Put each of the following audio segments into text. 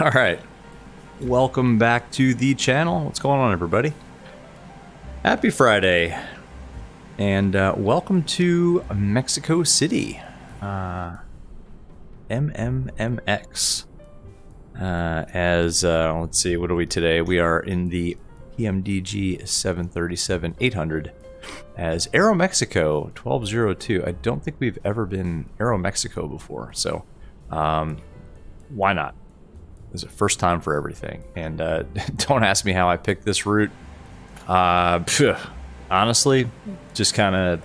All right, welcome back to the channel. What's going on, everybody? Happy Friday, and welcome to Mexico City MMMX. Let's see, what are we today? We are in the PMDG 737-800 as Aeromexico 1202. I don't think we've ever been Aeromexico before, so why not? It's a first time for everything. And don't ask me how I picked this route. Honestly, just kind of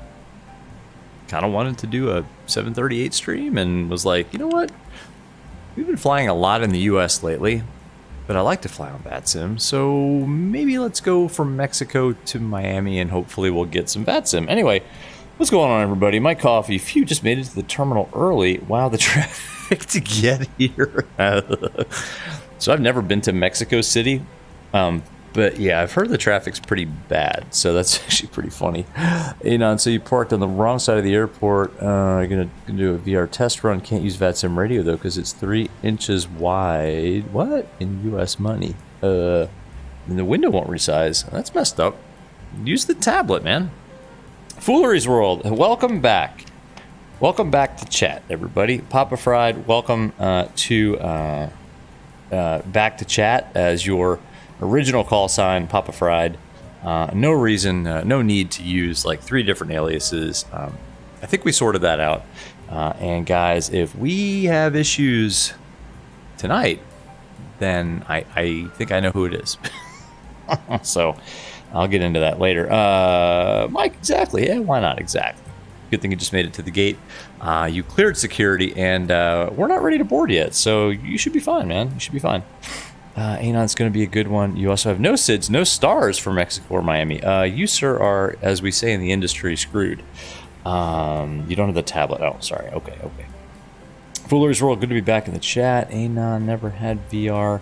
wanted to do a 738 stream and was like, you know what? We've been flying a lot in the US lately, but I like to fly on VATSIM, so maybe let's go from Mexico to Miami and hopefully we'll get some VATSIM. Anyway, what's going on, everybody? My coffee. Phew, just made it to the terminal early. Wow, the traffic to get here. So I've never been to Mexico City, but yeah, I've heard the traffic's pretty bad, so that's actually pretty funny. And so you parked on the wrong side of the airport. You're gonna do a VR test run. Can't use VATSIM radio though because it's 3 inches wide. What? In US money? And the window won't resize. That's messed up. Use the tablet, man. Foolery's World, welcome back. Welcome back to chat, everybody. Papa Fried, welcome to back to chat as your original call sign, Papa Fried. No reason, no need to use like 3 different aliases. I think we sorted that out. And guys, if we have issues tonight, then I think I know who it is. So I'll get into that later. Mike, exactly. Yeah, why not exactly? Good thing you just made it to the gate. You cleared security, and we're not ready to board yet, so you should be fine, man. You should be fine. Anon's going to be a good one. You also have no SIDS, no stars for Mexico or Miami. You, sir, are, as we say in the industry, screwed. You don't have the tablet. Oh, sorry. Okay. Foolery's World, good to be back in the chat. Anon never had VR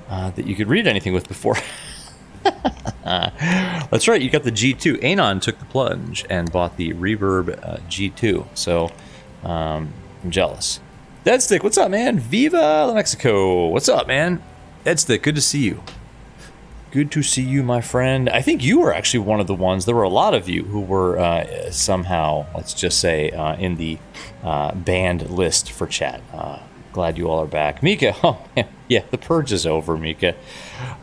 that you could read anything with before. That's right, you got the G2. Anon took the plunge and bought the Reverb G2, so I'm jealous. Deadstick, what's up, man? Viva Mexico! What's up, man? Deadstick, good to see you. Good to see you, my friend. I think you were actually one of the ones, there were a lot of you who were somehow, let's just say, in the banned list for chat. Glad you all are back. Mika, oh man, yeah, the purge is over, Mika.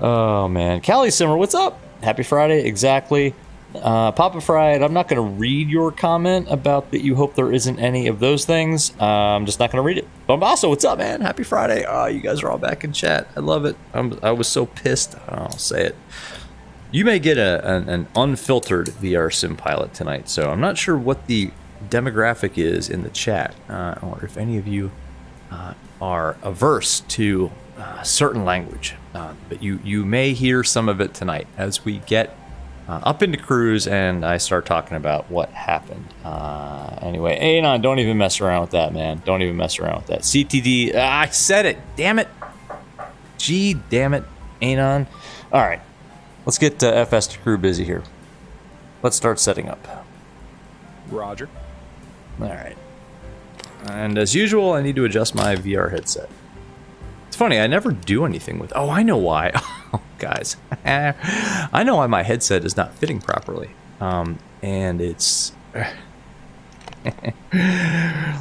Oh man. Callie Simmer, what's up? Happy Friday, exactly. Papa Fried, I'm not going to read your comment about that you hope there isn't any of those things. I'm just not going to read it. Bombasso, what's up, man? Happy Friday. Oh, you guys are all back in chat. I love it. I was so pissed. I'll say it. You may get an unfiltered VR sim pilot tonight, so I'm not sure what the demographic is in the chat, or if any of you are averse to certain language, but you may hear some of it tonight as we get up into cruise and I start talking about what happened. Anyway, Anon, don't even mess around with that, man. Don't even mess around with that. CTD, I said it, damn it. Gee, damn it, Anon. All right, let's get FS to crew busy here. Let's start setting up. Roger. All right. And as usual, I need to adjust my VR headset. It's funny, I never do anything with... Oh, I know why. Oh, guys. I know why my headset is not fitting properly. And it's...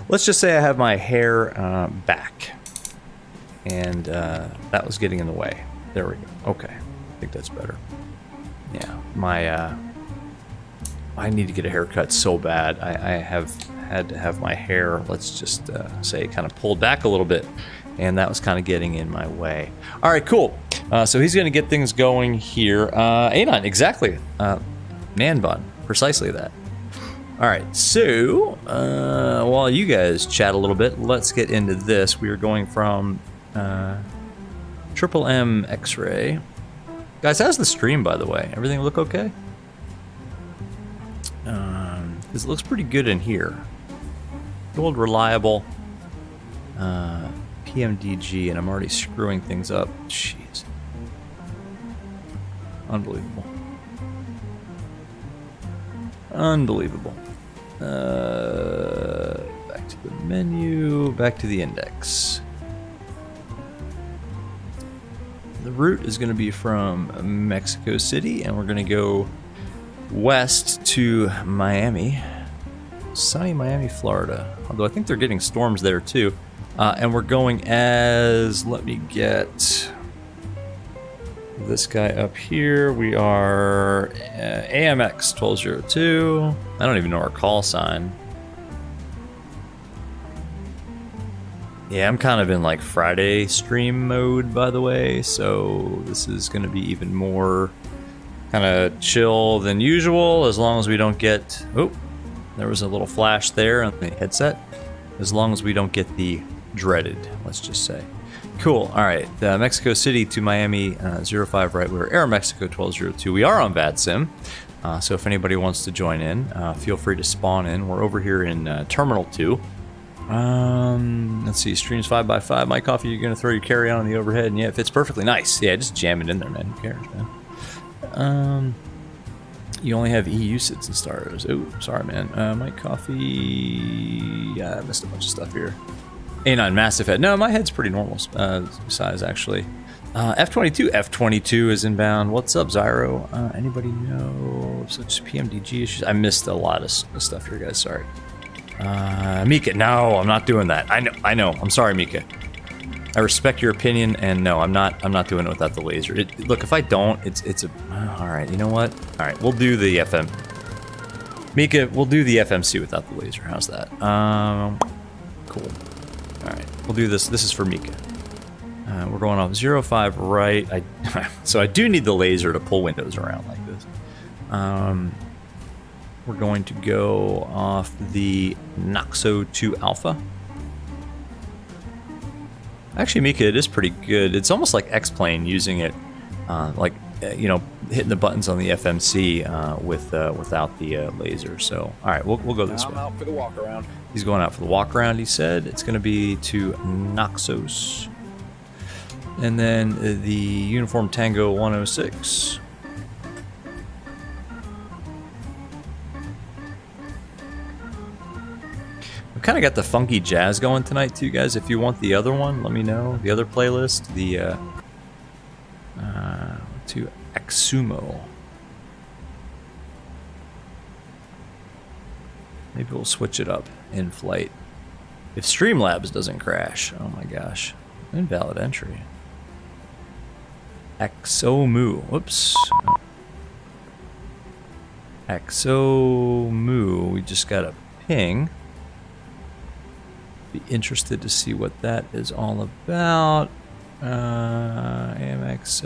Let's just say I have my hair back. And that was getting in the way. There we go. Okay. I think that's better. Yeah. My... I need to get a haircut so bad. I have had to have my hair, let's just say, kind of pulled back a little bit, and that was kind of getting in my way. All right, cool. So he's going to get things going here. Anon, exactly. Man bun, precisely that. All right, so while you guys chat a little bit, let's get into this. We are going from Triple M X-Ray. Guys, how's the stream, by the way? Everything look okay? It looks pretty good in here. Old reliable PMDG, and I'm already screwing things up. Jeez. Unbelievable. Unbelievable. Back to the menu, back to the index. the route is going to be from Mexico City, and we're going to go west to Miami. Sunny Miami, Florida. Although I think they're getting storms there too. And we're going as, let me get this guy up here. We are AMX 1202. I don't even know our call sign. Yeah, I'm kind of in like Friday stream mode, by the way, so this is going to be even more kind of chill than usual, as long as we don't get... Oh, there was a little flash there on the headset. As long as we don't get the dreaded, let's just say. Cool, all right, Mexico City to Miami, 05 right, we're Aeromexico 1202. We are on VATSIM, so if anybody wants to join in, feel free to spawn in. We're over here in Terminal 2. Let's see, streams 5x5. My coffee, you're gonna throw your carry-on the overhead, and yeah, it fits perfectly. Nice. Yeah, just jam it in there, man. Who cares, man? You only have EU sits and stars. Oh, sorry, man. My coffee. Yeah, I missed a bunch of stuff here. A9 massive head. No, my head's pretty normal size, actually. F22. F22 is inbound. What's up, Zyro? Anybody know of such PMDG issues? I missed a lot of stuff here, guys. Sorry. Mika, no, I'm not doing that. I know. I'm sorry, Mika. I respect your opinion, and no, I'm not doing it without the laser. Look, if I don't, it's a... all right, you know what? All right, we'll do the FM. Mika, we'll do the FMC without the laser. How's that? Cool. All right, we'll do this. This is for Mika. We're going off 05 right. So I do need the laser to pull windows around like this. We're going to go off the NOXOS 2 Alpha. Actually, Mika, it is pretty good. It's almost like X-Plane using it, you know, hitting the buttons on the FMC without the laser. So, all right, we'll go this way. I'm out for the walk around. He's going out for the walk around. He said it's going to be to NOXOS, and then the Uniform Tango 106. Kind of got the funky jazz going tonight too, guys. If you want the other one, let me know. The other playlist, the to AXOMU. Maybe we'll switch it up in flight. If Streamlabs doesn't crash, oh my gosh, invalid entry. AXOMU. Whoops. AXOMU. We just got a ping. Be interested to see what that is all about. AMX,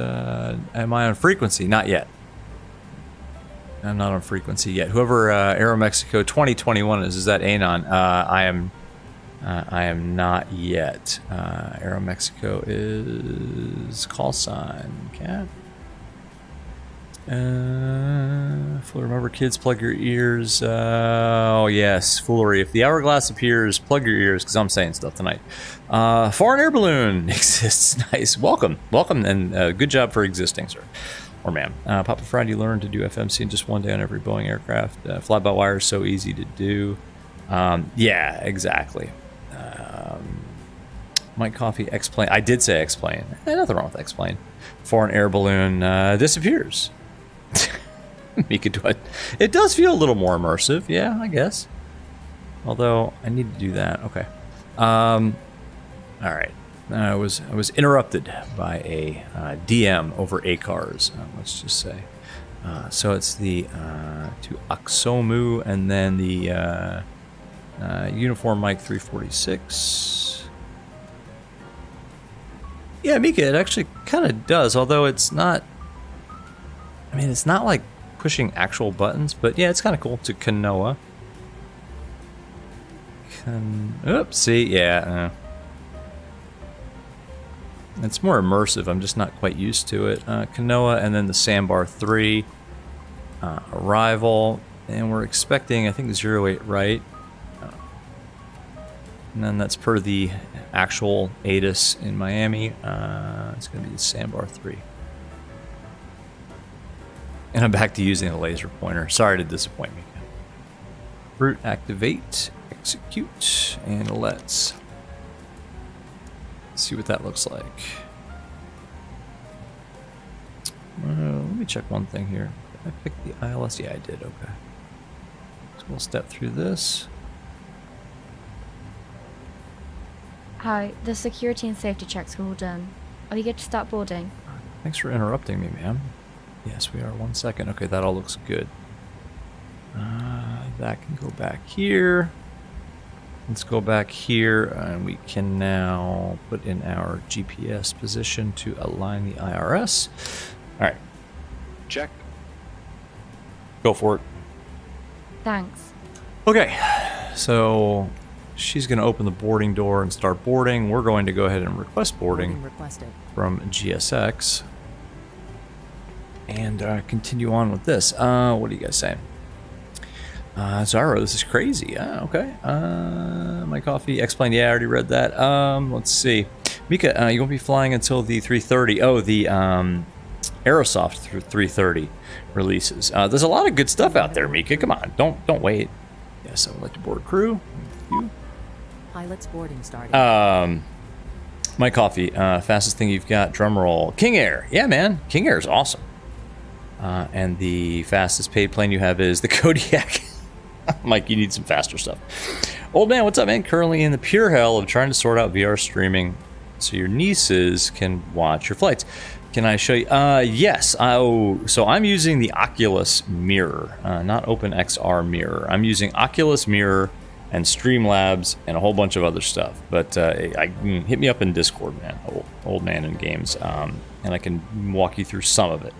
am I on frequency? Not yet. I'm not on frequency yet. Whoever Aeromexico 2021 is that Anon? I am not yet. Aeromexico is call sign cat. Remember, kids, plug your ears. Oh yes, foolery. If the hourglass appears, plug your ears, because I'm saying stuff tonight. Foreign air balloon exists. Nice. Welcome, and good job for existing, sir or ma'am. Papa Friday learned to do FMC in just one day on every Boeing aircraft. Fly-by-wire is so easy to do. Yeah, exactly. Mike Coffee, X-Plane. I did say X-Plane. Nothing wrong with X-Plane. Foreign air balloon disappears. Mika, it does feel a little more immersive, yeah, I guess. Although I need to do that. Okay. All right. I was interrupted by a DM over ACARS. Let's just say. So it's the to AXOMU, and then the Uniform Mike 346. Yeah, Mika, it actually kind of does, although it's not. I mean, it's not like pushing actual buttons, but yeah, it's kind of cool. To CANOA. Oops, see, yeah. It's more immersive. I'm just not quite used to it. CANOA, and then the Sandbar 3 arrival, and we're expecting, I think, 08 right. And then that's per the actual ATIS in Miami. It's going to be the Sandbar 3. And I'm back to using the laser pointer. Sorry to disappoint me. Route activate, execute, and let's see what that looks like. Let me check one thing here. Did I pick the ILS? Yeah, I did. Okay. So we'll step through this. Hi, the security and safety checks are all done. Are you good to start boarding? Thanks for interrupting me, ma'am. Yes, we are. 1 second. Okay, that all looks good. That can go back here. Let's go back here, and we can now put in our GPS position to align the IRS. All right. Check. Go for it. Thanks. Okay, so she's going to open the boarding door and start boarding. We're going to go ahead and request boarding from GSX and continue on with this. What do you guys say? Zaro, this is crazy. Okay. My coffee. Explain. Yeah, I already read that. Let's see. Mika, you won't be flying until the 330. Oh, the Aerosoft 330 releases. There's a lot of good stuff out there, Mika. Come on, don't wait. Yes, I would like to board crew. Thank you. Pilot's boarding starting. My coffee. Fastest thing you've got. Drum roll. King Air. Yeah, man. King Air is awesome. And the fastest paid plane you have is the Kodiak. Mike, you need some faster stuff. Old man, what's up, man? Currently in the pure hell of trying to sort out VR streaming so your nieces can watch your flights. Can I show you? Yes. So I'm using the Oculus Mirror, not OpenXR Mirror. I'm using Oculus Mirror and Streamlabs and a whole bunch of other stuff. But hit me up in Discord, man. Old man in games, and I can walk you through some of it.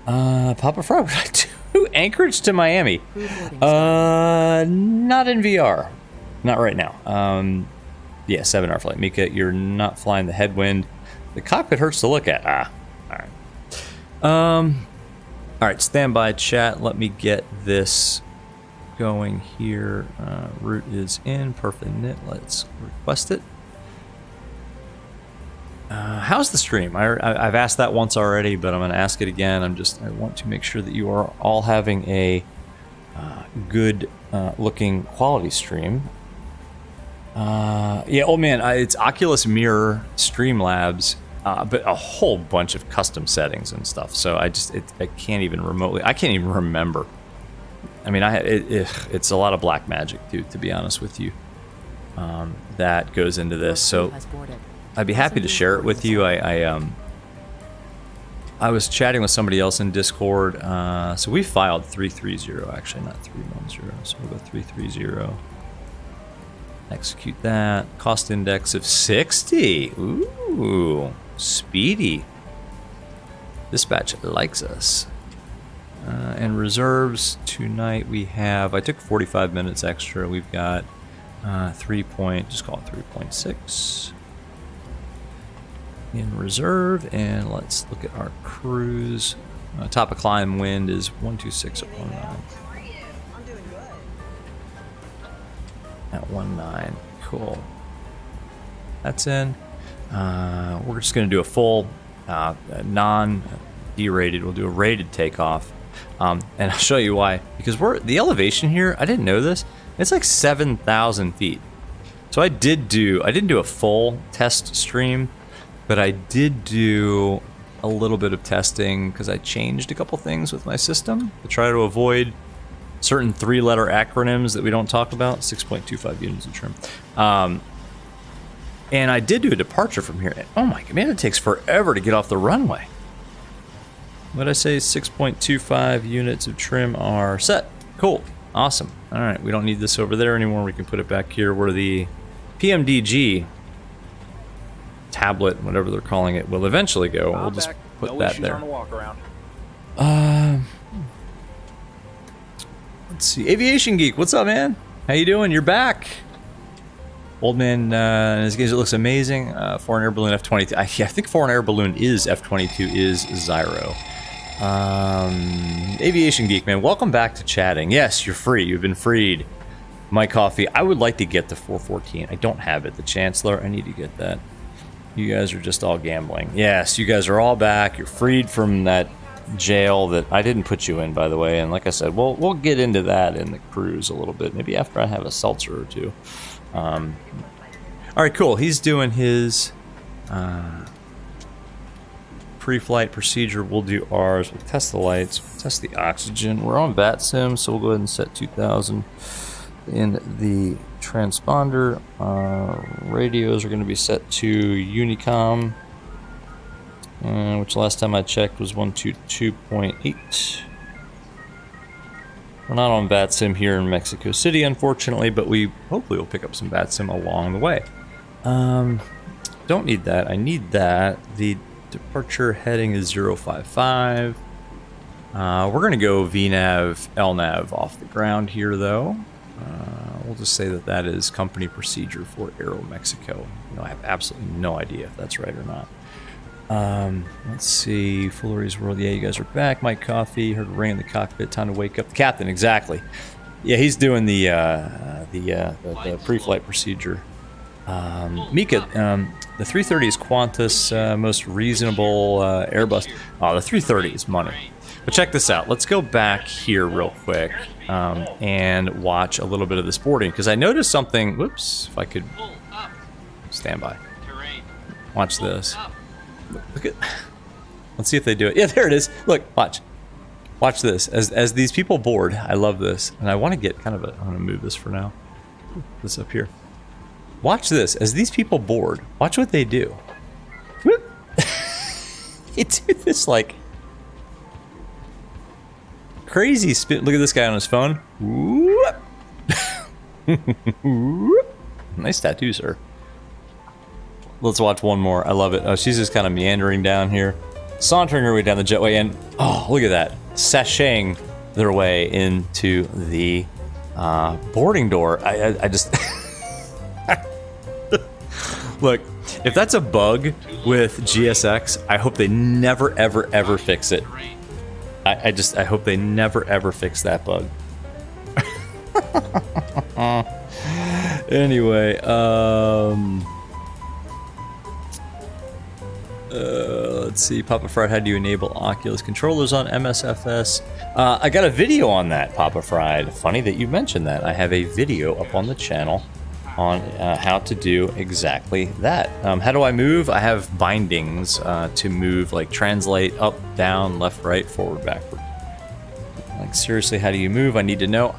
Papa Frog, what I do? Anchorage to Miami. Not in VR. Not right now. Yeah, 7-hour flight. Mika, you're not flying the headwind. The cockpit hurts to look at. Alright. Alright, stand by, chat. Let me get this going here. Route is in. Perfect knit. Let's request it. How's the stream? I've asked that once already, but I'm going to ask it again. I want to make sure that you are all having a good looking quality stream. Yeah, old man, it's Oculus Mirror, Streamlabs, but a whole bunch of custom settings and stuff. So I can't even remotely, I can't even remember. I mean, it's a lot of black magic, dude, to be honest with you. That goes into this. So I'd be happy to share it with you. I was chatting with somebody else in Discord. So we filed 330, actually, not 310. So we'll go 330. Execute that. Cost index of 60. Ooh, speedy. Dispatch likes us. And reserves tonight we have, I took 45 minutes extra. We've got just call it 3.6 in reserve. And let's look at our cruise. Top of climb wind is 126 at 19. At 19. Cool. That's in. We're just going to do a full non-derated. We'll do a rated takeoff. And I'll show you why. Because the elevation here, I didn't know this. It's like 7,000 feet. So I didn't do a full test stream, but I did do a little bit of testing because I changed a couple things with my system to try to avoid certain 3-letter acronyms that we don't talk about. 6.25 units of trim. And I did do a departure from here. And, oh my god, man, it takes forever to get off the runway. What did I say? 6.25 units of trim are set. Cool. Awesome. All right, we don't need this over there anymore. We can put it back here where the PMDG tablet, whatever they're calling it, will eventually go. We'll just put that there. On the walk around. Let's see. Aviation Geek, what's up, man? How you doing? You're back. Old man, in his games, it looks amazing. Foreign air balloon F-22. I think foreign air balloon is F-22 is Zyro. Aviation Geek, man, welcome back to chatting. Yes, you're free. You've been freed. My coffee. I would like to get the 414. I don't have it. The Chancellor, I need to get that. You guys are just all gambling. Yes, you guys are all back. You're freed from that jail that I didn't put you in, by the way. And like I said, we'll get into that in the cruise a little bit. Maybe after I have a seltzer or two. All right, cool. He's doing his pre-flight procedure. We'll do ours. We'll test the lights, we'll test the oxygen. We're on VATSIM, so we'll go ahead and set 2000 in the transponder. Radios are going to be set to Unicom, which last time I checked was 122.8. We're not on VATSIM here in Mexico City, unfortunately, but we hopefully will pick up some VATSIM along the way. Don't need that. I need that. The departure heading is 055. We're going to go VNAV, LNAV off the ground here, though. We'll just say that that is company procedure for Aeromexico. I have absolutely no idea if that's right or not. Let's see. Fullery's World. Yeah, you guys are back. Mike Coffee. Heard a ring in the cockpit. Time to wake up the captain. Exactly. Yeah, he's doing the pre-flight procedure. Mika, the 330 is Qantas most reasonable Airbus. Oh, the 330 is money. But check this out. Let's go back here real quick and watch a little bit of this boarding, because I noticed something. Whoops! If I could stand by. Watch this. Look at. Let's see if they do it. Yeah, there it is. Look, watch. Watch this. As these people board, I love this, and I want to get kind of a. I'm going to move this for now. This up here. Watch this. As these people board, watch what they do. They do this like crazy spin. Look at this guy on his phone. Nice tattoo, sir. Let's watch one more. I love it. Oh, she's just kind of meandering down here, sauntering her way down the jetway, and oh, look at that, sashaying their way into the boarding door. I just look. If that's a bug with GSX, I hope they never, ever, ever fix it. I hope they never, ever fix that bug. Anyway, let's see. Papa Fried, how do you enable Oculus controllers on MSFS? I got a video on that, Papa Fried. Funny that you mentioned that. I have a video up on the channel on how to do exactly that. How do I move? I have bindings to move, like translate up, down, left, right, forward, backward. Like seriously, how do you move? I need to know.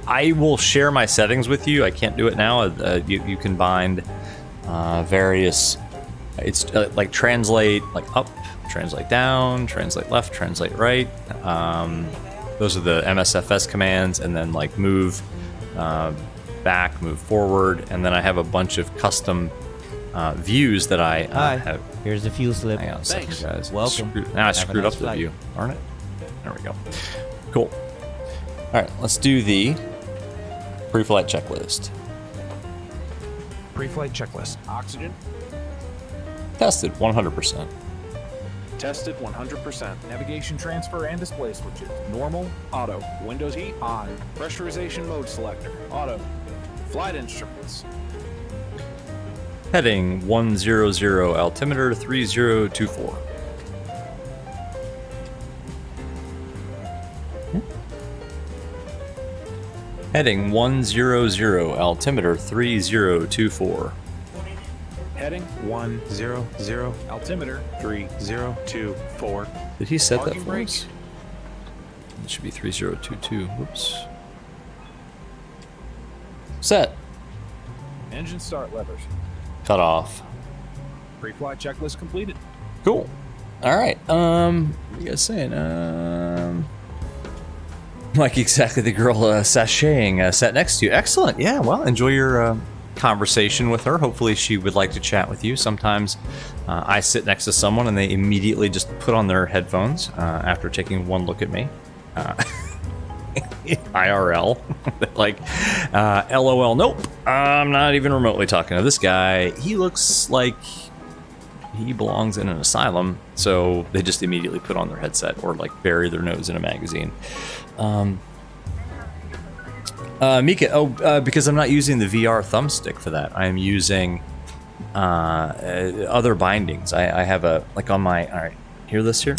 I will share my settings with you. I can't do it now. You can bind various. It's like translate like up, translate down, translate left, translate right. Those are the MSFS commands, and then like move. Back, move forward, and then I have a bunch of custom views that I have. Here's the fuel slip. Hang on a second, guys. Welcome. I screwed up the view, darn it. There we go. Cool. All right, let's do the pre-flight checklist. Pre-flight checklist. Oxygen. Tested 100%. Tested 100%. Navigation transfer and display switches. Normal, auto. Windows heat, on. Pressurization mode selector, auto. Flight instruments. Heading 100, altimeter 3024. Heading 100, altimeter 3024. Heading 100, altimeter 3024. Did he set that Parking for brake. us? It should be 3022. Whoops. Set. Engine start levers. Cut off. Pre-flight checklist completed. Cool. All right. What you guys saying? Like exactly the girl sashaying sat next to you. Excellent. Yeah. Well, enjoy your conversation with her. Hopefully, she would like to chat with you. Sometimes I sit next to someone and they immediately just put on their headphones after taking one look at me. IRL. Like, LOL. Nope. I'm not even remotely talking to this guy. He looks like he belongs in an asylum, so they just immediately put on their headset or like bury their nose in a magazine. Mika, because I'm not using the VR thumbstick for that. I'm using other bindings. I have a, like on my, all right, hear this here?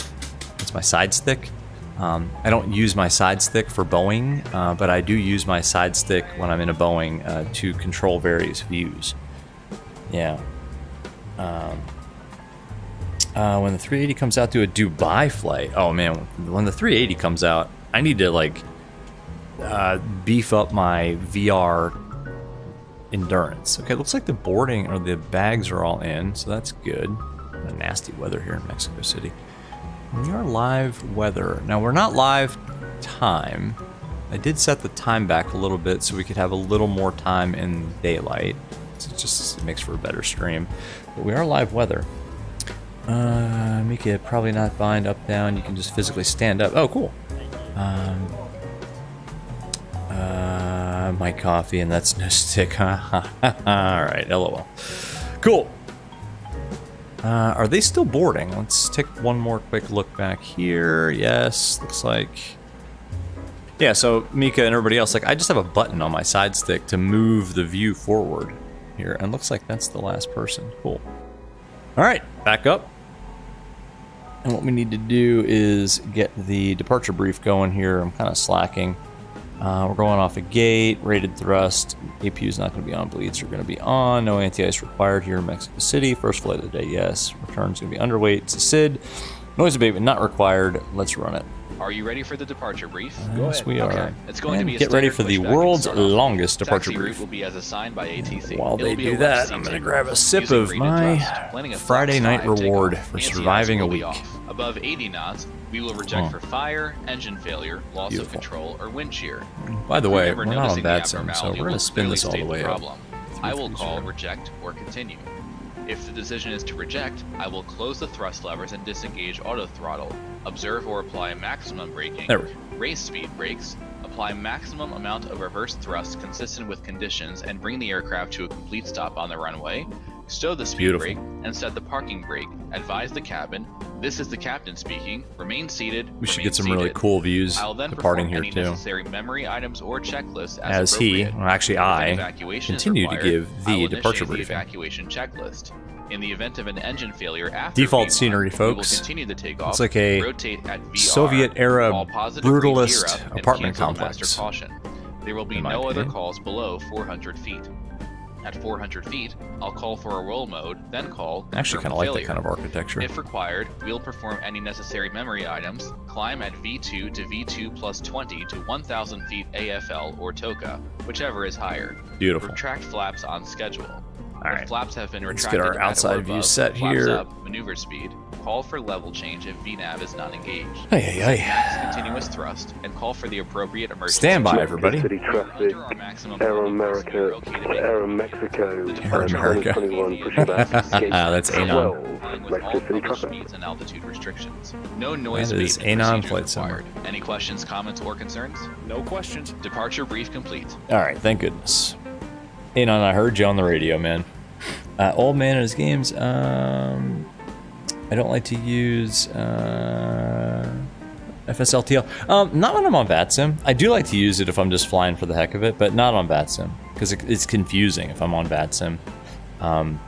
It's my side stick. I don't use my side stick for Boeing, but I do use my side stick when I'm in a Boeing to control various views. Yeah. When the 380 comes out, do a Dubai flight. Oh man, when the 380 comes out, I need to like beef up my VR endurance. Okay, looks like the boarding or the bags are all in, so that's good. The nasty weather here in Mexico City. We are live weather. Now we're not live time. I did set the time back a little bit so we could have a little more time in daylight. So it makes for a better stream. But we are live weather. Mika, probably not bind up, down. You can just physically stand up. Oh, cool. My coffee, and that's no stick. Alright, LOL. Cool. Are they still boarding? Let's take one more quick look back here. Yes, looks like... Yeah, so Mika and everybody else, like, I just have a button on my side stick to move the view forward here, and looks like that's the last person. Cool. Alright, back up. And what we need to do is get the departure brief going here. I'm kind of slacking. We're going off a gate, rated thrust. APU is not going to be on, bleeds are going to be on. No anti-ice required here in Mexico City. First flight of the day, yes. Return's going to be underweight. It's a SID. Noise abatement not required. Let's run it. Are you ready for the departure brief? Yes, we are. Okay. It's going to be a get ready for the pushback world's and start off. longest departure Taxi brief. route will be as assigned by ATC. While they It'll be do a that, left I'm seat going to takeoff. grab a sip Using of rated my thrust, planning a Friday flaps night 5 reward takeoff. for Anti-ice surviving a will be week. off. Above 80 knots, we will reject for fire, engine failure, loss Beautiful. of control, or wind shear. By the way, Remember, we're not on noticing the VATSIM, so abnormality we're going will to spin this all clearly the way state up. problem. I will call 330. reject or continue. If the decision is to reject, I will close the thrust levers and disengage auto throttle. Observe or apply maximum braking. There we go. Raise speed brakes. Apply maximum amount of reverse thrust consistent with conditions and bring the aircraft to a complete stop on the runway. Stow the speed Beautiful. brake and set the parking brake. Advise the cabin. This is the captain speaking. Remain seated. We should remain get some really seated. cool views I'll then departing perform here any too. necessary memory items or checklists As he, appropriate. well, actually If an I, evacuation is continue to required, give I the will departure initiate the briefing. evacuation checklist. In the event of an engine failure after Default V1, scenery, we folks. will continue the takeoff. Looks like a rotate at VR, Soviet-era call positive brutalist regear up, and apartment cancel the complex. master caution. There will be in my no other opinion. calls below 400 feet. At 400 feet, I'll call for a roll mode, then call I actually kind of confirm like that failure. kind of architecture. If required, we'll perform any necessary memory items, climb at V2 to V2 plus 20 to 1,000 feet AFL or TOCA, whichever is higher. Beautiful. Retract flaps on schedule. Alright. If flaps have been Let's retracted get our at or outside view above, set flaps here. up, maneuver speed, call for level change if VNAV is not engaged. Continuous thrust, and call for the appropriate emergency. Stand by, check. everybody. City traffic, Under our maximum Aeromexico, Aeromexico, Aeromexico, 2021 Pushback, gate That's Anon. 12, with all Mexico City published traffic. speeds and altitude restrictions. No noise That is abatement Anon procedures flight sim. required. Any questions, comments, or concerns? No questions. Departure brief complete. Alright, thank goodness. Anon, I heard you on the radio, man. Old man in his games. I don't like to use FSLTL. Not when I'm on VATSIM. I do like to use it if I'm just flying for the heck of it, but not on VATSIM because it's confusing if I'm on VATSIM. And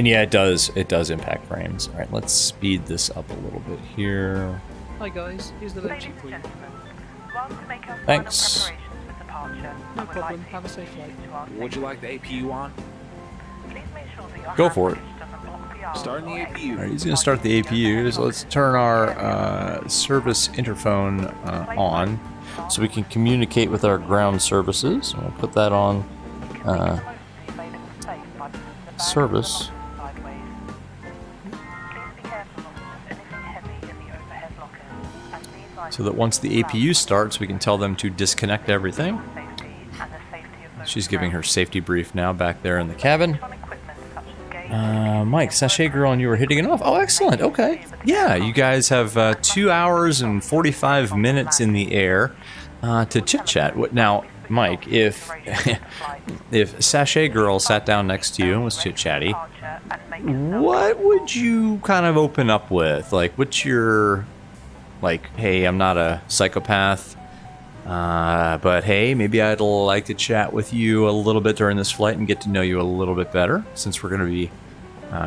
yeah, it does impact frames. All right, let's speed this up a little bit here. Hi guys, here's the lecture for you. Thanks. No problem, have a safe flight. Would you like the APU on? Go for it. Starting the APU. All right, he's going to start the APU. So let's turn our service interphone on so we can communicate with our ground services. We'll put that on service. So that once the APU starts, we can tell them to disconnect everything. She's giving her safety brief now back there in the cabin. Mike, Sachet Girl and you were hitting it off. Oh, excellent. Okay. Yeah, you guys have 2 hours and 45 minutes in the air to chit-chat. Now, Mike, if if Sachet Girl sat down next to you and was chit-chatty, what would you kind of open up with? Like, what's your... Like, hey, I'm not a psychopath, but hey, maybe I'd like to chat with you a little bit during this flight and get to know you a little bit better, since we're going to be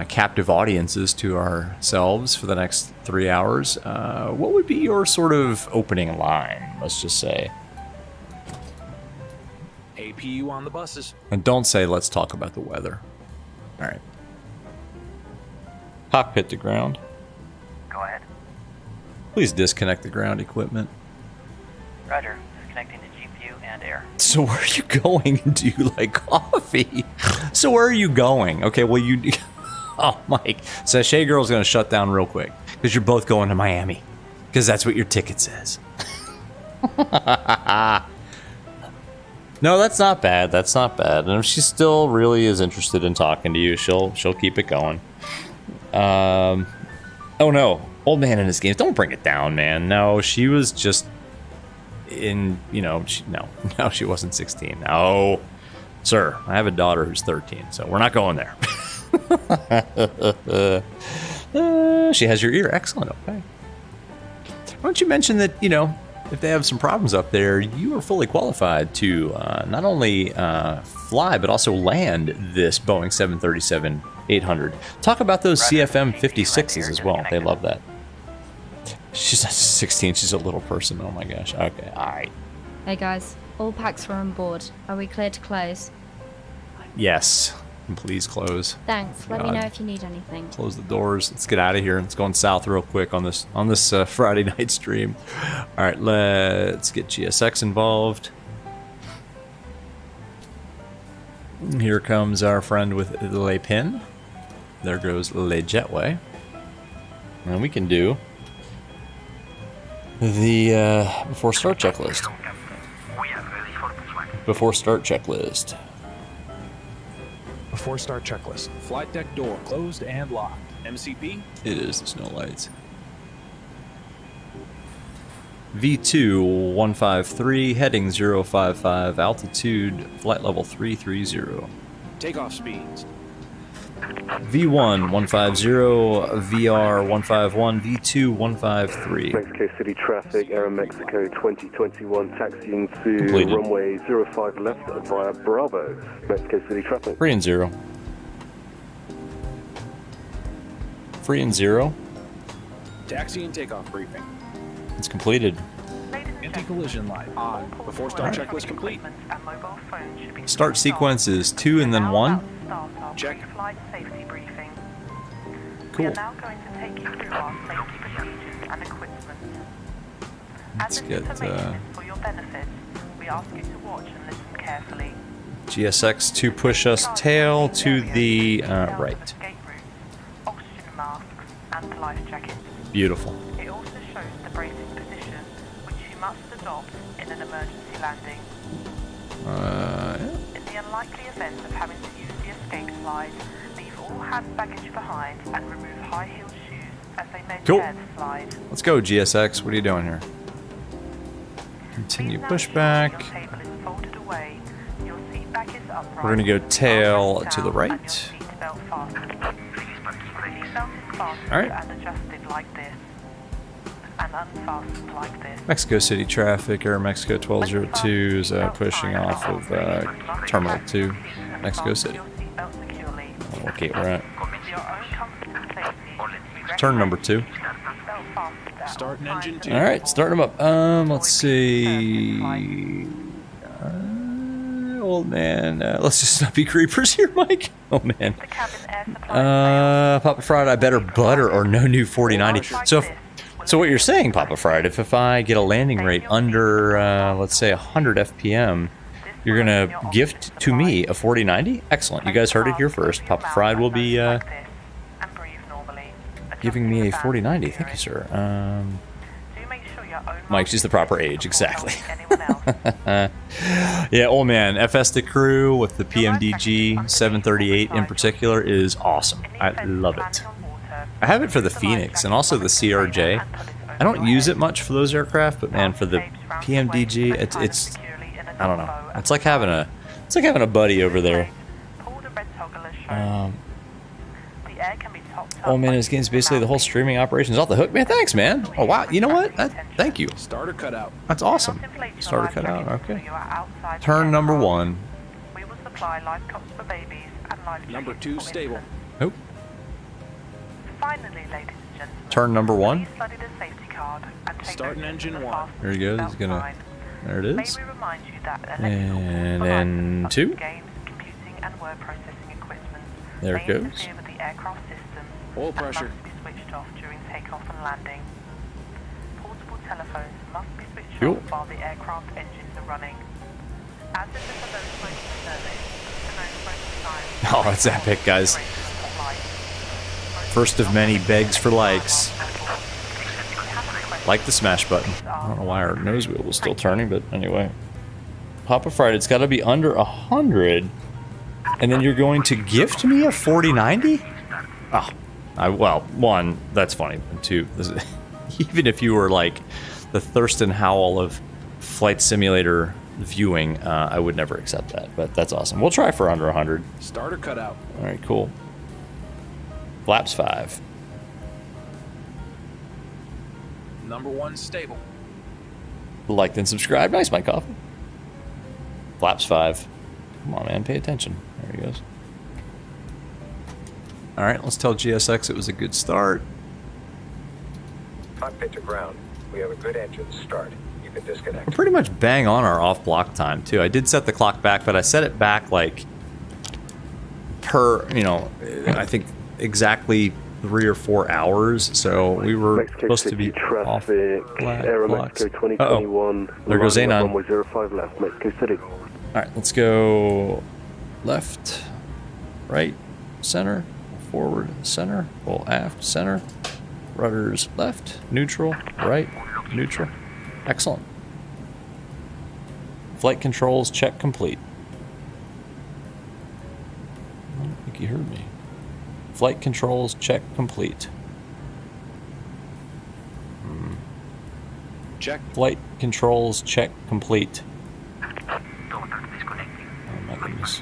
captive audiences to ourselves for the next 3 hours. What would be your sort of opening line, let's just say? APU on the buses. And don't say, let's talk about the weather. All right. Cockpit to ground. Go ahead. Please disconnect the ground equipment. Roger. Disconnecting to GPU and air. So where are you going? Do you like coffee? So where are you going? Okay, well you... Oh, Mike. Sachet Girl's gonna shut down real quick. Because you're both going to Miami. Because that's what your ticket says. No, that's not bad. That's not bad. And if she still really is interested in talking to you, she'll keep it going. Oh no. Old man in his games. Don't bring it down, man. No, she was just... in, you know, no, she wasn't 16. No, sir, I have a daughter who's 13, so we're not going there. She has your ear. Excellent. Okay. Why don't you mention that, you know, if they have some problems up there, you are fully qualified to not only fly, but also land this Boeing 737-800. Talk about those CFM 56s as well. They love that. She's not 16, she's a little person. Oh my gosh. Okay, alright. Hey guys, all packs are on board. Are we clear to close? Yes. And please close. Thanks. Let me God. know if you need anything. Close the doors. Let's get out of here. It's going south real quick on this Friday night stream. Alright, let's get GSX involved. Here comes our friend with Le Pin. There goes Le Jetway. And we can do the before start checklist. Before start checklist. Before start checklist. Flight deck door closed and locked. MCP? It is the snow lights. V2 153, heading 055, altitude flight level 330. Takeoff speeds. V1 150, VR 151, V2 153. Mexico City traffic, Aeromexico 2021, taxiing to Completed. runway 05 left via Bravo. Mexico City traffic. 3 and 0. 3 and 0. Taxi and takeoff briefing. It's completed. Anti-collision light on. Before start checklist complete. Start sequence is 2 and then 1. Check. Flight safety briefing. We Cool. are now going to take you through our safety procedures and equipment. Let's As this get information is for your benefit, we ask you to watch and listen carefully. GSX to push us tail to the right. Escape routes, oxygen masks, and life jackets. Beautiful. It also shows the bracing position, which you must adopt in an emergency landing. In the unlikely event of having to use the escape slide, leave all hand baggage behind and remove high-heeled shoes as they may Cool. tear the slide. Let's go, GSX. What are you doing here? Continue Please now pushback. ensure your table is folded away, your seat back is upright, We're gonna go tail armrest to the down, right. and your seatbelt fastened. Seatbelt is fastened All right. and adjusted like this, and unfastened like this. Mexico City traffic, Aeromexico 1202 is pushing off of Terminal 2, Mexico City. What gate we're at? Turn number 2. Starting engine 2. Alright, start them up. Let's see. Old man. Let's just not be creepers here, Mike. Oh, man. Papa Fried, I better butter or no new 4090. So what you're saying, Papa Fried, if I get a landing rate under, let's say 100 FPM, you're going to gift to me a 4090? Excellent. You guys heard it here first. Papa Fried will be giving me a 4090. Thank you, sir. Mike's just the proper age. Exactly. Yeah, old man. FS the crew with the PMDG 738 in particular is awesome. I love it. I have it for the Phoenix and also the CRJ. I don't use it much for those aircraft, but man, for the PMDG, it's I don't know. It's like having a buddy over there. Oh man, this game's basically the whole streaming operations off the hook. Man, thanks, man. Oh wow, you know what? Thank you. Starter cutout. That's awesome. Starter cutout. Okay. Turn number 1. We will supply life cots for babies and life Number 2 stable. Nope. Finally, ladies and gentlemen, Turn number 1. please study the safety card and take Starting note of engine the 1. fasten There he goes. seatbelt He's gonna. sign. There it May is. we remind you that And electrical then devices 2. such as games, computing, and word processing equipment There may it goes. interfere with the aircraft systems Oil and pressure. must be switched off during takeoff and landing. Portable telephones must be switched Cool. off while the aircraft engines are running. As this is a low smoking service, the no smoking sign. Oh, that's epic, guys. First of many begs for likes. Like the smash button. I don't know why our nose wheel was still turning, but anyway. Papa Fried, it's got to be under 100. And then you're going to gift me a 4090? Oh, well, one, that's funny. And two, even if you were like the Thurston Howell of flight simulator viewing, I would never accept that. But that's awesome. We'll try for under 100. Starter cutout. All right, cool. Flaps 5. Number 1 stable. Liked and subscribed. Nice, Mike Coffee. Flaps 5. Come on, man. Pay attention. There he goes. All right, let's tell GSX it was a good start. Cockpit to ground. We have a good engine start. You can disconnect. We're pretty much bang on our off block time, too. I did set the clock back, but I set it back like per, I think exactly 3 or 4 hours. So we were Mexico supposed to City be off traffic, blocks. Aeromexico 2021. There goes landing at Anon. runway 05 left, Mexico City. All right, let's go left, right, center, forward, center, full aft, center, rudders left, neutral, right, neutral. Excellent. Flight controls check complete. I don't think you heard me. Flight controls check complete. Check. Flight controls check complete. Oh my goodness.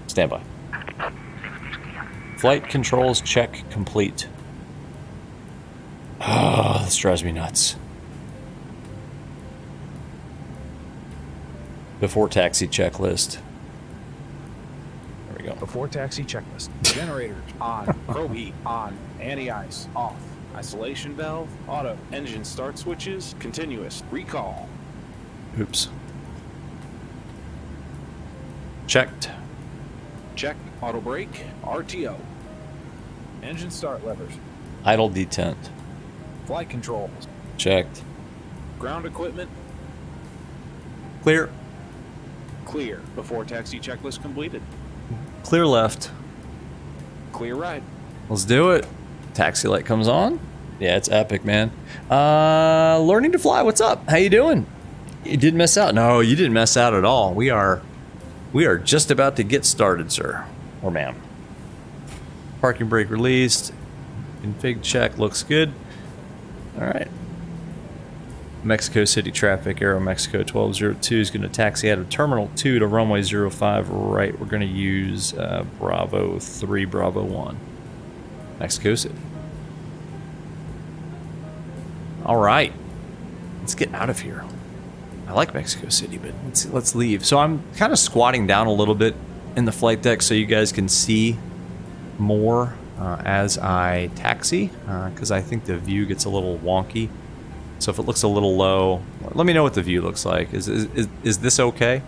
Stand by. Flight controls check complete. Oh, this drives me nuts. Before taxi checklist. There we go. Before taxi checklist. Generators on. Probe heat on. Anti-ice off. Isolation valve auto. Engine start switches continuous. Recall. Oops. Checked. Check. Auto brake. RTO. Engine start levers. Idle detent. Flight controls. Checked. Ground equipment. Clear. Clear. Before taxi checklist completed. Clear left. Clear right. Let's do it. Taxi light comes on. Yeah, it's epic, man. Learning to fly. What's up? How you doing? You didn't miss out. No, you didn't miss out at all. We are just about to get started, sir or ma'am. Parking brake released. Config check looks good. All right. Mexico City traffic. Aeromexico 1202 is going to taxi out of Terminal 2 to runway 05 right. We're going to use Bravo 3, Bravo 1. Mexico City. All right. Let's get out of here. I like Mexico City, but let's leave. So I'm kind of squatting down a little bit in the flight deck so you guys can see more as I taxi, because I think the view gets a little wonky. So if it looks a little low, let me know what the view looks like. Is this okay?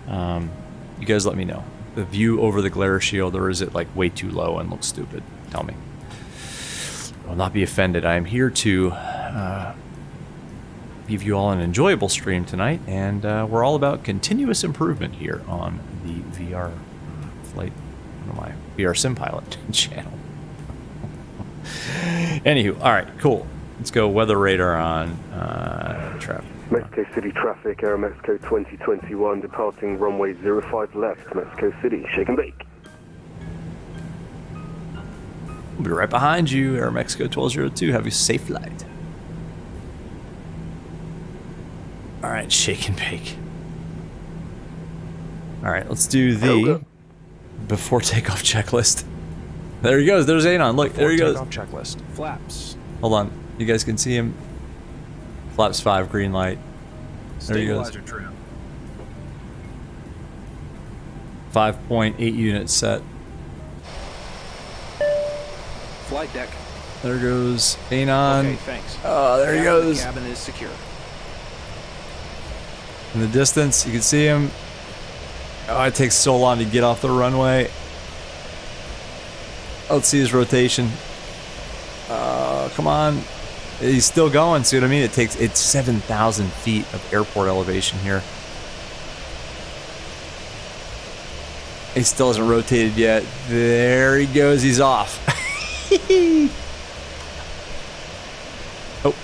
You guys let me know. The view over the glare shield, or is it like way too low and looks stupid? Tell me. I will not be offended. I am here to give you all an enjoyable stream tonight, and we're all about continuous improvement here on the VR flight, VR Sim Pilot channel. Anywho, all right, cool. Let's go weather radar on traffic. Mexico City traffic, Aeromexico 2021, departing runway 05 left, Mexico City, shake and bake. We'll be right behind you, Aeromexico 1202. Have a safe flight. All right, shake and bake. All right, let's do the before takeoff checklist. There he goes. There's Anon. Look, there he goes. Takeoff checklist. Flaps. Hold on. You guys can see him. Flaps 5, green light. There he goes. Stabilizer trim. 5.8 units set. Flight deck. There goes Anon. Okay, thanks. Oh, there he goes. Cabin is secure. In the distance, you can see him. Oh, it takes so long to get off the runway. Let's see his rotation. Come on. He's still going. See what I mean? It's 7,000 feet of airport elevation here. He still hasn't rotated yet. There he goes. He's off. Oh.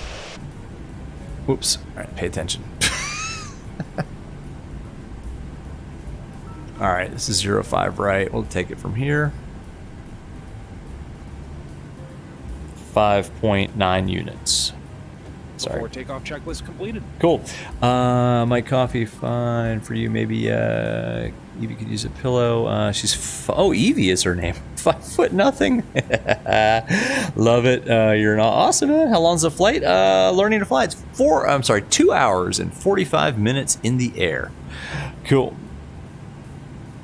Whoops. All right, pay attention. All right, this is 05 right. We'll take it from here. 5.9 units. Sorry. Before takeoff checklist completed. Cool. My coffee, fine for you. Maybe Evie could use a pillow. She's Evie is her name. 5 foot nothing. Love it. You're not awesome, man. How long's the flight? Learning to fly. It's 2 hours and 45 minutes in the air. Cool.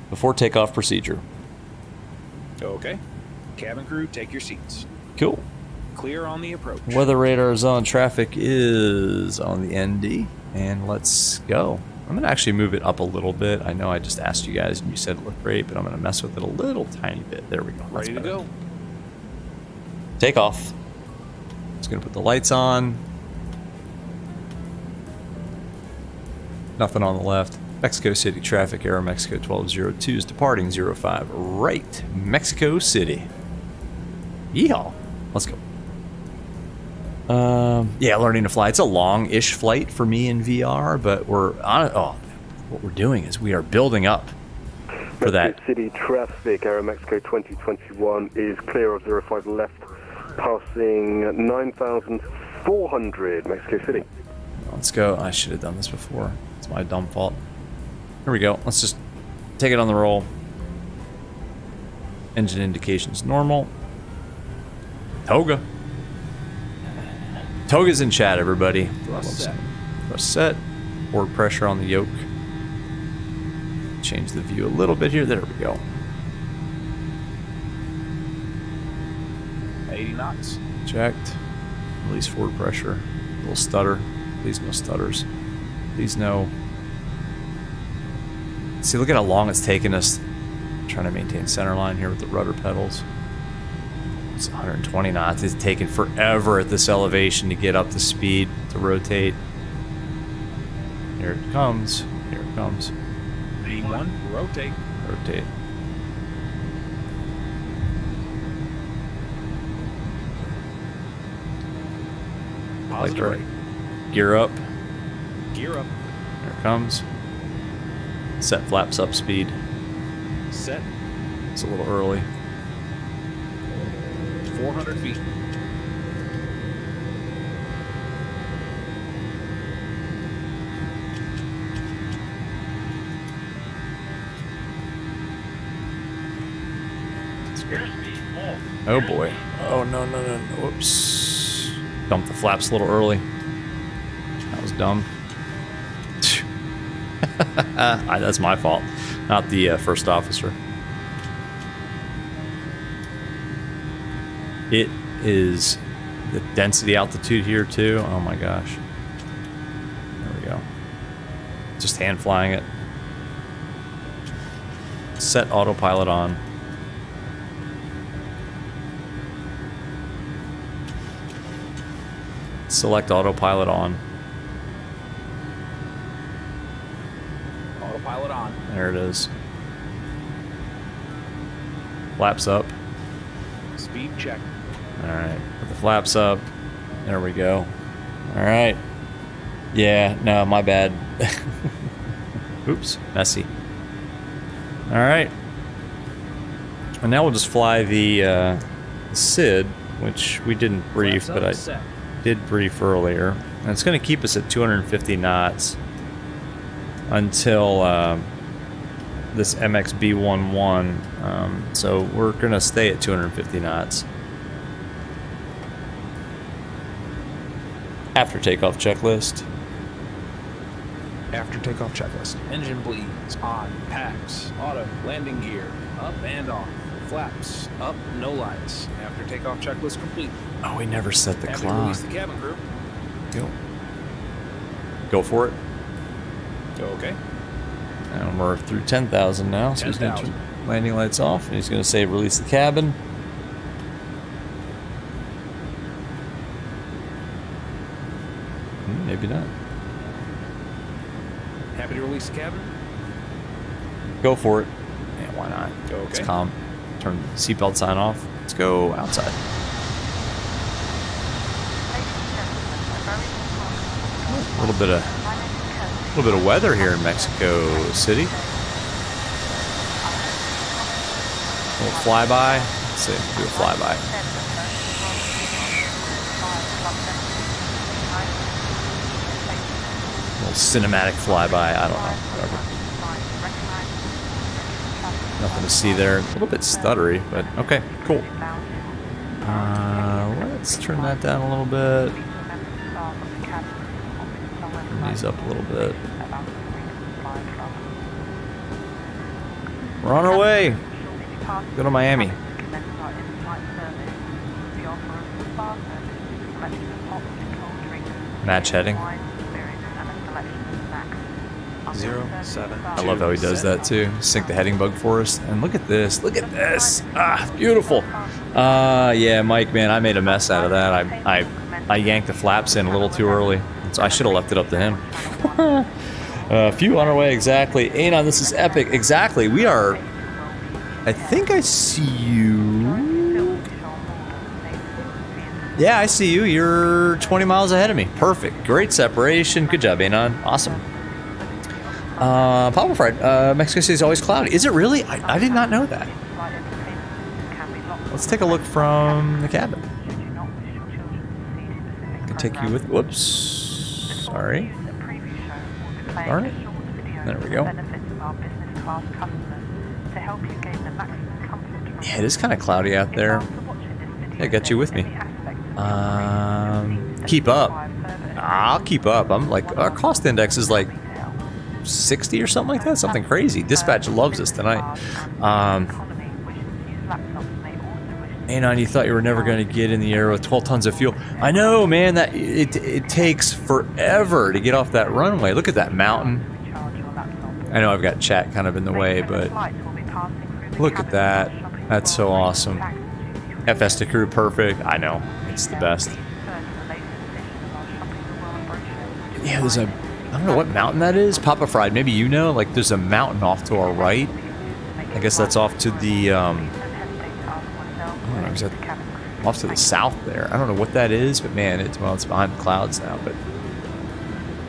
Before takeoff procedure. Okay. Cabin crew, take your seats. Cool. Clear on the approach. Weather radar is on. Traffic is on the ND. And let's go. I'm going to actually move it up a little bit. I know I just asked you guys and you said it looked great, but I'm going to mess with it a little tiny bit. There we go. That's Ready to better. go. Take off. Just going to put the lights on. Nothing on the left. Mexico City traffic. Aeromexico 1202 is departing 05 right. Mexico City. Yeehaw. Let's go. Yeah, learning to fly. It's a long-ish flight for me in VR, but we're on it. Oh, what we're doing is we are building up for that. Mexico City traffic, Aeromexico 2021 is clear of 05 left, passing 9,400 Mexico City. Let's go. I should have done this before. It's my dumb fault. Here we go. Let's just take it on the roll. Engine indications normal. Toga. Toga's in chat, everybody. Thrust set. Thrust set. Forward pressure on the yoke. Change the view a little bit here. There we go. 80 knots. Checked. Release forward pressure. A little stutter. Please no stutters. Please no. See, look at how long it's taken us trying to maintain center line here with the rudder pedals. It's 120 knots. It's taken forever at this elevation to get up to speed to rotate. Here it comes. Here it comes. V1, rotate. Rotate. Positive rate. Gear up. Gear up. Here it comes. Set flaps up speed. Set. It's a little early. 400 feet. Oh boy. Oh no, no, no, no. Whoops. Dumped the flaps a little early. That was dumb. That's my fault, not the first officer. It is the density altitude here too. Oh my gosh. There we go. Just hand flying it. Set autopilot on. Select autopilot on. Autopilot on. There it is. Flaps up. Speed check. Alright, put the flaps up. There we go. Alright. Yeah, no, my bad. Oops, messy. Alright. And now we'll just fly the SID, which we didn't brief, but I did brief earlier. And it's going to keep us at 250 knots until this MXB11. So we're going to stay at 250 knots. After takeoff checklist. After takeoff checklist. Engine bleeds. On. Packs. Auto. Landing gear. Up and off. Flaps. Up. No lights. After takeoff checklist complete. Oh, we never set the Happy to clock. release the cabin crew. Go for it. Okay. And we're through 10,000 now. So he's going to 10,000. turn landing lights off. And he's going to say release the cabin. maybe not. Happy to release the cabin? Go for it. Yeah, why not? Okay. It's calm. Turn the seatbelt sign off. Let's go outside. A little bit of weather here in Mexico City. A little flyby. Let's see, do a flyby. A little cinematic flyby. I don't know. Whatever. Nothing to see there. A little bit stuttery, but okay, cool. Let's turn that down a little bit. Turn these up a little bit. We're on our way. Go to Miami. Match heading. 07. I love how he does that too. Sync the heading bug for us. And look at this. Look at this. Ah, beautiful. Yeah, Mike, man, I made a mess out of that. I yanked the flaps in a little too early. So I should have left it up to him. A few on our way, exactly. Anon, this is epic. Exactly. We are... I think I see you. Yeah, I see you. You're 20 miles ahead of me. Perfect. Great separation. Good job, Anon. Awesome. Papa Fried, Mexico City is always cloudy. Is it really? I did not know that. Let's take a look from the cabin. I can take you with... Whoops. Sorry. Darn it. There we go. Yeah, it is kind of cloudy out there. Yeah, I got you with me. Keep up. I'll keep up. I'm like, our cost index is like 60 or something like that. Something crazy. Dispatch loves us tonight. Anon, you thought you were never going to get in the air with 12 tons of fuel. I know, man. That it takes forever to get off that runway. Look at that mountain. I know I've got chat kind of in the way, but look at that. That's so awesome. FS to crew, perfect. I know. It's the best. Yeah, there's a... I don't know what mountain that is. Papa Fried, maybe you know? Like, there's a mountain off to our right. I guess that's off to the... I don't know, is that off to the south there? I don't know what that is, but man, it's behind the clouds now, but...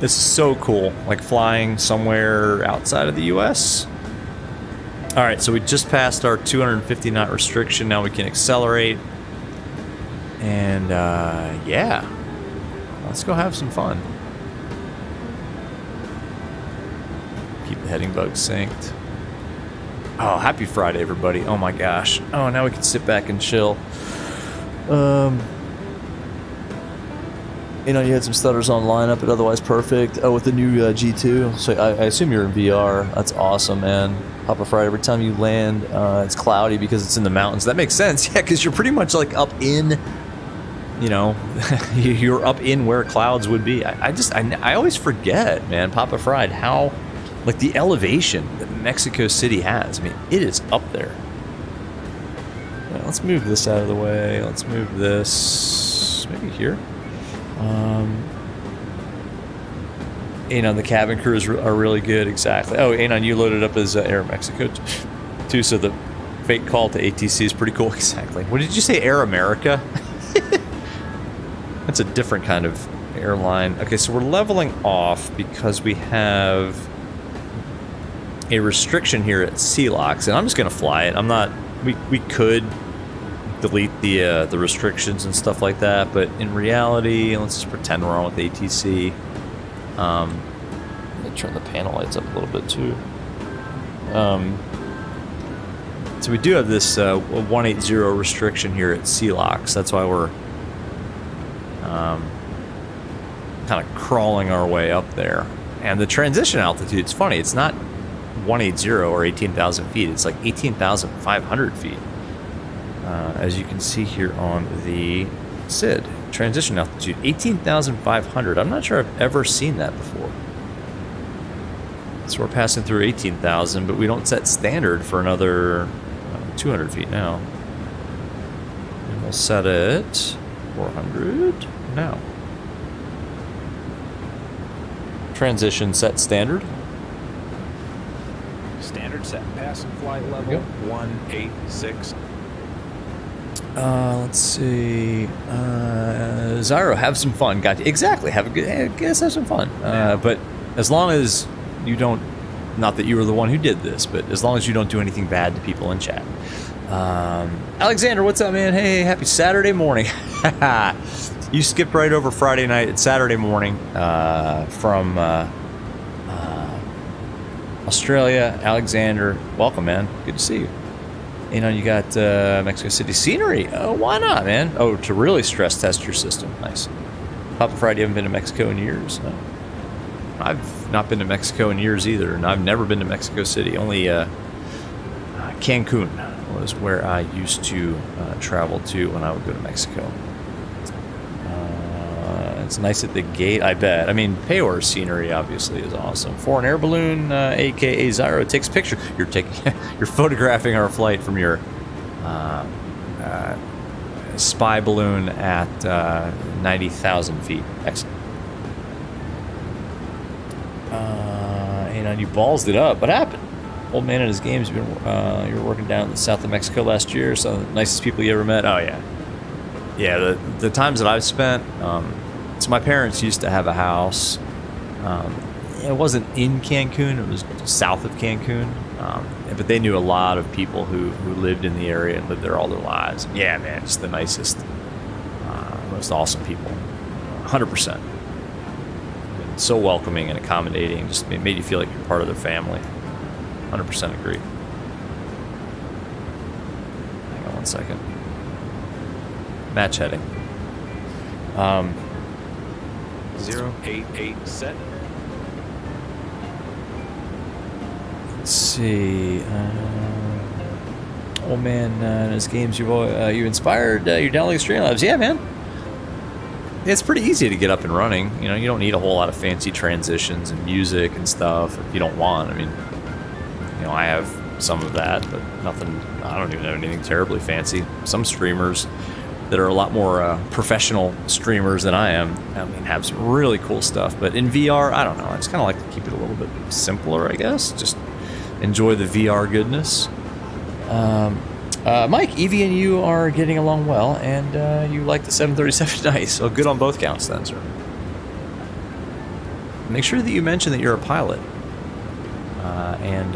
This is so cool. Like, flying somewhere outside of the U.S. Alright, so we just passed our 250 knot restriction. Now we can accelerate. And, yeah. Let's go have some fun. Keep the heading bug synced. Oh, happy Friday, everybody. Oh my gosh. Oh, now we can sit back and chill. You know, you had some stutters on lineup, but otherwise perfect. Oh, with the new G2. So I assume you're in VR. That's awesome, man. Papa Friday, every time you land, it's cloudy because it's in the mountains. That makes sense. Yeah, because you're pretty much like up in, you know, you're up in where clouds would be. I always forget, man, Papa Fried, how, like, the elevation that Mexico City has. I mean, it is up there. Well, let's move this out of the way. Let's move this maybe here. Anon, the cabin crews are really good, exactly. Oh, Anon, you loaded up as Aeromexico too, so the fake call to ATC is pretty cool. Exactly. What did you say, Aeromexico? That's a different kind of airline. Okay, so we're leveling off because we have a restriction here at CLOX, and I'm just going to fly it. I'm not... We could delete the restrictions and stuff like that, but in reality, let's just pretend we're on with ATC. Let me turn the panel lights up a little bit too. So we do have this 180 restriction here at CLOX. That's why we're kind of crawling our way up there. And the transition altitude, it's funny, it's not 180 or 18,000 feet, it's like 18,500 feet. As you can see here on the SID. Transition altitude, 18,500. I'm not sure I've ever seen that before. So we're passing through 18,000, but we don't set standard for another 200 feet now. And we'll set it 400 now. transition set standard. Standard set. Passing flight level 186. Let's see. Zyro, have some fun. Gotcha. Exactly. Have a good. Have some fun. But as long as you don't, not that you were the one who did this, but as long as you don't do anything bad to people in chat. Alexander, what's up, man? Hey, happy Saturday morning. You skipped right over Friday night. It's Saturday morning from Australia. Alexander, welcome, man. Good to see you. You know, you got Mexico City scenery. Oh, why not, man? Oh, to really stress test your system. Nice. Papa Friday, you haven't been to Mexico in years? No. I've not been to Mexico in years either, and I've never been to Mexico City. Only Cancun was where I used to travel to when I would go to Mexico. It's nice at the gate, I bet. I mean, Payor's scenery obviously is awesome. Foreign air balloon, aka Zyro, takes picture. You're photographing our flight from your spy balloon at 90,000 feet. Excellent. And you ballsed it up. What happened? Old man and his games. You were working down in the south of Mexico last year. So the nicest people you ever met. Oh yeah, yeah. The times that I've spent. So my parents used to have a house. It wasn't in Cancun. It was south of Cancun. But they knew a lot of people who lived in the area and lived there all their lives. And yeah, man, just the nicest, most awesome people. 100%. So welcoming and accommodating. Just made you feel like you're part of their family. 100% agree. Hang on one second. Match heading. 088 set. Let's see. Old man and his games. You inspired your downloading Streamlabs. Yeah, man. It's pretty easy to get up and running. You know, you don't need a whole lot of fancy transitions and music and stuff if you don't want. I mean, you know, I have some of that, but nothing. I don't even have anything terribly fancy. Some streamers that are a lot more professional streamers than I am, I mean, have some really cool stuff. But in VR, I don't know. I just kind of like to keep it a little bit simpler, I guess. Just enjoy the VR goodness. Mike, Evie and you are getting along well, and you like the 737 nice. So good on both counts then, sir. Make sure that you mention that you're a pilot. And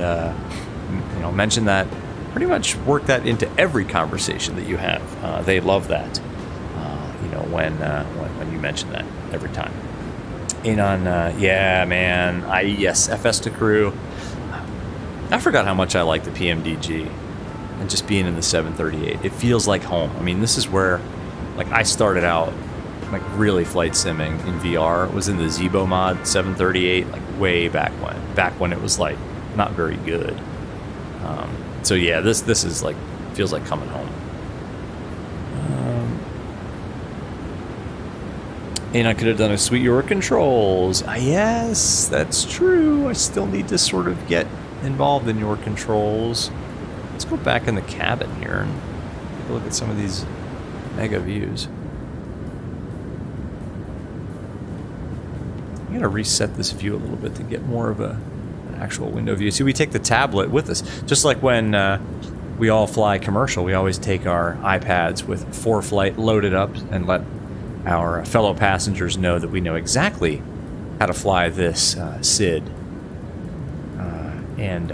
you know, mention that. Pretty much work that into every conversation that you have. They love that, you know, when you mention that every time. And on, yeah, man, yes, FS to crew. I forgot how much I like the PMDG and just being in the 738. It feels like home. I mean, this is where, like, I started out, like, really flight simming in VR. It was in the Zebo mod 738, like, way back when it was, like, not very good. So yeah, this is like, feels like coming home. And I could have done a sweet your controls. Yes, that's true. I still need to sort of get involved in your controls. Let's go back in the cabin here and take a look at some of these mega views. I'm gonna reset this view a little bit to get more of an actual window view. See, we take the tablet with us. Just like when we all fly commercial, we always take our iPads with ForeFlight loaded up and let our fellow passengers know that we know exactly how to fly this SID and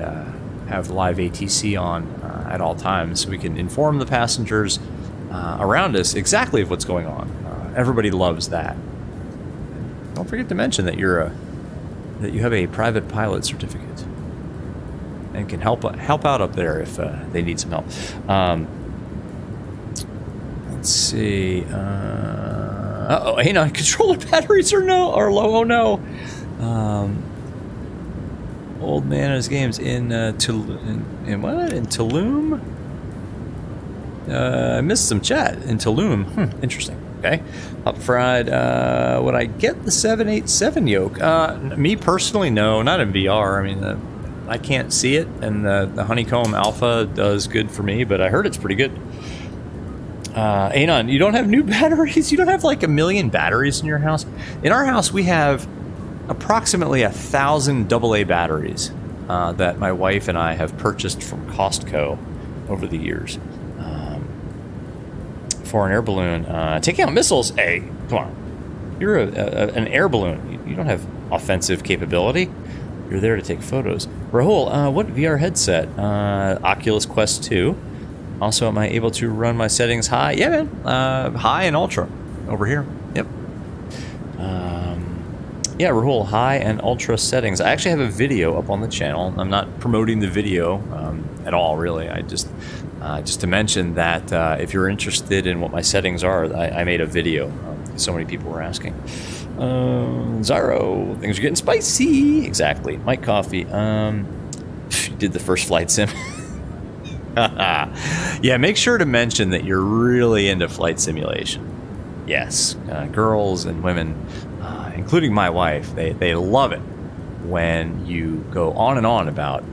have live ATC on at all times, so we can inform the passengers around us exactly of what's going on. Everybody loves that. Don't forget to mention that that you have a private pilot certificate and can help out up there if they need some help. Let's see. Uh-oh, hang on. Controller batteries are low. Oh no. Old man and his games in what? In Tulum? I missed some chat in Tulum. Interesting. Okay. Up fried. Would I get the 787 yoke? Me personally, no. Not in VR. I mean, I can't see it, and the Honeycomb Alpha does good for me, but I heard it's pretty good. Anon, you don't have new batteries? You don't have like 1 million batteries in your house? In our house, we have approximately 1,000 AA batteries that my wife and I have purchased from Costco over the years for an air balloon. Taking out missiles, hey, come on. You're an air balloon. You don't have offensive capability. You're there to take photos. Rahul, what VR headset? Oculus Quest 2. Also, am I able to run my settings high? Yeah, man. High and ultra over here. Yep. Yeah, Rahul, high and ultra settings. I actually have a video up on the channel. I'm not promoting the video at all, really. I just to mention that if you're interested in what my settings are, I made a video. So many people were asking. Zyro, things are getting spicy. Exactly. Mike Coffee. You did the first flight sim. Yeah, make sure to mention that you're really into flight simulation. Yes, girls and women, including my wife, they love it when you go on and on about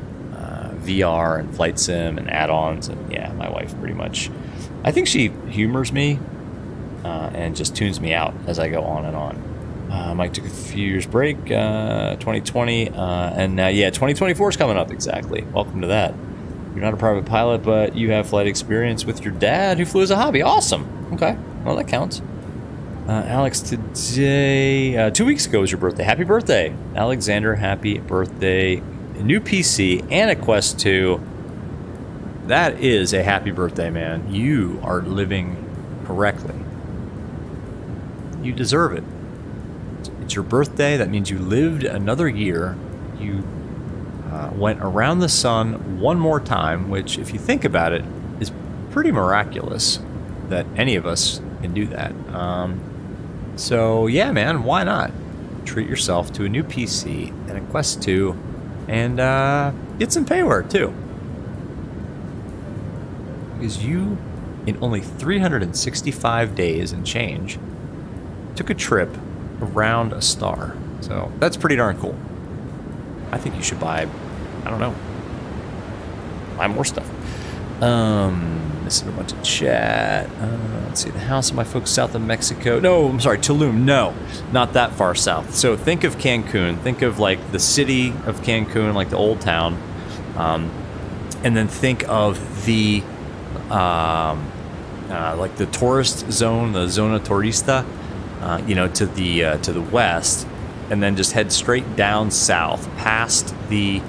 VR and flight sim and add-ons. And yeah, my wife pretty much, I think she humors me and just tunes me out as I go on and on. Mike took a few years break, 2020, and yeah, 2024 is coming up. Exactly. Welcome to that. You're not a private pilot, but you have flight experience with your dad who flew as a hobby. Awesome. Okay. Well, that counts. Alex, today, 2 weeks ago was your birthday. Happy birthday, Alexander. Happy birthday. A new PC and a Quest 2. That is a happy birthday, man. You are living correctly. You deserve it. It's your birthday. That means you lived another year. You went around the sun one more time, which, if you think about it, is pretty miraculous that any of us can do that. So yeah, man, why not treat yourself to a new PC and a Quest 2 and get some payware too, because you, in only 365 days and change, took a trip around a star. So that's pretty darn cool. I think you should buy, I don't know, buy more stuff. Missing a bunch of chat. Let's see, the house of my folks south of Mexico. No, I'm sorry, Tulum. No, not that far south. So think of Cancun. Think of like the city of Cancun, like the old town. And then think of the, like the tourist zone, the Zona Turista, to the west. And then just head straight down south past the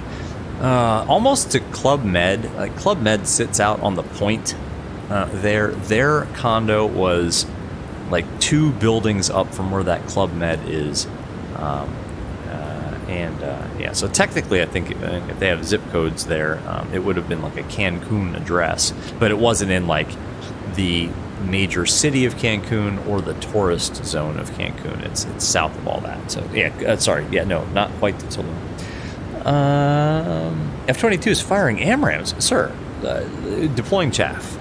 almost to Club Med. Like Club Med sits out on the point there. Their condo was like 2 buildings up from where that Club Med is. Yeah, so technically I think if they have zip codes there, it would have been like a Cancun address, but it wasn't in like the major city of Cancun or the tourist zone of Cancun. It's south of all that. So yeah, no, not quite to Tulum. F-22 is firing AMRAAMs, sir. Deploying chaff.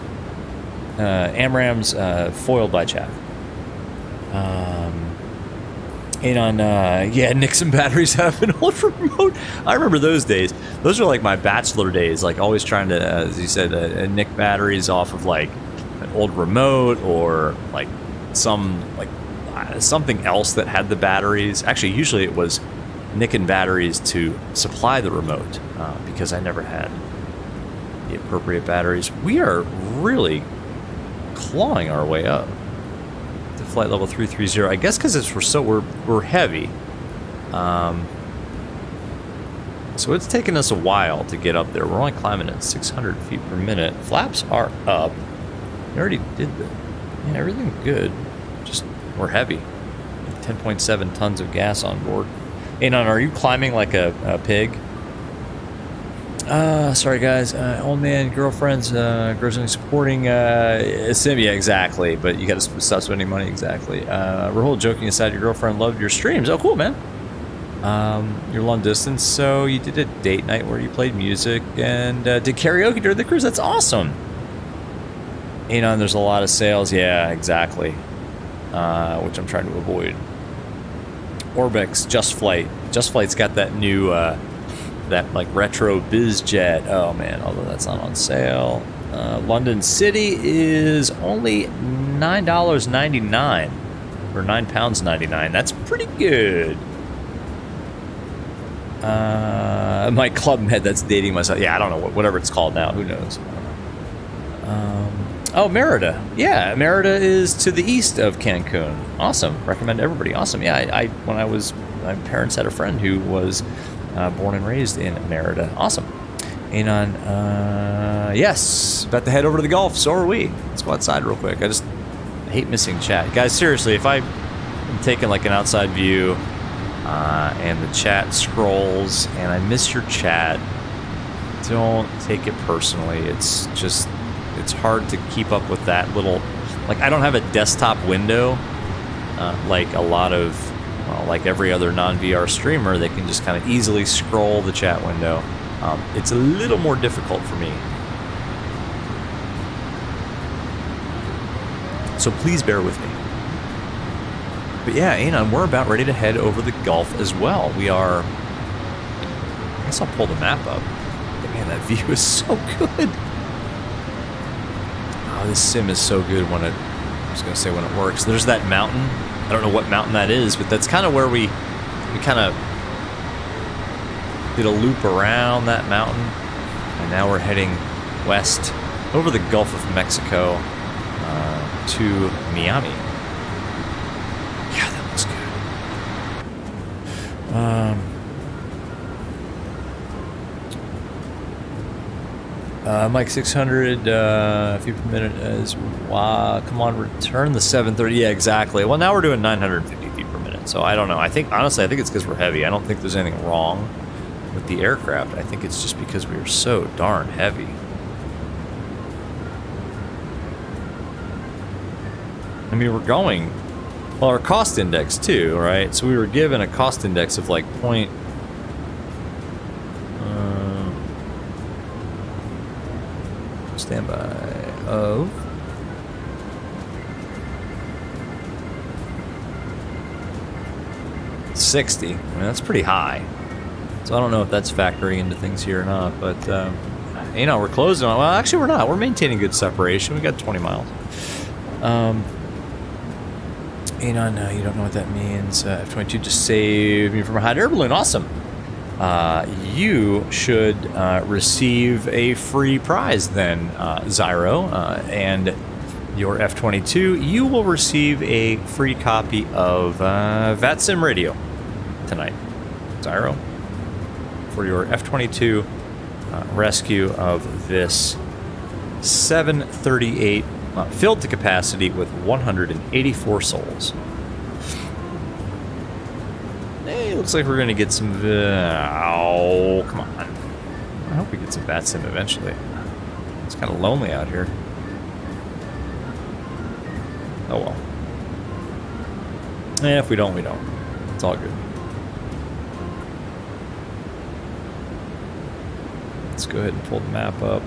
AMRAAMs foiled by chaff. Nixon batteries have an ultra remote. I remember those days. Those are like my bachelor days, like always trying to, as you said, nick batteries off of like an old remote or like something else that had the batteries. Actually, usually it was nicking batteries to supply the remote because I never had the appropriate batteries. We are really clawing our way up to flight level 330. I guess because we're heavy. So it's taken us a while to get up there. We're only climbing at 600 feet per minute. Flaps are up. We already did that. Yeah, everything's good. Just we're heavy. 10.7 tons of gas on board. Anon, are you climbing like a pig? Sorry guys. Old man, girlfriends, grossly supporting sim. Yeah, exactly. But you got to stop spending money. Exactly. Rahul, joking aside, your girlfriend loved your streams. Oh, cool, man. You're long distance, so you did a date night where you played music and did karaoke during the cruise. That's awesome. Anon, there's a lot of sales. Yeah, exactly. Which I'm trying to avoid. Orbix, Just Flight. Just Flight's got that new, that like retro biz jet. Oh man, although that's not on sale. London City is only $9.99 or £9.99. That's pretty good. My Club Med, that's dating myself. Yeah, I don't know, whatever it's called now. Who knows? Oh, Merida. Yeah, Merida is to the east of Cancun. Awesome. Recommend to everybody. Awesome. Yeah, when I was, my parents had a friend who was born and raised in Merida. Awesome. Anon, yes, about to head over to the Gulf. So are we. Let's go outside real quick. I hate missing chat. Guys, seriously, if I'm taking like an outside view and the chat scrolls and I miss your chat, don't take it personally. It's just, it's hard to keep up with that little, like I don't have a desktop window like a lot of, well, like every other non-VR streamer. They can just kind of easily scroll the chat window. It's a little more difficult for me. So please bear with me. But yeah, Anon, we're about ready to head over the Gulf as well. We are, I guess I'll pull the map up. But man, that view is so good. Oh, this sim is so good when it, I was going to say when it works. There's that mountain. I don't know what mountain that is, but that's kind of where we kind of did a loop around that mountain. And now we're heading west over the Gulf of Mexico to Miami. Yeah, that looks good. Mike 600 feet per minute is, wow, come on, return the 730. Yeah, exactly. Well, now we're doing 950 feet per minute. So I don't know. Honestly, I think it's because we're heavy. I don't think there's anything wrong with the aircraft. I think it's just because we are so darn heavy. I mean, we're going, well, our cost index too, right? So we were given a cost index of like standby of 60. I mean, that's pretty high. So I don't know if that's factoring into things here or not, but you know, we're closing on, well, actually we're not. We're maintaining good separation. We got 20 miles. Anon, no, you don't know what that means. F-22 just saved me from a hot air balloon. Awesome. You should receive a free prize then, Zyro, and your F-22. You will receive a free copy of VATSIM radio tonight, Zyro, for your F-22 rescue of this 738 filled to capacity with 184 souls. Hey, looks like we're going to get some... oh, come on. I hope we get some VATSIM eventually. It's kind of lonely out here. Oh well. If we don't, we don't. It's all good. Let's go ahead and pull the map up.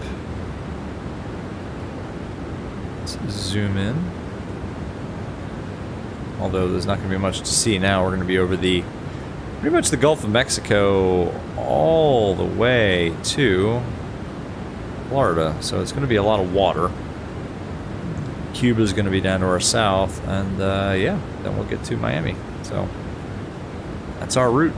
Zoom in. Although there's not going to be much to see now. We're going to be over the pretty much the Gulf of Mexico all the way to Florida. So it's going to be a lot of water. Cuba's going to be down to our south, and yeah, then we'll get to Miami. So that's our route.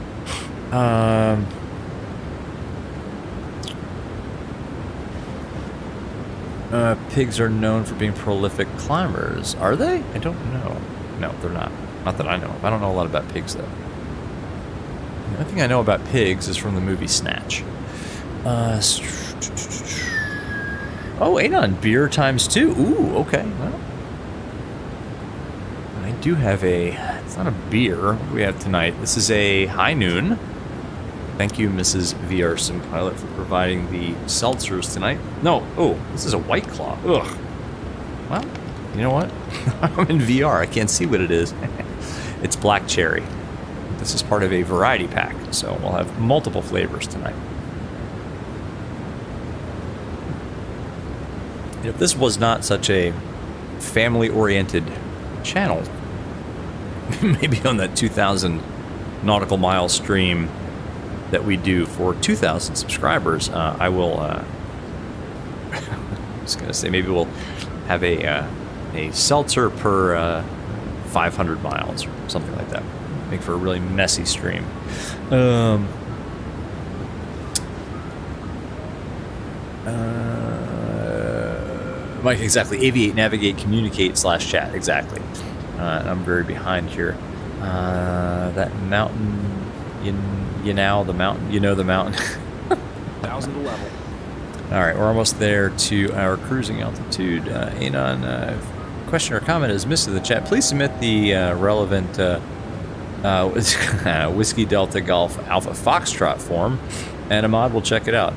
Pigs are known for being prolific climbers. Are they? I don't know. No, they're not. Not that I know of. I don't know a lot about pigs, though. The only thing I know about pigs is from the movie Snatch. Oh, Anon, beer times 2. Ooh, okay. Well, I do have a... It's not a beer. What do we have tonight? This is a high noon. Thank you, Mrs. VR Sim Pilot, for providing the seltzers tonight. No, oh, this is a White Claw. Ugh. Well, you know what? I'm in VR. I can't see what it is. It's black cherry. This is part of a variety pack, so we'll have multiple flavors tonight. If this was not such a family-oriented channel, maybe on that 2,000 nautical mile stream that we do for 2,000 subscribers, I will, I was going to say, maybe we'll have a seltzer per 500 miles or something like that. Make for a really messy stream. Mike, exactly. Aviate, navigate, communicate / chat. Exactly. I'm very behind here. That mountain, you know the mountain. 1,000 to level. All right, we're almost there to our cruising altitude. Anon, question or comment is missed in the chat. Please submit the relevant Whiskey Delta Golf Alpha Foxtrot form, and a mod will check it out.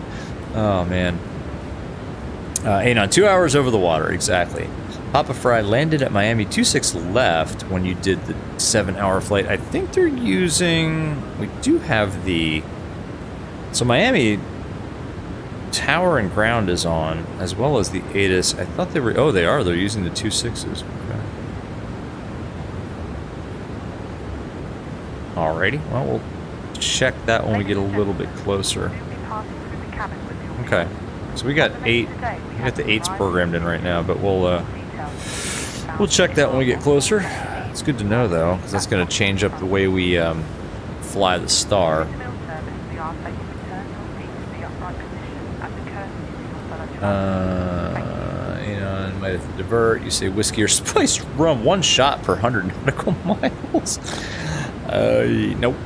Oh, man. Anon, 2 hours over the water, exactly. Papa Fry landed at Miami 26 left when you did the 7-hour flight. I think they're using... We do have the... So Miami tower and ground is on, as well as the ATIS. I thought they were... Oh, they are. They're using the 26s. Okay. Alrighty. Well, we'll check that when we get a little bit closer. Okay. So we got 8. We got the 8s programmed in right now, but we'll check that when we get closer. It's good to know, though, because that's going to change up the way we fly the Star. You know, might have to divert. You say whiskey or spiced rum, 1 shot per 100 nautical miles. Nope.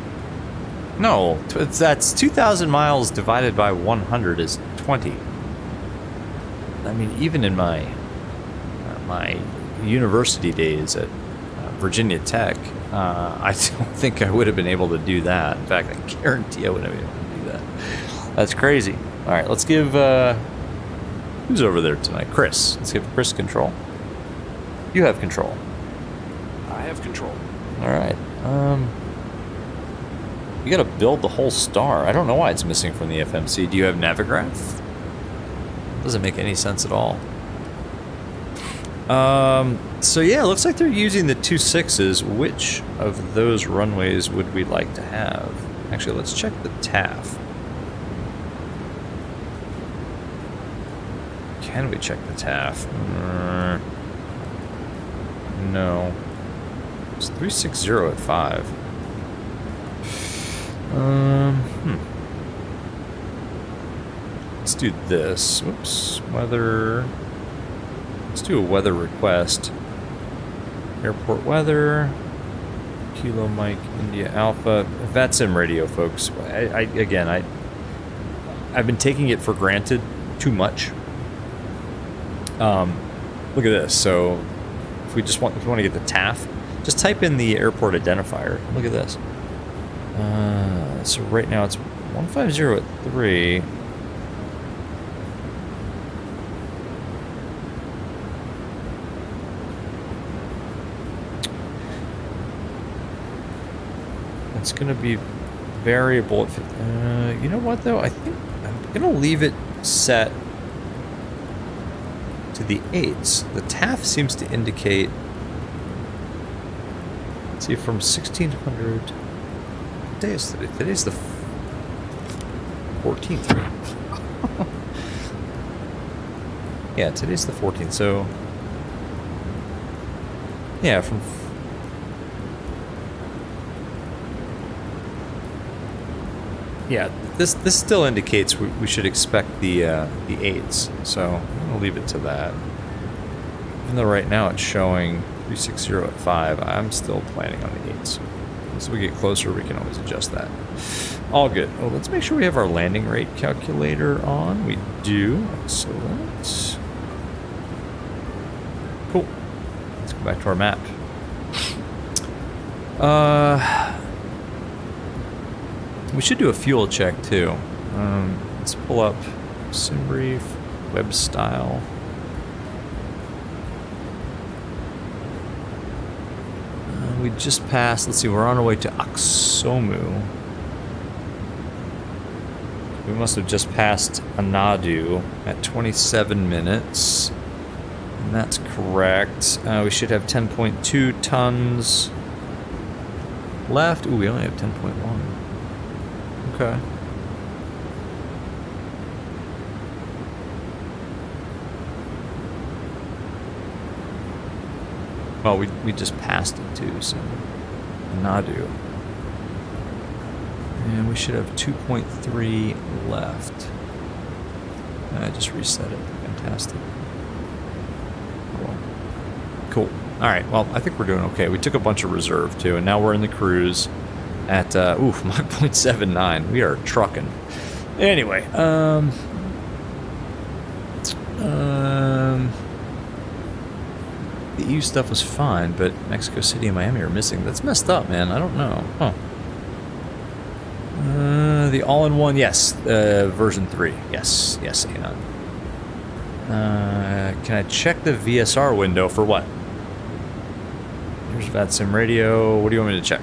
No, that's 2,000 miles divided by 100 is 20. I mean, even in my university days at Virginia Tech, I don't think I would have been able to do that. In fact, I guarantee I wouldn't have been able to do that. That's crazy. All right, let's give... who's over there tonight? Chris. Let's give Chris control. You have control. I have control. All right. You got to build the whole Star. I don't know why it's missing from the FMC. Do you have Navigraph? Doesn't make any sense at all. So yeah, it looks like they're using the 26s. Which of those runways would we like to have? Actually, let's check the TAF. Can we check the TAF? No. It's 360 at 5. Let's do this. Whoops. Weather. Let's do a weather request. Airport weather. Kilo Mike India Alpha. VATSIM radio, folks. I've been taking it for granted too much. Look at this. So if we want to get the TAF, just type in the airport identifier. Look at this. So right now it's 150 at 3. It's going to be variable. You know what, though? I think I'm going to leave it set to the 8s. The TAF seems to indicate... Let's see, from 1600... Today's the 14th, right? Yeah, today's the 14th, so... Yeah, from... Yeah, this still indicates we should expect the 8s, so I'm going to leave it to that. Even though right now it's showing 360 at 5, I'm still planning on the 8s. As we get closer, we can always adjust that. All good. Oh, let's make sure we have our landing rate calculator on. We do. Excellent. Cool. Let's go back to our map. We should do a fuel check too. Let's pull up SimBrief, web style. We just passed, let's see, we're on our way to AXOMU. We must have just passed Anadu at 27 minutes. And that's correct. We should have 10.2 tons left. Ooh, we only have 10.1. Okay. Well, we just passed it too, so Nadu. And we should have 2.3 left. I just reset it. Fantastic. Cool. All right. Well, I think we're doing okay. We took a bunch of reserve too, and now we're in the cruise at Mach 0.79. We are trucking. Anyway, the EU stuff was fine, but Mexico City and Miami are missing. That's messed up, man. I don't know. Huh. The all-in-one, yes. Version 3. Yes. Yes, Anon. Can I check the VSR window for what? Here's VATSIM radio. What do you want me to check?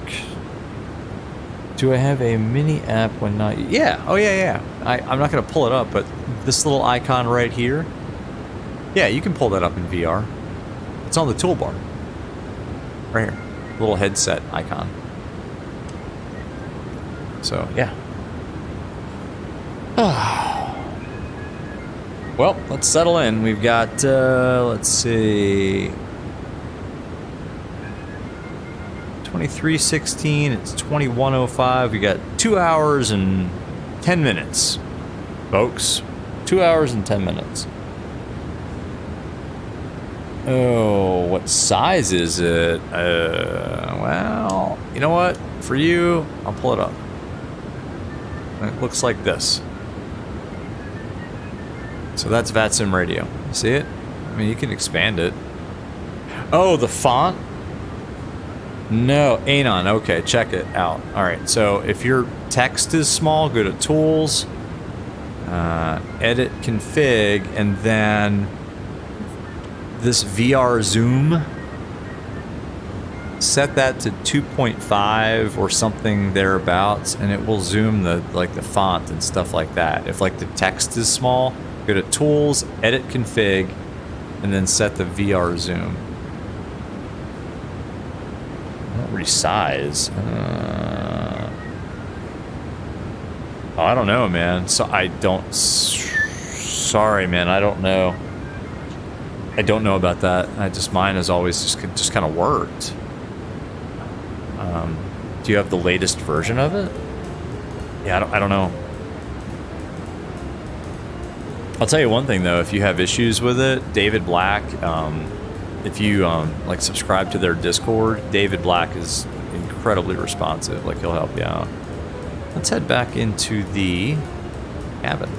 Do I have a mini app when not... Yeah. Oh, yeah. I'm not going to pull it up, but this little icon right here. Yeah, you can pull that up in VR. It's on the toolbar. Right here. Little headset icon. So, yeah. Well, let's settle in. We've got, let's see... 23:16, it's 21:05. We got 2 hours and 10 minutes, folks. 2 hours and 10 minutes. Oh, what size is it? Well, you know what? For you, I'll pull it up. It looks like this. So that's VATSIM radio. See it? I mean, you can expand it. Oh, the font? No, Anon. Okay, check it out. All right, so if your text is small, go to Tools, Edit Config, and then this VR Zoom. Set that to 2.5 or something thereabouts, and it will zoom the font and stuff like that. If like the text is small, go to Tools, Edit Config, and then set the VR Zoom. Resize. I don't know, man. So I don't. Sorry, man. I don't know. I don't know about that. Mine has always just kind of worked. Do you have the latest version of it? Yeah, I don't know. I'll tell you one thing though. If you have issues with it, David Black. If you like subscribe to their Discord, David Black is incredibly responsive. Like he'll help you out. Let's head back into the cabin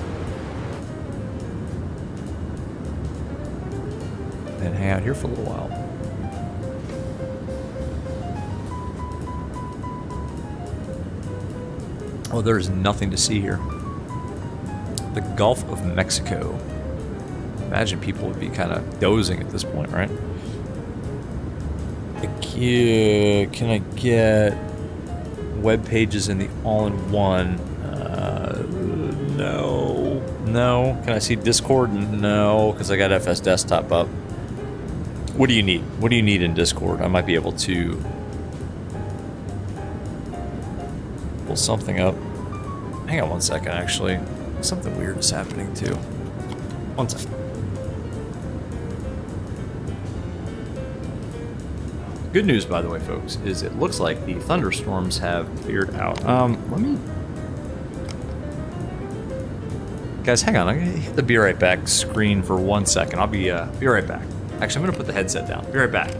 and hang out here for a little while. Oh, there's nothing to see here. The Gulf of Mexico. Imagine people would be kind of dozing at this point, right? Can I get web pages in the all-in-one? No. No. Can I see Discord? No, because I got FS Desktop up. What do you need? What do you need in Discord? I might be able to pull something up. Hang on one second, actually. Something weird is happening, too. One second. Good news, by the way, folks, is it looks like the thunderstorms have cleared out. Let me... Guys, hang on. I'm going to hit the Be Right Back screen for 1 second. I'll be right back. Actually, I'm going to put the headset down. Be right back.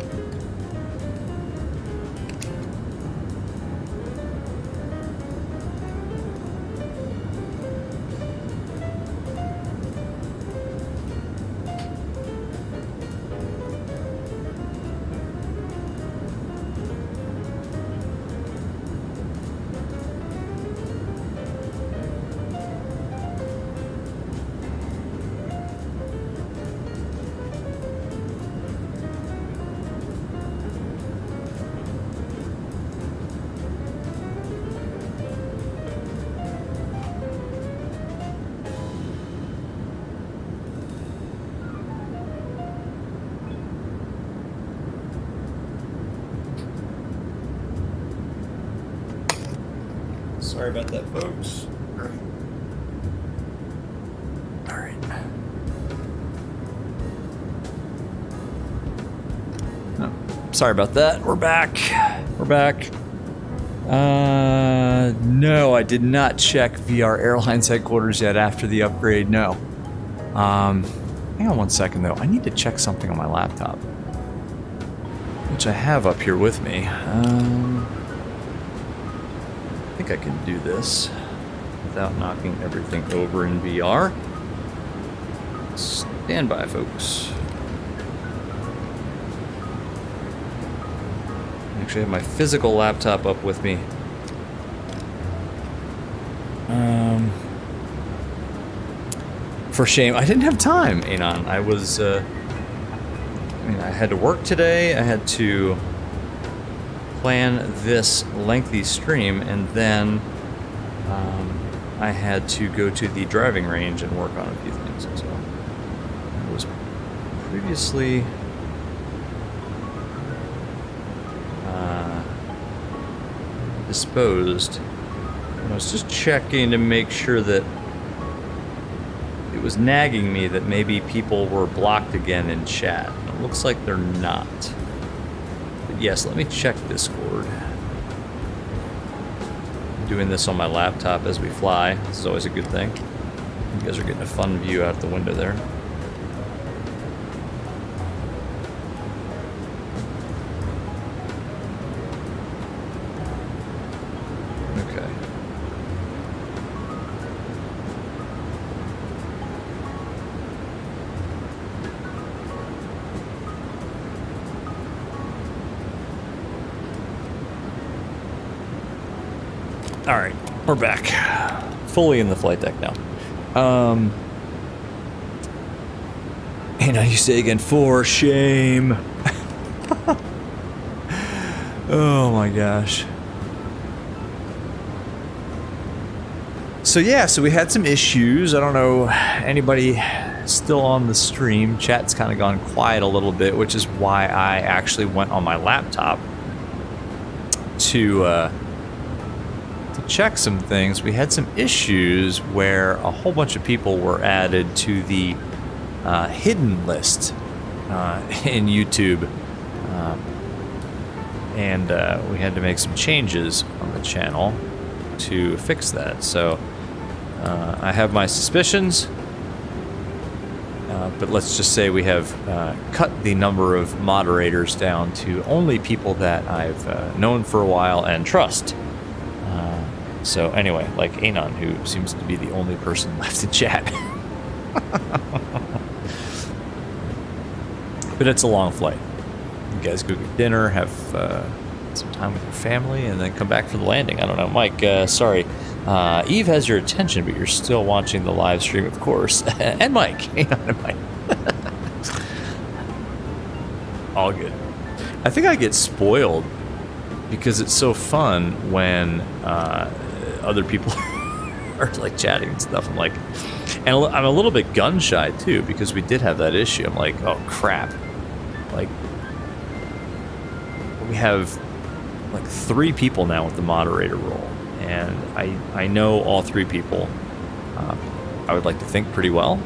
Sorry about that, folks. All right. No, sorry about that. We're back. We're back. No, I did not check VR Airlines headquarters yet after the upgrade. No. Hang on 1 second, though. I need to check something on my laptop, which I have up here with me. I think I can do this without knocking everything over in VR. Stand by, folks. I actually have my physical laptop up with me. For shame, I didn't have time, Anon. I was, I had to work today. I had to plan this lengthy stream, and then I had to go to the driving range and work on a few things. So I was previously disposed. I was just checking to make sure that it was nagging me that maybe people were blocked again in chat. It looks like they're not. But yes, let me check Discord. I'm doing this on my laptop as we fly. This is always a good thing. You guys are getting a fun view out the window there. Alright, we're back. Fully in the flight deck now. And I say again, for shame. Oh my gosh. So yeah, so we had some issues. I don't know anybody still on the stream. Chat's kind of gone quiet a little bit, which is why I actually went on my laptop to check some things. We had some issues where a whole bunch of people were added to the hidden list in YouTube, and we had to make some changes on the channel to fix that. So I have my suspicions, but let's just say we have cut the number of moderators down to only people that I've known for a while and trust. So anyway, like Anon, who seems to be the only person left in chat. But it's a long flight. You guys go get dinner, have some time with your family, and then come back for the landing. I don't know. Mike, sorry. Eve has your attention, but you're still watching the live stream, of course. And Mike. Anon and Mike. All good. I think I get spoiled because it's so fun when other people are like chatting and stuff. I'm like, and I'm a little bit gun shy too, because we did have that issue. I'm like, oh crap, like we have like 3 people now with the moderator role, and I know all 3 people. I would like to think pretty well.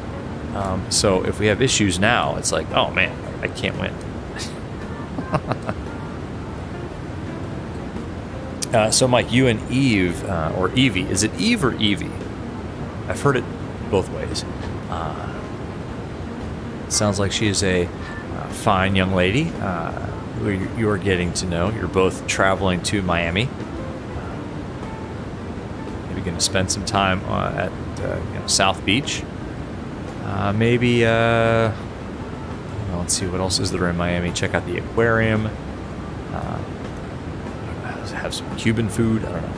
So if we have issues now, it's like, oh man, I can't win. So Mike, you and Eve, or Evie, is it Eve or Evie? I've heard it both ways. Sounds like she is a fine young lady who you are getting to know. You're both traveling to Miami. Maybe going to spend some time at South Beach. Maybe, let's see, what else is there in Miami? Check out the aquarium. Have some Cuban food. I don't know.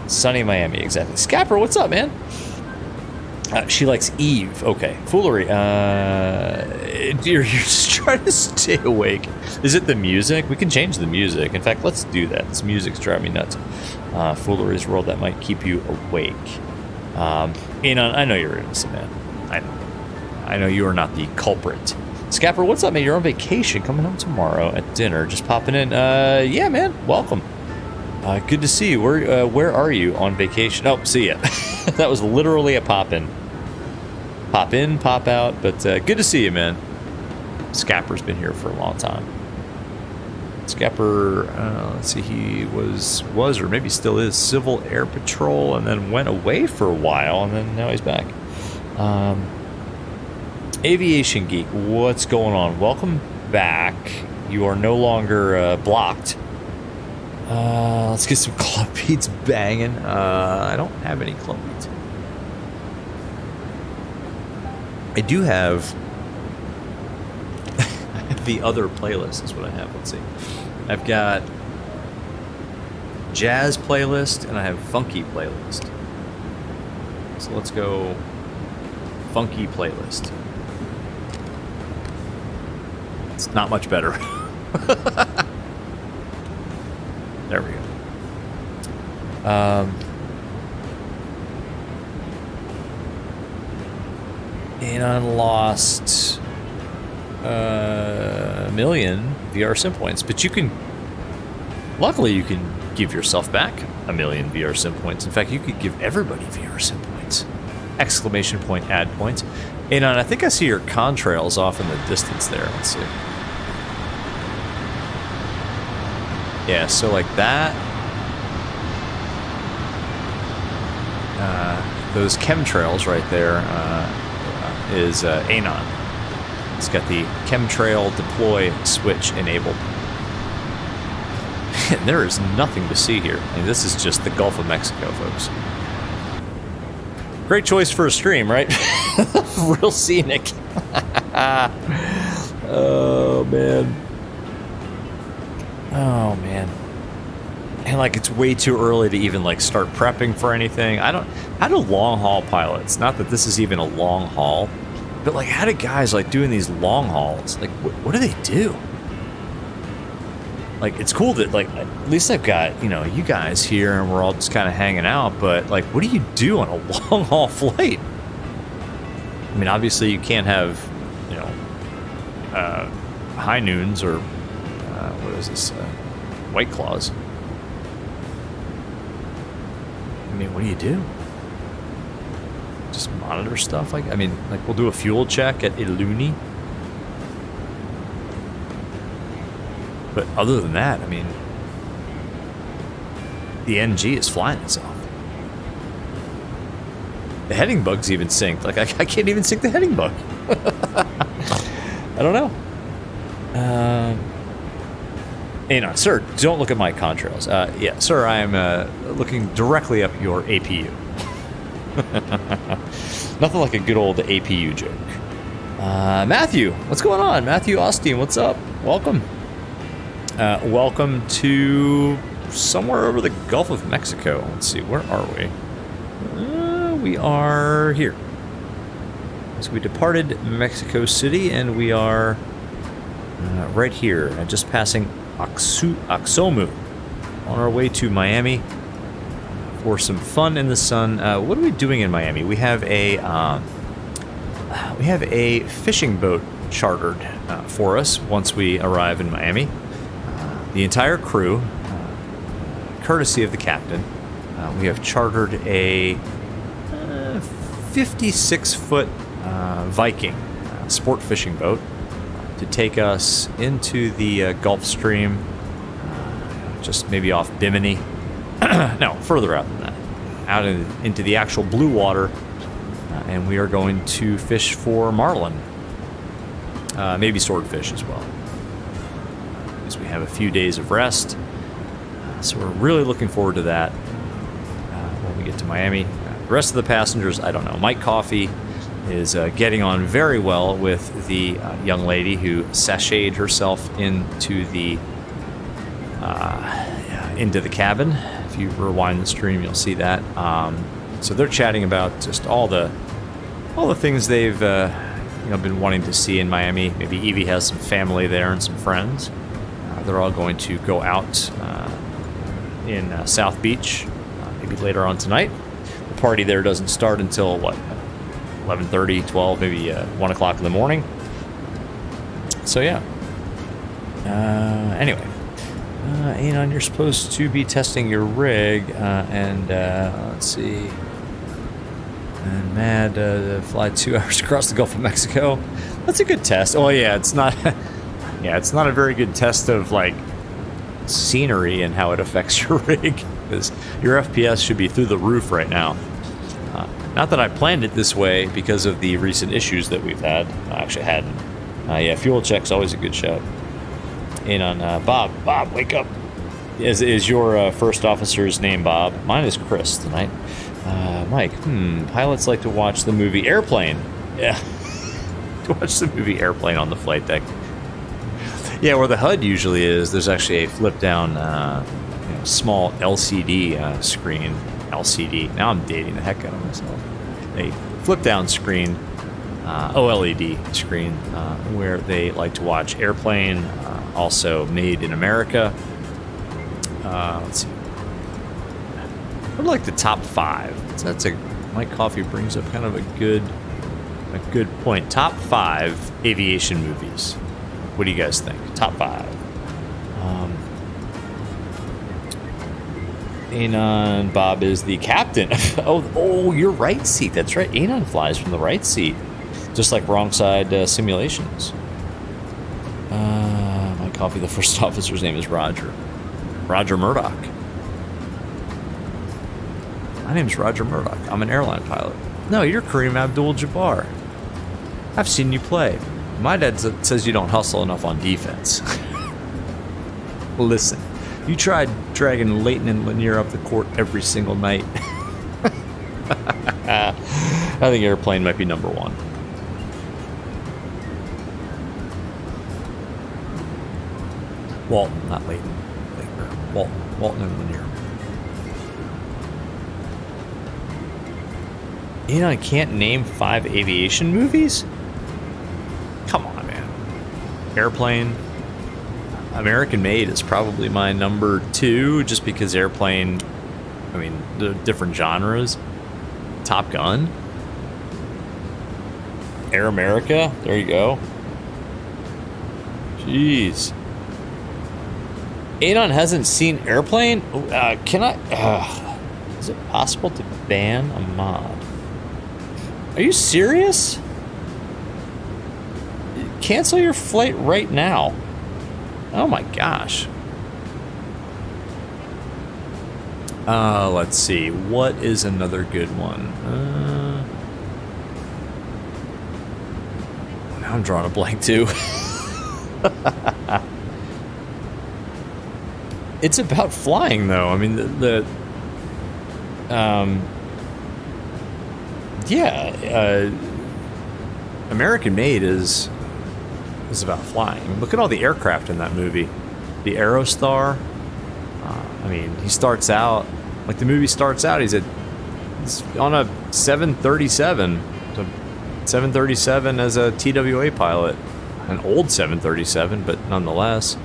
Sunny Miami, exactly. Scapper, what's up, man? She likes Eve. Okay. Foolery. You're just trying to stay awake. Is it the music? We can change the music. In fact, let's do that. This music's driving me nuts. Foolery's world, that might keep you awake. I know you're innocent, man. I know you are not the culprit. Scapper, what's up, man? You're on vacation, coming home tomorrow at dinner. Just popping in. Yeah, man. Welcome. Good to see you. Where are you on vacation? Oh, see ya. That was literally a pop-in. Pop in, pop out. But good to see you, man. Scapper's been here for a long time. Scapper, let's see, he was or maybe still is Civil Air Patrol, and then went away for a while, and then now he's back. Aviation Geek, what's going on? Welcome back. You are no longer blocked. Let's get some club beats banging. I don't have any club beats. I do have the other playlist is what I have. Let's see. I've got jazz playlist and I have funky playlist. So let's go funky playlist. It's not much better. There we go. Anon lost a million VR sim points, but you can, luckily you can give yourself back a million VR sim points. In fact, you could give everybody VR sim points. Exclamation point, add points. Anon, I think I see your contrails off in the distance there. Let's see. Yeah, so like that. Those chemtrails right there is Anon. It's got the chemtrail deploy switch enabled. And there is nothing to see here. I mean, this is just the Gulf of Mexico, folks. Great choice for a stream, right? Real scenic. Oh, man. Oh, man. And, like, it's way too early to even, like, start prepping for anything. How do long-haul pilots, not that this is even a long haul, but, like, how do guys, like, doing these long hauls, like, what do they do? Like, it's cool that, like, at least I've got, you know, you guys here and we're all just kind of hanging out, but, like, what do you do on a long-haul flight? I mean, obviously you can't have, you know, high noons or, what is this, White Claws. I mean, what do you do? Just monitor stuff? Like, I mean, like, we'll do a fuel check at Iluni. But other than that, I mean, the NG is flying itself. The heading bug's even synced. Like, I can't even sync the heading bug. I don't know. Hey, no, sir, don't look at my contrails. Yeah, sir, I am looking directly up your APU. Nothing like a good old APU joke. Matthew, what's going on? Matthew Austin, what's up? Welcome. Welcome to somewhere over the Gulf of Mexico. Let's see, where are we? We are here. So we departed Mexico City, and we are right here, just passing AXOMU, on our way to Miami for some fun in the sun. What are we doing in Miami? We have a fishing boat chartered for us once we arrive in Miami. The entire crew, courtesy of the captain, we have chartered a 56-foot Viking sport fishing boat to take us into the Gulf Stream, just maybe off Bimini. No, further out than that, out into the actual blue water, and we are going to fish for marlin, maybe swordfish as well, because we have a few days of rest. So we're really looking forward to that when we get to Miami. The rest of the passengers, I don't know. Mike Coffey is getting on very well with the young lady who sashayed herself into the cabin. If you rewind the stream, you'll see that. So they're chatting about just all the things they've been wanting to see in Miami. Maybe Evie has some family there and some friends. They're all going to go out in South Beach, maybe later on tonight. The party there doesn't start until, what, 11:30, 12, maybe 1 o'clock in the morning. So, yeah. Anyway. Anon, you're supposed to be testing your rig, and let's see. And Mad fly 2 hours across the Gulf of Mexico. That's a good test. Oh, yeah, it's not... yeah, it's not a very good test of, like, scenery and how it affects your rig, because your FPS should be through the roof right now. Not that I planned it this way because of the recent issues that we've had. I actually hadn't. Yeah, fuel check's always a good shout. And on Bob. Bob, wake up. Is your first officer's name Bob? Mine is Chris tonight. Mike, pilots like to watch the movie Airplane. Yeah. To watch the movie Airplane on the flight deck. Yeah, where the HUD usually is, there's actually a flip-down, small LCD screen. LCD. Now I'm dating the heck out of myself. A flip-down screen, OLED screen, where they like to watch Airplane, also Made in America. Let's see. I'd like the top 5. Mike Coffee brings up kind of a good point. Top 5 aviation movies. What do you guys think? Top 5. Anon Bob is the captain. oh, your right seat. That's right. Anon flies from the right seat, just like wrong side simulations. Mike Coffee. The first officer's name is Roger. Roger Murdoch. My name's Roger Murdoch. I'm an airline pilot. No, you're Kareem Abdul-Jabbar. I've seen you play. My dad says you don't hustle enough on defense. Listen, you tried dragging Leighton and Lanier up the court every single night. I think Airplane might be number 1. Walton, not Leighton. Walton and Lanier. I can't name 5 aviation movies? Come on, man. Airplane. American Made is probably my number 2, just because Airplane, the different genres. Top Gun. Aeromexico. There you go. Jeez. Anon hasn't seen Airplane? Can I... is it possible to ban a mod? Are you serious? Cancel your flight right now. Oh my gosh. Let's see. What is another good one? Now I'm drawing a blank too. It's about flying though. American Made is about flying. Look at all the aircraft in that movie. The Aerostar. He starts out, the movie starts out, he's on a 737. So 737 as a TWA pilot. An old 737, but nonetheless.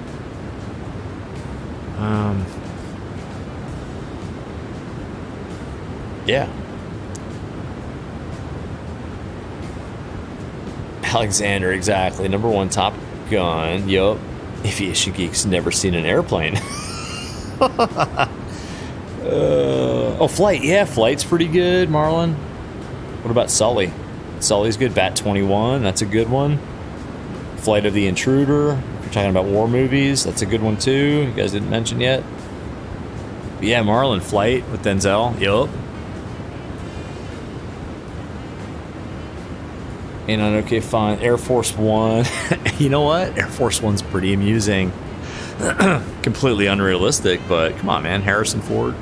Yeah. Alexander, exactly. Number 1, Top Gun. Yup. Aviation Geek's never seen an airplane. Flight. Yeah, Flight's pretty good, Marlon. What about Sully? Sully's good. Bat 21, that's a good one. Flight of the Intruder. If you're talking about war movies, that's a good one too. You guys didn't mention yet. But yeah, Marlon, Flight with Denzel. Yup. And okay, fine. Air Force One. You know what? Air Force One's pretty amusing. Completely unrealistic, but come on, man. Harrison Ford,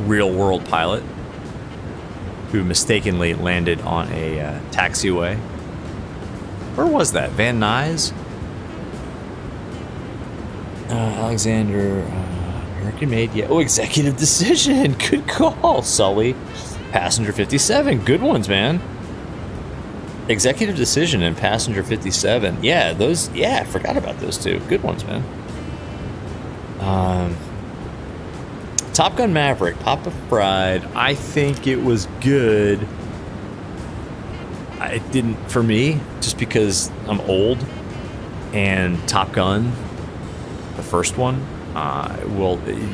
real world pilot, who mistakenly landed on a taxiway. Where was that? Van Nuys? Alexander, American Made. Yeah. Oh, Executive Decision. Good call, Sully. Passenger 57. Good ones, man. Executive Decision and Passenger 57. Yeah, those. Yeah, I forgot about those two. Good ones, man. Top Gun Maverick, Papa Fried. I think it was good. It didn't for me, just because I'm old. And Top Gun, the first one,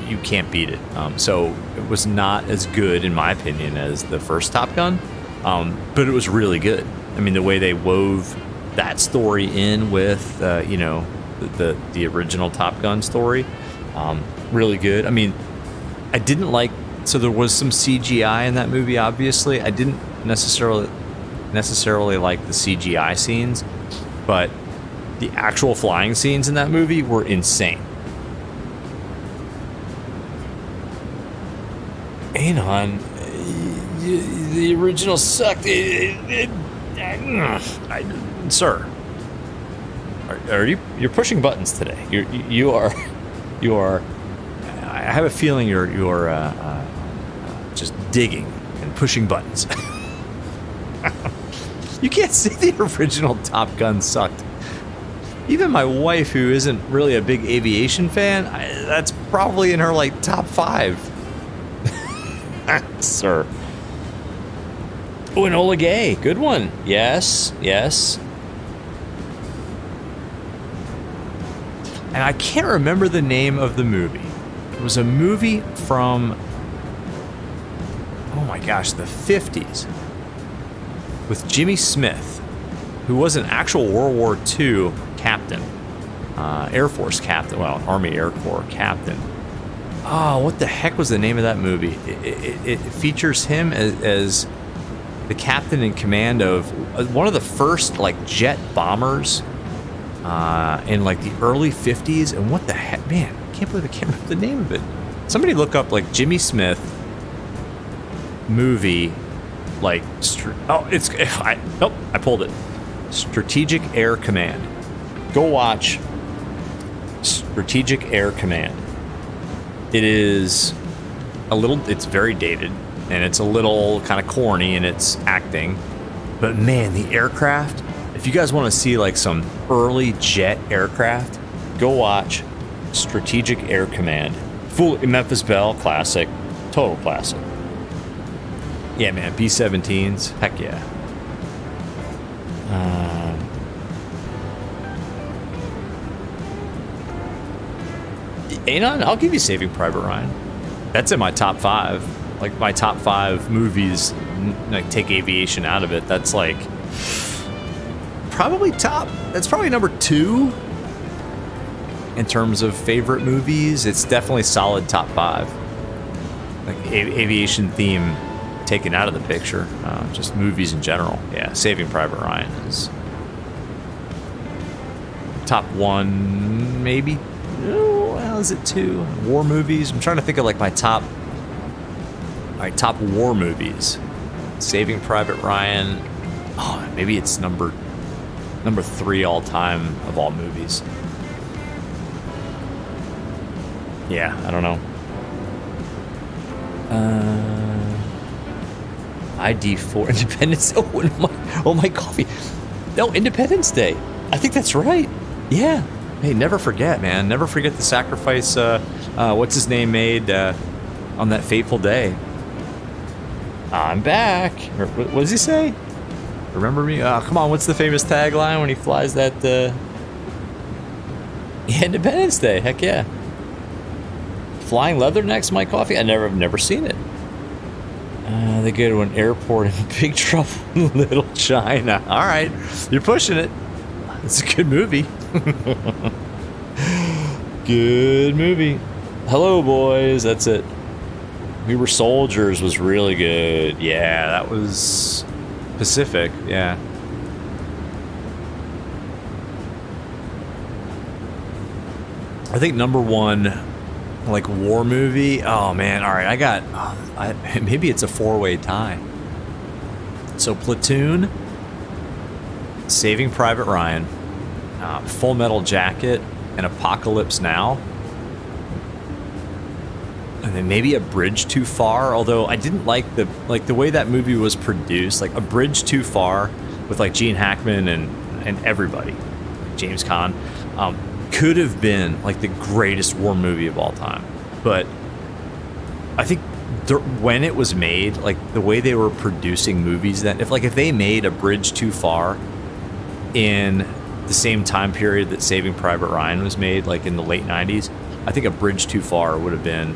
you can't beat it. So it was not as good, in my opinion, as the first Top Gun. But it was really good. The way they wove that story in with, the original Top Gun story, really good. I didn't like So there was some CGI in that movie, obviously. I didn't necessarily like the CGI scenes, but the actual flying scenes in that movie were insane. Anon, the original sucked. Sir, are you're pushing buttons today? You are. I have a feeling you're just digging and pushing buttons. You can't say the original Top Gun sucked. Even my wife, who isn't really a big aviation fan, that's probably in her like top 5. Sir. Oh, Enola Gay, good one. Yes. And I can't remember the name of the movie. It was a movie from, oh my gosh, the 50s with Jimmy Smith, who was an actual World War II captain, Air Force captain, well, Army Air Corps captain. Oh, what the heck was the name of that movie? It features him as the captain in command of one of the first like jet bombers in like the early 50s. And what the heck, man, I can't believe I can't remember the name of it. Somebody look up like Jimmy Smith movie, like I pulled it. Strategic Air Command. Go watch Strategic Air Command. It is it's very dated, and it's a little kind of corny in its acting, but man, the aircraft, if you guys want to see like some early jet aircraft, go watch Strategic Air Command. Full Memphis Belle, classic, total classic. Yeah, man, B-17s, heck yeah. Anon, I'll give you Saving Private Ryan. That's in my top 5. Like my top 5 movies, like take aviation out of it. That's like that's probably number 2 in terms of favorite movies. It's definitely solid top 5. Like aviation theme taken out of the picture, just movies in general. Yeah, Saving Private Ryan is top 1, maybe. Well, is it 2? War movies. I'm trying to think of like my top war movies. Saving Private Ryan. Oh, maybe it's number 3 all time of all movies. Yeah, I don't know. ID4 Independence. Oh my coffee. No, Independence Day. I think that's right. Yeah. Hey, never forget, man. Never forget the sacrifice. What's his name made on that fateful day. I'm back. Or, what does he say? Remember me? Come on. What's the famous tagline when he flies that? Independence Day. Heck yeah. Flying Leathernecks, my coffee. I've never seen it. They go to an airport in Big Trouble in Little China. All right, you're pushing it. It's a good movie. Good movie. Hello, boys. That's it. We Were Soldiers was really good. Yeah, that was Pacific. Yeah. I think number 1, like war movie. Oh man. All right, maybe it's a 4-way tie. So Platoon, Saving Private Ryan, Full Metal Jacket, and Apocalypse Now. And then maybe A Bridge Too Far, although I didn't like the way that movie was produced. Like A Bridge Too Far with like Gene Hackman and everybody, James Caan, could have been like the greatest war movie of all time. But I think when it was made, like the way they were producing movies, that if they made A Bridge Too Far in the same time period that Saving Private Ryan was made, like in the late 90s, I think A Bridge Too Far would have been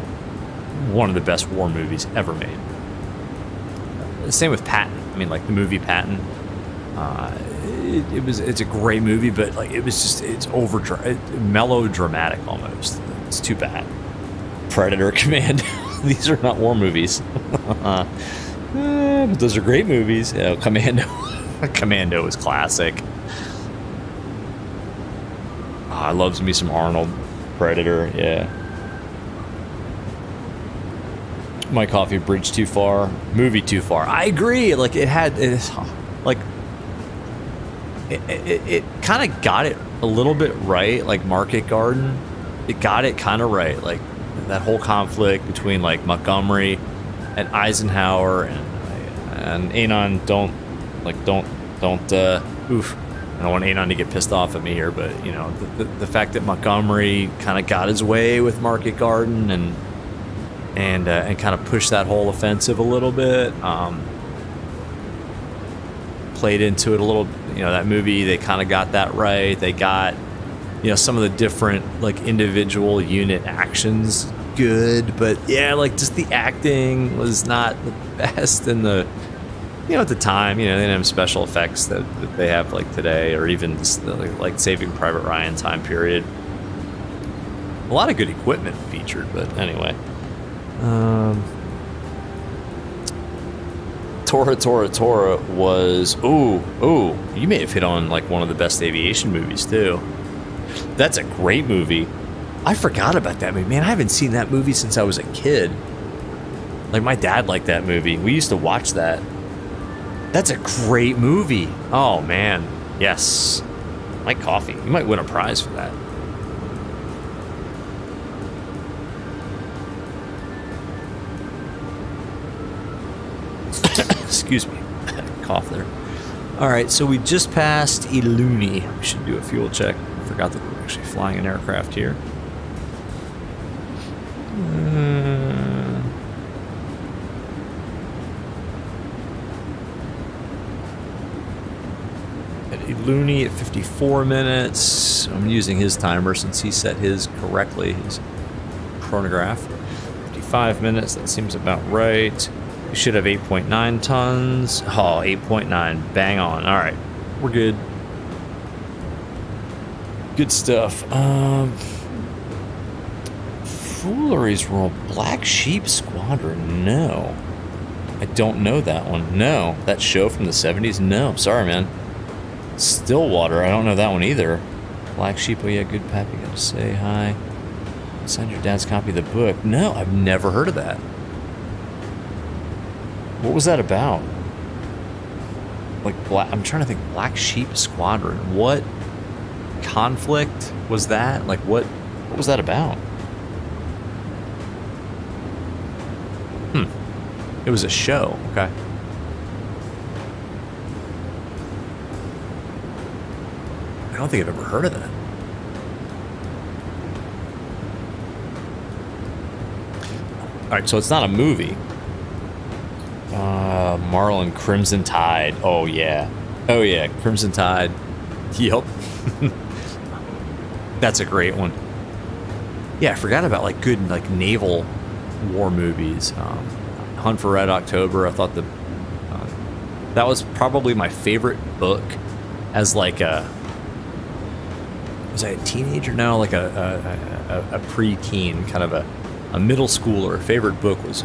one of the best war movies ever made. Same with Patton. I mean, like the movie Patton. It's a great movie, but like it's melodramatic almost. It's too bad. Predator Commando. These are not war movies. But those are great movies. Yeah, Commando. Commando is classic. Oh, I love me some Arnold. Predator, yeah. My coffee bridge too far. Movie too far. I agree. Like, it kind of got it a little bit right. Like, Market Garden. It got it kind of right. Like, that whole conflict between, like, Montgomery and Eisenhower and Anon don't oof. I don't want Anon to get pissed off at me here, but, you know, the fact that Montgomery kind of got his way with Market Garden and kind of pushed that whole offensive a little bit, played into it a little, you know, that movie, they kind of got that right. They got, you know, some of the different, like, individual unit actions good, but yeah, like, just the acting was not the best in the, you know, at the time, you know, they didn't have special effects that they have, like, today, or even just, like, Saving Private Ryan time period. A lot of good equipment featured, but anyway. Tora was, ooh, you may have hit on, like, one of the best aviation movies, too. That's a great movie. I forgot about that movie. Man, I haven't seen that movie since I was a kid. Like, my dad liked that movie. We used to watch that. That's a great movie. Oh, man. Yes. Mike Coffee. You might win a prize for that. Excuse me. Cough there. All right, so we just passed Iluni. We should do a fuel check. I forgot that we're actually flying an aircraft here. At Iluni at 54 minutes. I'm using his timer since he set his correctly, his chronograph. 55 minutes, that seems about right. We should have 8.9 tons. Oh, 8.9. Bang on. All right. We're good. Good stuff. Foolery's Roll. Black Sheep Squadron. No. I don't know that one. No. That show from the 70s? No. Sorry, man. Stillwater. I don't know that one either. Black Sheep. Oh, yeah. Good Pappy. Gotta say hi. Send your dad's copy of the book. No. I've never heard of that. What was that about? Like, I'm trying to think. Black Sheep Squadron. What conflict was that? Like, what was that about? It was a show. Okay. I don't think I've ever heard of that. All right, so it's not a movie. Marlin Crimson Tide. Oh yeah, Crimson Tide. Yep. That's a great one. Yeah, I forgot about, like, good, like, naval war movies. Hunt for Red October. I thought that was probably my favorite book as, like, was I a teenager? No, like a pre-teen, kind of a middle schooler. Favorite book was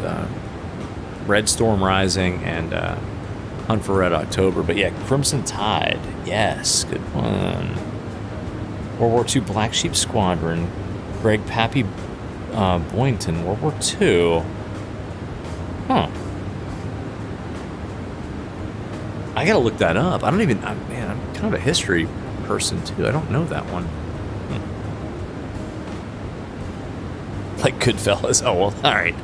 Red Storm Rising and Hunt for Red October. But yeah, Crimson Tide. Yes, good one. World War II Black Sheep Squadron. Greg Pappy Boynton. World War II. Huh. I gotta look that up. I don't even... man, I'm kind of a history person, too. I don't know that one. Like Goodfellas. Oh, well, all right.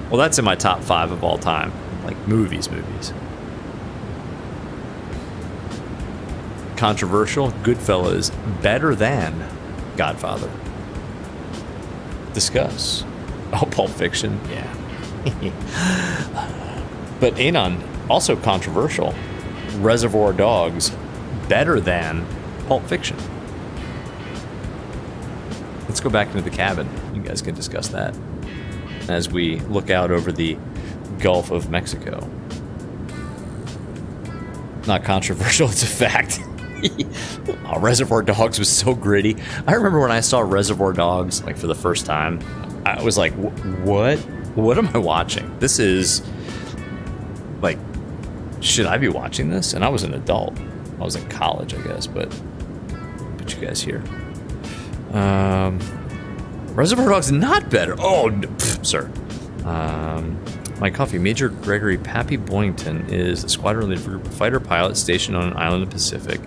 Well, that's in my top 5 of all time. Like, movies. Controversial. Goodfellas better than Godfather. Discuss. Oh, Pulp Fiction. Yeah. But Anon, also controversial. Reservoir Dogs better than Pulp Fiction. Let's go back into the cabin. You guys can discuss that as we look out over the Gulf of Mexico. Not controversial, it's a fact. Oh, Reservoir Dogs was so gritty. I remember when I saw Reservoir Dogs, like, for the first time, I was like, what? What am I watching? This is like, should I be watching this? And I was an adult. I was in college, I guess, but put you guys here. Reservoir Dogs not better. Oh, sir. My coffee. Major Gregory Pappy Boynton is a squadron leader for fighter pilot stationed on an island in the Pacific.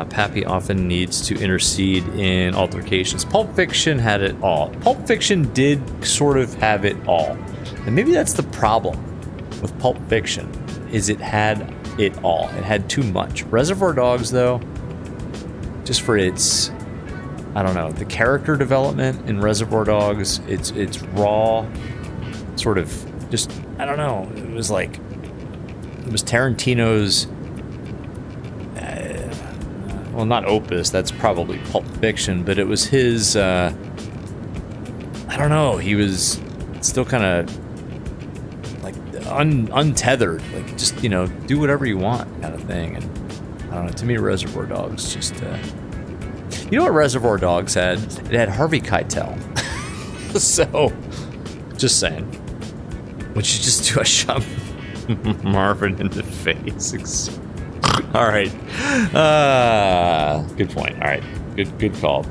Pappy often needs to intercede in altercations. Pulp Fiction had it all. Pulp Fiction did sort of have it all. And maybe that's the problem with Pulp Fiction, is it had it all. It had too much. Reservoir Dogs, though, just for its, I don't know, the character development in Reservoir Dogs, it's raw, sort of just, I don't know, it was like, it was Tarantino's, well, not opus, that's probably Pulp Fiction, but it was his, I don't know, he was still kind of like untethered, like just, you know, do whatever you want kind of thing. And I don't know, to me, Reservoir Dogs just, you know what Reservoir Dogs had? It had Harvey Keitel. So, just saying. Would you just do a shot Marvin in the face? All right. Good point. All right. Good call.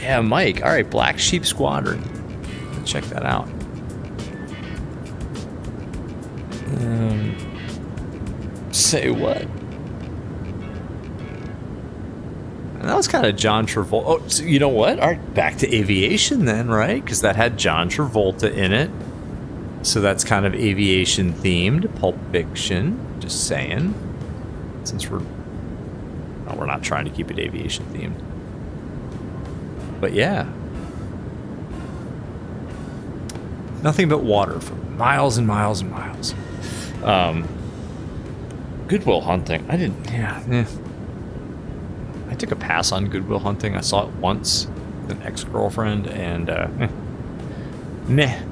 Yeah, Mike. All right, Black Sheep Squadron. Check that out. Say what? And that was kind of John Travolta. Oh, so you know what? All right, back to aviation then, right? Because that had John Travolta in it. So that's kind of aviation themed. Pulp Fiction. Just saying. Since we're not trying to keep it aviation themed. But yeah. Nothing but water for miles and miles and miles. Good Will Hunting. I didn't. Yeah. I took a pass on Good Will Hunting. I saw it once with an ex-girlfriend, and meh.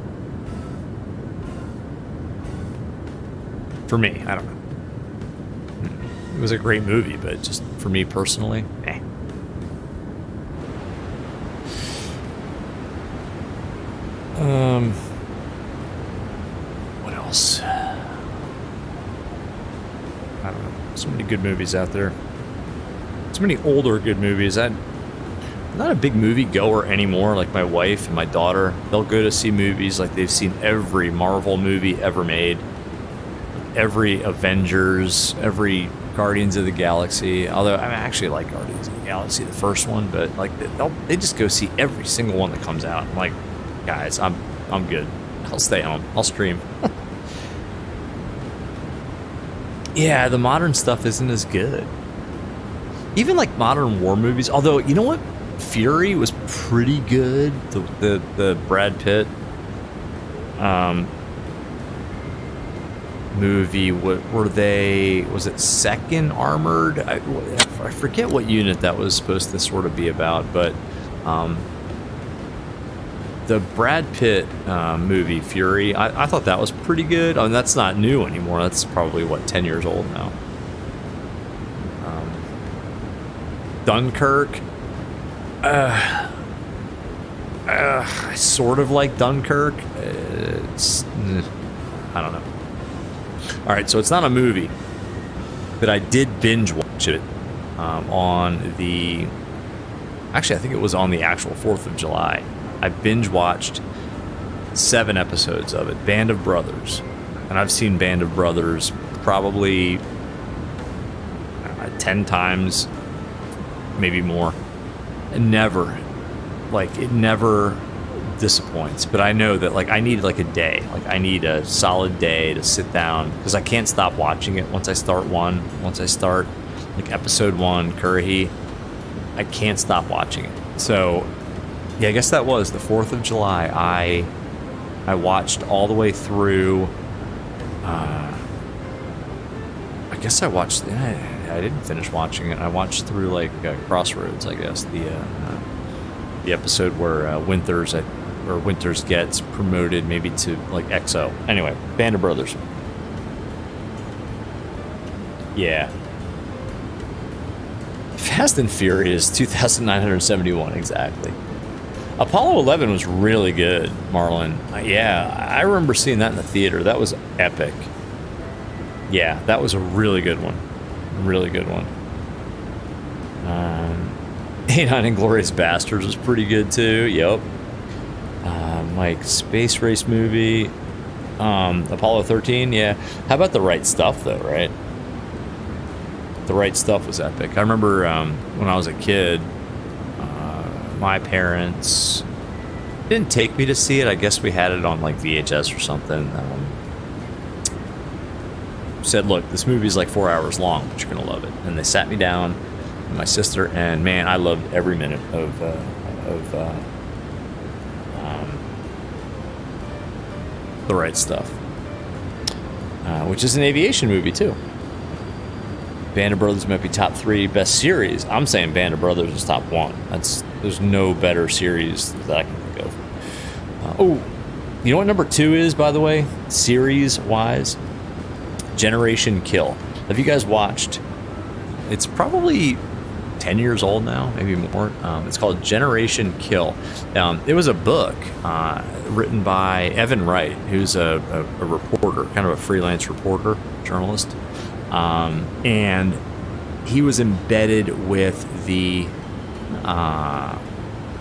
For me, I don't know. It was a great movie, but just for me personally, eh. What else? I don't know. So many good movies out there. So many older good movies. I'm not a big movie goer anymore. Like my wife and my daughter, they'll go to see movies like they've seen every Marvel movie ever made, every Avengers, every Guardians of the Galaxy. Although I actually like Guardians of the Galaxy, the first one, but like they just go see every single one that comes out. I'm like, guys, I'm good. I'll stay home. I'll stream. Yeah, the modern stuff isn't as good. Even like modern war movies, although, you know what? Fury was pretty good. The Brad Pitt movie. What were they? Was it Second Armored? I forget what unit that was supposed to sort of be about, but the Brad Pitt movie Fury, I thought that was pretty good. I mean, that's not new anymore. That's probably what, 10 years old now. Dunkirk. I sort of like Dunkirk. I don't know. All right, so it's not a movie, but I did binge watch it on the. Actually, I think it was on the actual 4th of July. I binge watched 7 episodes of it. Band of Brothers, and I've seen Band of Brothers probably 10 times. Maybe more. It never disappoints. But I know that like I need like a day. Like I need a solid day to sit down, because I can't stop watching it once I start like episode 1, Curry, I can't stop watching it. So yeah, I guess that was the 4th of July. I watched all the way through. I guess I watched. I didn't finish watching it. I watched through like Crossroads, I guess, the episode where Winters gets promoted maybe to like XO. Anyway, Band of Brothers. Yeah. Fast and Furious 2971 exactly. Apollo 11 was really good, Marlon. Yeah, I remember seeing that in the theater. That was epic. Yeah, that was a really good one. Really good one. 89 Inglourious Bastards was pretty good too. Yep. Mike, space race movie. Apollo 13, yeah. How about The Right Stuff though, right? The Right Stuff was epic. I remember when I was a kid, my parents didn't take me to see it. I guess we had it on like VHS or something. Said, look, this movie's like 4 hours long, but you're gonna love it. And they sat me down, and my sister, and man, I loved every minute of The Right Stuff, which is an aviation movie too. Band of Brothers might be top 3 best series. I'm saying Band of Brothers is top 1. There's no better series that I can think of. Oh, you know what number 2 is, by the way, series wise? Generation Kill. Have you guys watched? It's probably 10 years old now, maybe more. It's called Generation Kill. It was a book written by Evan Wright, who's a reporter, kind of a freelance reporter, journalist. And he was embedded with the,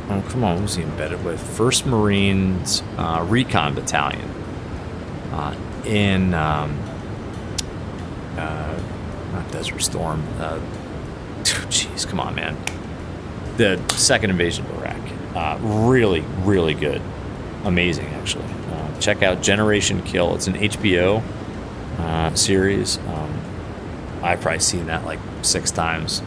what was he embedded with? 1st Marines Recon Battalion in, not Desert Storm, jeez, come on, man. The second invasion of Iraq. Really, really good. Amazing, actually. Check out Generation Kill. It's an HBO series. I've probably seen that like 6 times.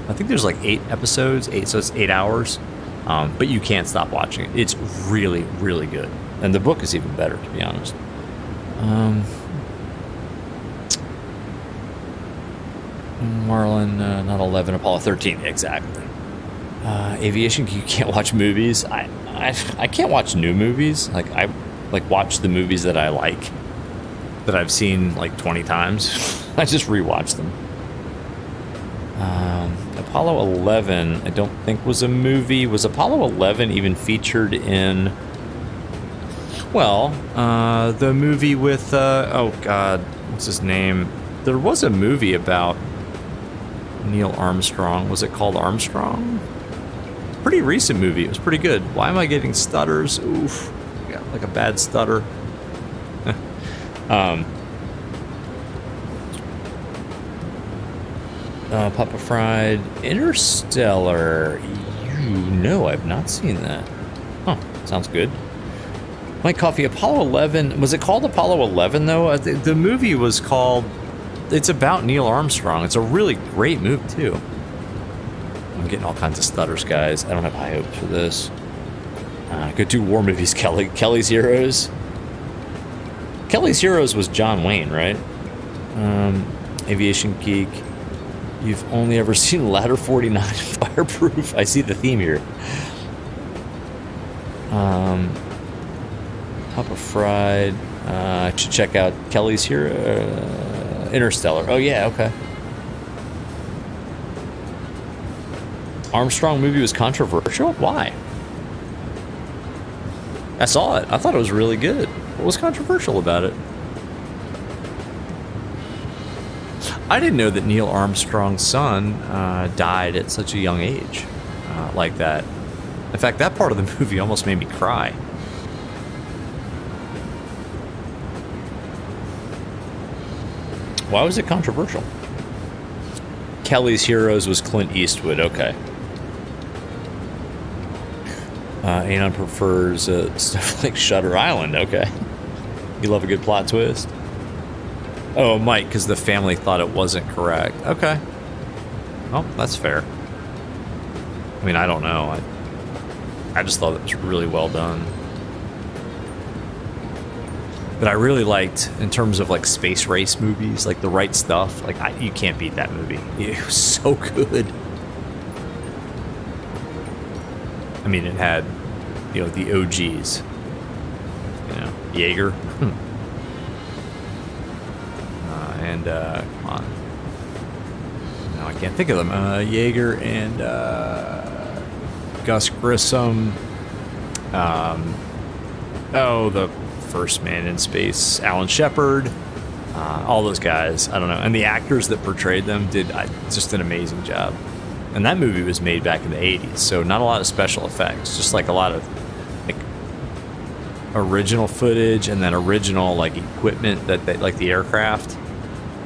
I think there's like 8 episodes, so it's 8 hours. But you can't stop watching it. It's really, really good. And the book is even better, to be honest. Marlon, not 11, Apollo 13, exactly. Aviation, you can't watch movies. I can't watch new movies. Like, I watch the movies that I like, that I've seen like 20 times. I just rewatch them. Apollo 11, I don't think was a movie. Was Apollo 11 even featured in, well, the movie with, oh God, what's his name? There was a movie about Neil Armstrong. Was it called Armstrong? Pretty recent movie. It was pretty good. Why am I getting stutters? Oof. Got like a bad stutter. Papa Fried. Interstellar. I've not seen that. Huh. Sounds good. Mike Coffee, Apollo 11. Was it called Apollo 11 though? The movie was called, it's about Neil Armstrong. It's a really great movie too. I'm getting all kinds of stutters, guys. I don't have high hopes for this. Go do war movies, Kelly. Kelly's Heroes. Kelly's Heroes was John Wayne, right? Aviation Geek. You've only ever seen Ladder 49 Fireproof. I see the theme here. Papa Fried. I should check out Kelly's Hero. Interstellar. Oh, yeah, okay. Armstrong movie was controversial? Why? I saw it. I thought it was really good. What was controversial about it? I didn't know that Neil Armstrong's son died at such a young age like that. In fact, that part of the movie almost made me cry. Why was it controversial? Kelly's Heroes was Clint Eastwood. Okay. Anon prefers stuff like Shutter Island. Okay. You love a good plot twist? Oh, Mike, because the family thought it wasn't correct. Okay. Well, that's fair. I mean, I don't know. I just thought it was really well done. But I really liked, in terms of like space race movies, like The Right Stuff. Like, you can't beat that movie. It was so good. I mean, it had, you know, the OGs. You know, Jaeger. And, come on. No, I can't think of them. Jaeger and Gus Grissom. Oh, the first man in space, Alan Shepard, all those guys. I don't know, and the actors that portrayed them did just an amazing job. And that movie was made back in the 80s, so not a lot of special effects, just like a lot of like original footage and then original like equipment that they, like the aircraft,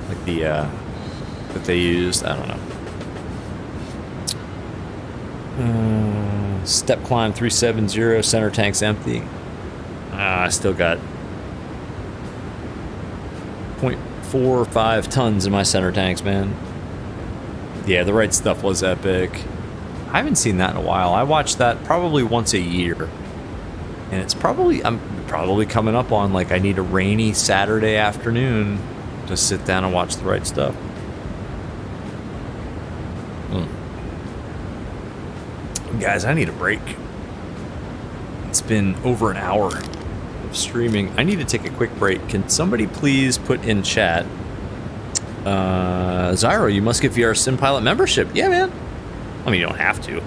like the that they used. I don't know. Step climb 370, center tank's empty. I still got 0.45 tons in my center tanks, man. Yeah, The Right Stuff was epic. I haven't seen that in a while. I watch that probably once a year. And it's probably, I'm probably coming up on like I need a rainy Saturday afternoon to sit down and watch The Right Stuff. Guys, I need a break. It's been over an hour of streaming. I need to take a quick break. Can somebody please put in chat, Zyro, you must get VR Sim Pilot membership. Yeah, man. I mean, you don't have to.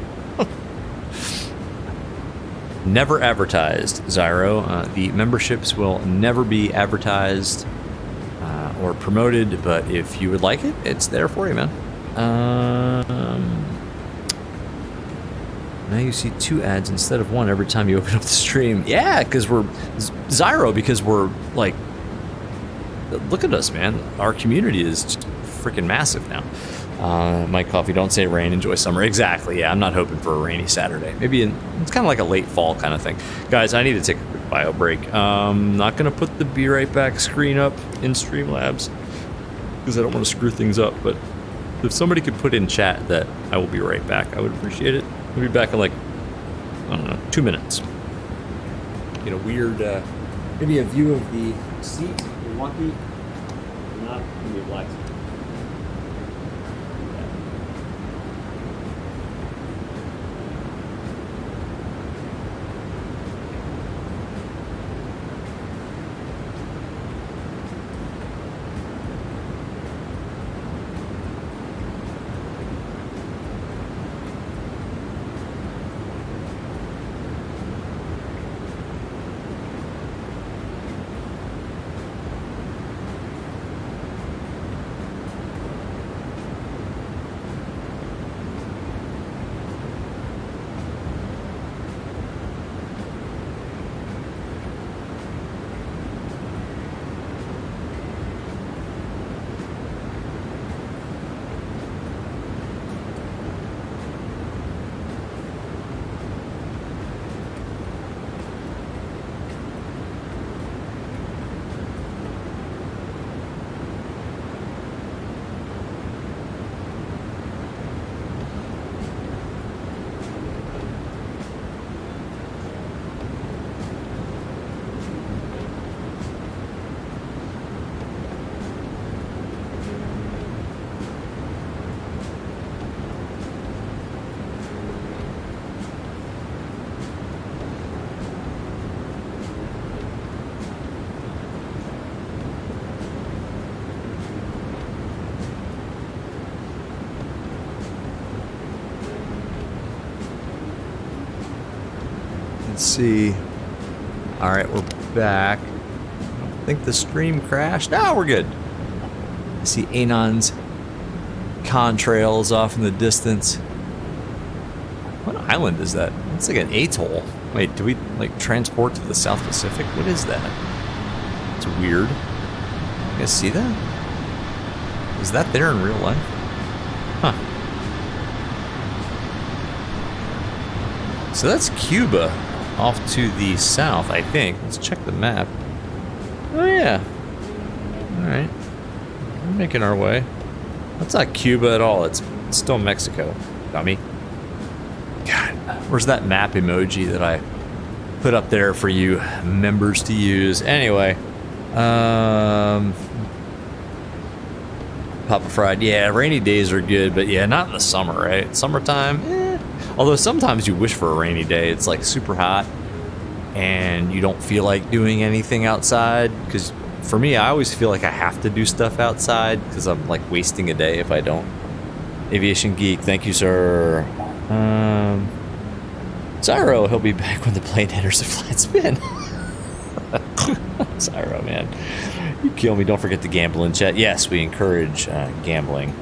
Never advertised, Zyro. The memberships will never be advertised or promoted, but if you would like it, it's there for you, man. Now you see 2 ads instead of 1 every time you open up the stream. Yeah, because we're Zyro, because we're like, look at us, man. Our community is just freaking massive now. Mike Coffee, don't say rain, enjoy summer. Exactly, yeah, I'm not hoping for a rainy Saturday. Maybe it's kind of like a late fall kind of thing. Guys, I need to take a quick bio break. Not going to put the Be Right Back screen up in Streamlabs because I don't want to screw things up, but if somebody could put in chat that I will be right back, I would appreciate it. I'll be back in like, I don't know, 2 minutes. Get a weird, maybe a view of the seat, the monkey, not gonna be a black seat. Let's see. All right, we're back. I don't think the stream crashed. No, we're good. I see Anon's contrails off in the distance. What island is that? It's like an atoll. Wait, do we like transport to the South Pacific? What is that? It's weird. You guys see that? Is that there in real life? Huh. So that's Cuba off to the south, I think. Let's check the map. Oh, yeah. Alright. We're making our way. That's not Cuba at all. It's still Mexico, dummy. God, where's that map emoji that I put up there for you members to use? Anyway. Papa Fried. Yeah, rainy days are good, but yeah, not in the summer, right? Summertime, Although sometimes you wish for a rainy day. It's like super hot and you don't feel like doing anything outside. Because for me, I always feel like I have to do stuff outside because I'm like wasting a day if I don't. Aviation Geek, thank you, sir. Zyro, he'll be back when the plane enters a flat spin. Zyro, man. You kill me. Don't forget to gamble in chat. Yes, we encourage gambling.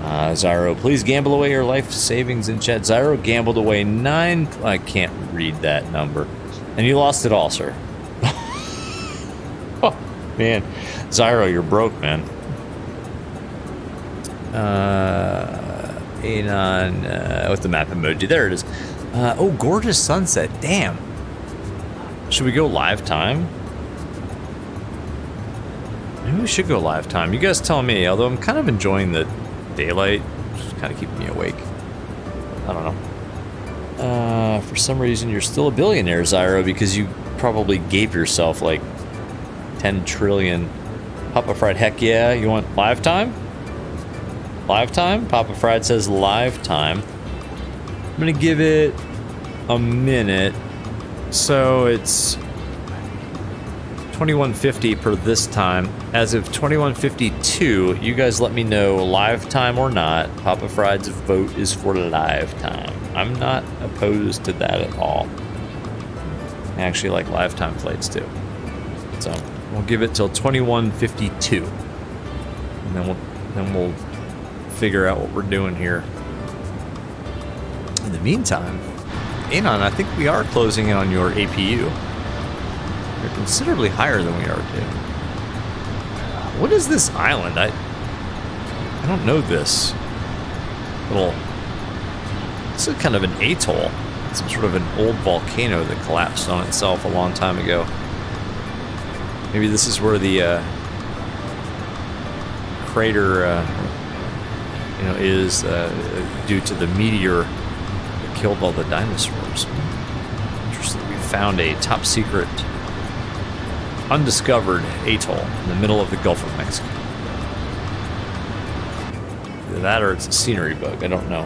Zyro, please gamble away your life savings in chat. Zyro gambled away 9... I can't read that number. And you lost it all, sir. Oh, man. Zyro, you're broke, man. Anon with the map emoji. There it is. Oh, gorgeous sunset. Damn. Should we go live time? Maybe we should go live time. You guys tell me, although I'm kind of enjoying the daylight. Just kind of keeping me awake. I don't know. For some reason, you're still a billionaire, Zyro, because you probably gave yourself like 10 trillion. Papa Fried, heck yeah. You want live time? Live time? Papa Fried says live time. I'm gonna give it a minute. So it's 2150 per this time. As of 2152, you guys let me know live time or not. Papa Fried's vote is for live time. I'm not opposed to that at all. I actually like live time flights too. So we'll give it till 2152, and then we'll figure out what we're doing here. In the meantime, Anon, I think we are closing in on your APU. You're considerably higher than we are too. What is this island? I don't know this. This is kind of an atoll. Some sort of an old volcano that collapsed on itself a long time ago. Maybe this is where the crater is due to the meteor that killed all the dinosaurs. Interesting. We found a top secret, undiscovered atoll in the middle of the Gulf of Mexico. Either that or it's a scenery bug. I don't know.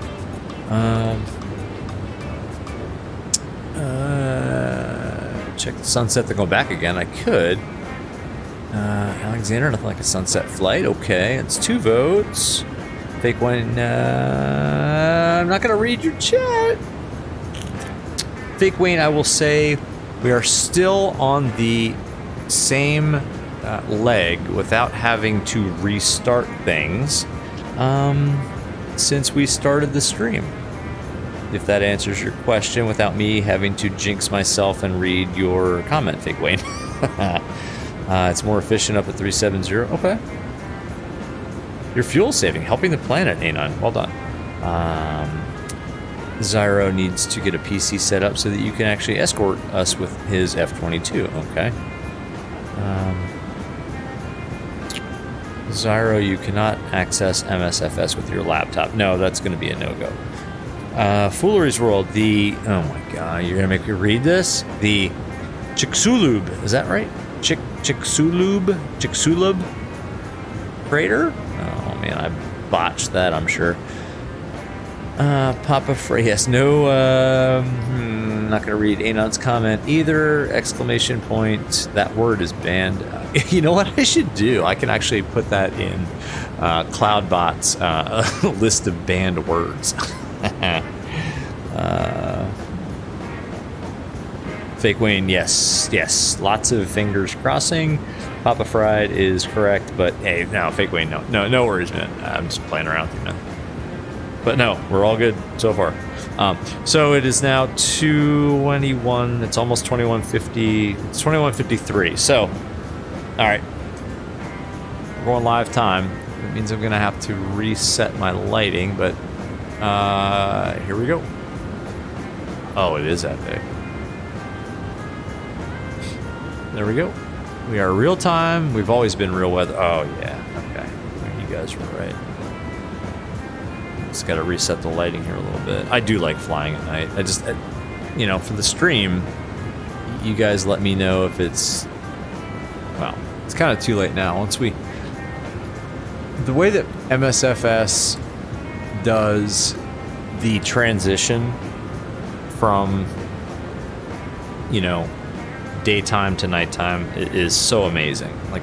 Check the sunset to go back again. I could. Alexander, nothing like a sunset flight. Okay, it's 2 votes. Fake Wayne, I'm not gonna read your chat. Fake Wayne, I will say we are still on the same leg without having to restart things since we started the stream. If that answers your question without me having to jinx myself and read your comment, Fake Wayne. It's more efficient up at 370. Okay. Your fuel saving, helping the planet, Anon. Well done. Zyro needs to get a PC set up so that you can actually escort us with his F-22. Okay. Zyro, you cannot access MSFS with your laptop. No, that's going to be a no-go. Foolery's World, oh my god, you're going to make me read this? The Chicxulub, is that right? Chicxulub crater? Oh man, I botched that, I'm sure. Papa Frey, yes, no, not gonna read Anon's comment either. Exclamation point, that word is banned. You know what I should do? I can actually put that in CloudBot's list of banned words. Fake Wayne, yes, lots of fingers crossing. Papa Fried is correct, but hey, no, Fake Wayne, no worries, man. I'm just playing around with you, man. But no, we're all good so far. So it is now 2:21. It's almost 21:50. It's 21:53. So, all right, we're going live time. It means I'm gonna have to reset my lighting, but here we go. Oh, it is that big. There we go. We are real time. We've always been real weather. Oh yeah. Okay. You guys were right. Just got to reset the lighting here a little bit. I do like flying at night. I for the stream, you guys let me know if it's, well, it's kind of too late now. The way that MSFS does the transition from, daytime to nighttime is so amazing. Like,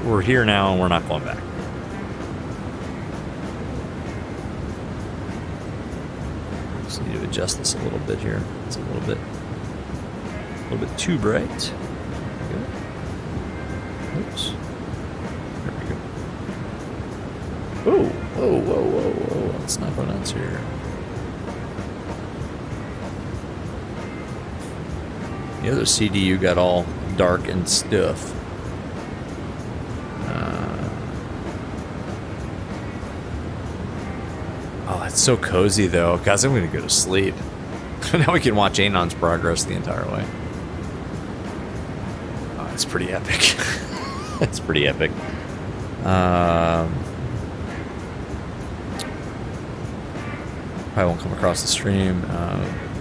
we're here now and we're not going back. Just need to adjust this a little bit here. It's a little bit too bright. There we go. Oops. There we go. Whoa, whoa, whoa, whoa, whoa. Let's not go nuts here. The other CDU got all dark and stuff. Oh, it's so cozy though. Guys, I'm gonna go to sleep. Now we can watch Anon's progress the entire way. Oh, it's pretty epic. It's pretty epic. Probably won't come across the stream.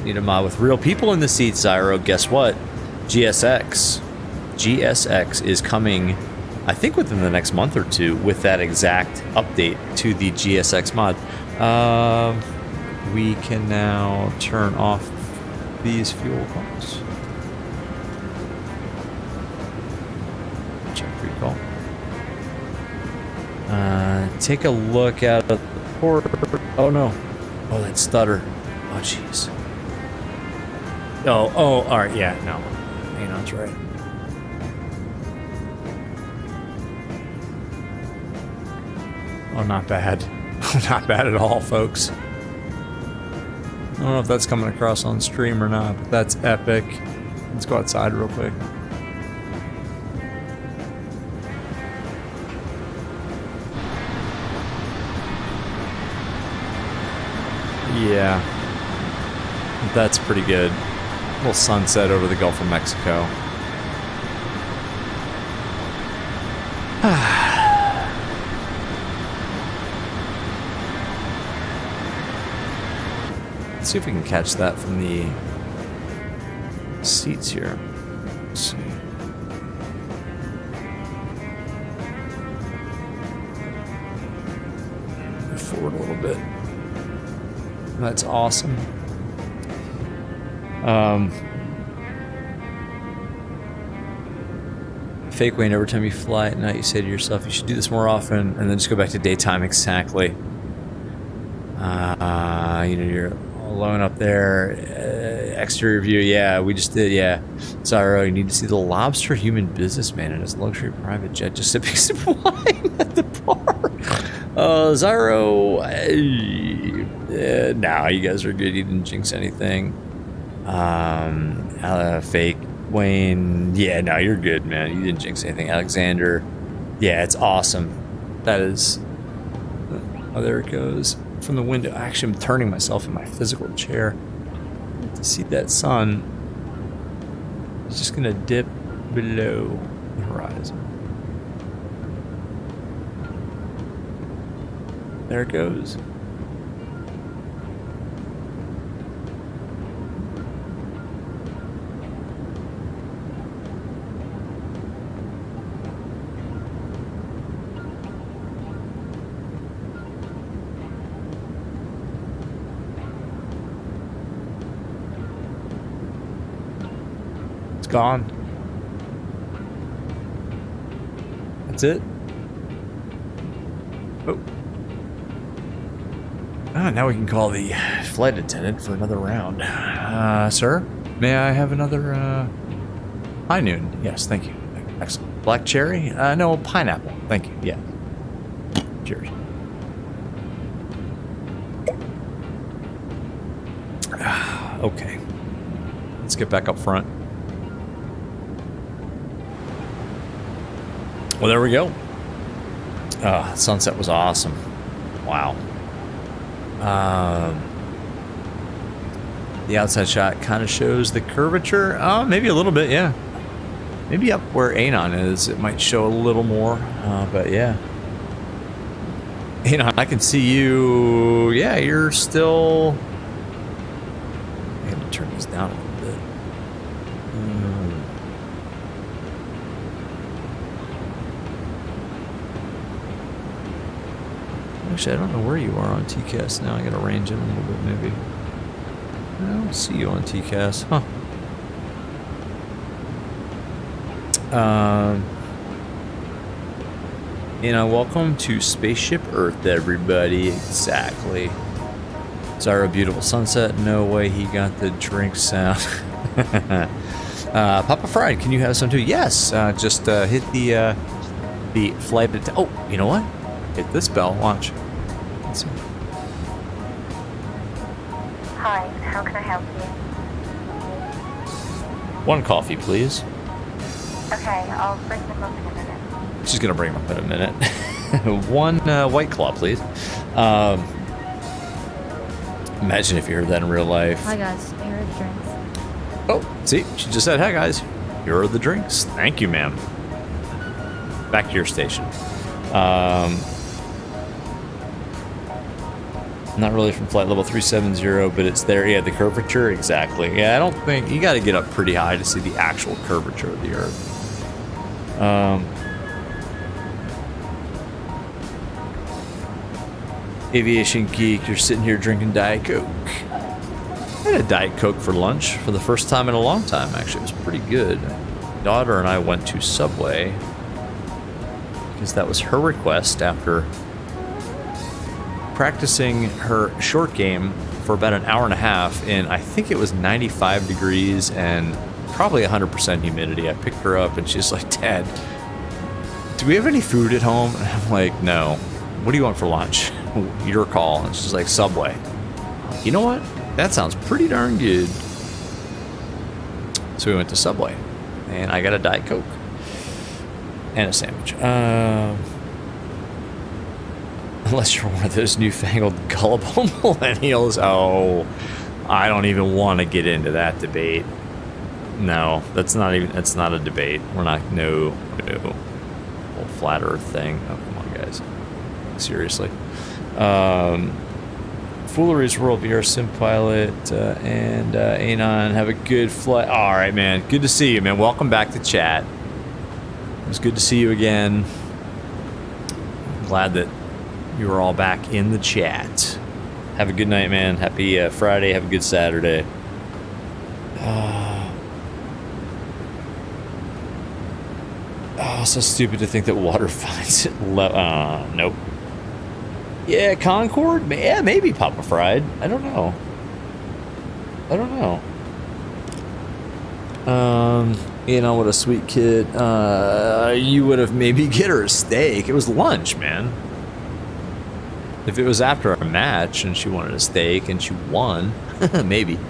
Need a mod with real people in the seats, Zyro. Guess what? GSX is coming, I think, within the next month or two with that exact update to the GSX mod. We can now turn off these fuel pumps. Check recall. Take a look at the port. Oh no. Oh, that stutter. Oh, jeez. Oh, all right, yeah, no. Anon's right. Oh, not bad. Not bad at all, folks. I don't know if that's coming across on stream or not, but that's epic. Let's go outside real quick. Yeah. That's pretty good. A little sunset over the Gulf of Mexico. Let's see if we can catch that from the seats here. Let's see. Move forward a little bit. That's awesome. Fake Wayne, every time you fly at night, you say to yourself, you should do this more often, and then just go back to daytime. Exactly. You know, you're alone up there. Exterior view, yeah, we just did, yeah. Zyro, you need to see the lobster human businessman in his luxury private jet just sipping some wine at the bar. Zyro, nah, you guys are good. You didn't jinx anything. Fake Wayne, yeah, no, you're good, man. You didn't jinx anything. Alexander, yeah, it's awesome. That is, oh, there it goes from the window. Actually, I'm turning myself in my physical chair to see that sun. It's just gonna dip below the horizon. There it goes. It's gone. That's it. Oh. Ah, now we can call the flight attendant for another round. Sir, may I have another, high noon? Yes, thank you. Excellent. Black cherry? No, pineapple. Thank you. Yeah. Cheers. Okay. Let's get back up front. Well, there we go. Sunset was awesome. Wow. The outside shot kind of shows the curvature. Maybe a little bit, yeah. Maybe up where Anon is, it might show a little more. But yeah. Anon, I can see you. Yeah, you're still. I have to turn these down a little bit. Actually, I don't know where you are on TCAS now. I gotta range in a little bit, maybe. I don't see you on TCAS, huh? You know, welcome to Spaceship Earth, everybody. Exactly. Zyra, beautiful sunset. No way he got the drink sound. Papa Fried, can you have some too? Yes. Just hit the flight. Oh, you know what? Hit this bell. Watch. Let's see. Hi, how can I help you? One coffee, please. Okay, I'll bring them up in a minute. She's gonna bring them up in a minute. One White Claw, please. Imagine if you heard that in real life. Hi guys, here are the drinks. Oh, see, she just said, "Hi guys, here are the drinks." Thank you, ma'am. Back to your station. Not really from flight level 370, but it's there. Yeah, the curvature, exactly. Yeah, I don't think you got to get up pretty high to see the actual curvature of the Earth. Aviation Geek, you're sitting here drinking Diet Coke. I had a Diet Coke for lunch for the first time in a long time, actually. It was pretty good. My daughter and I went to Subway because that was her request after practicing her short game for about an hour and a half in, I think it was 95 degrees and probably 100% humidity. I picked her up and she's like, "Dad, do we have any food at home?" And I'm like, "No. What do you want for lunch?" "Your call." And she's like, "Subway." I'm like, you know what? That sounds pretty darn good. So we went to Subway and I got a Diet Coke and a sandwich. Unless you're one of those newfangled gullible millennials. Oh, I don't even want to get into that debate. No, that's not a debate. We're not, no. Whole flat earth thing. Oh, come on, guys. Seriously. Foolery's World VR Sim Pilot and Anon, have a good flight. All right, man. Good to see you, man. Welcome back to chat. It was good to see you again. I'm glad that you were all back in the chat. Have a good night, man. Happy Friday. Have a good Saturday. Oh, so stupid to think that water finds it. Nope. Yeah, Concord? Yeah, maybe Papa Fried. I don't know. You know, what a sweet kid. You would have maybe get her a steak. It was lunch, man. If it was after a match and she wanted a steak and she won, maybe.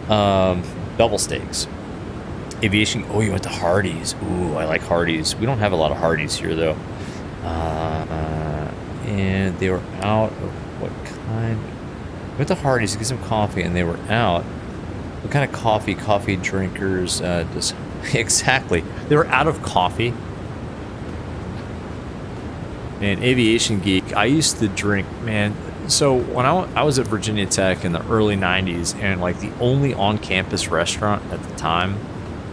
Double steaks. Aviation. Oh, you went to Hardee's. Ooh, I like Hardee's. We don't have a lot of Hardee's here, though. And they were out of what kind? Went to Hardee's to get some coffee, and they were out. What kind of coffee? Coffee drinkers. Exactly. They were out of coffee. And Aviation Geek, I used to drink, man. So when I was at Virginia Tech in the early 90s, and like the only on-campus restaurant at the time,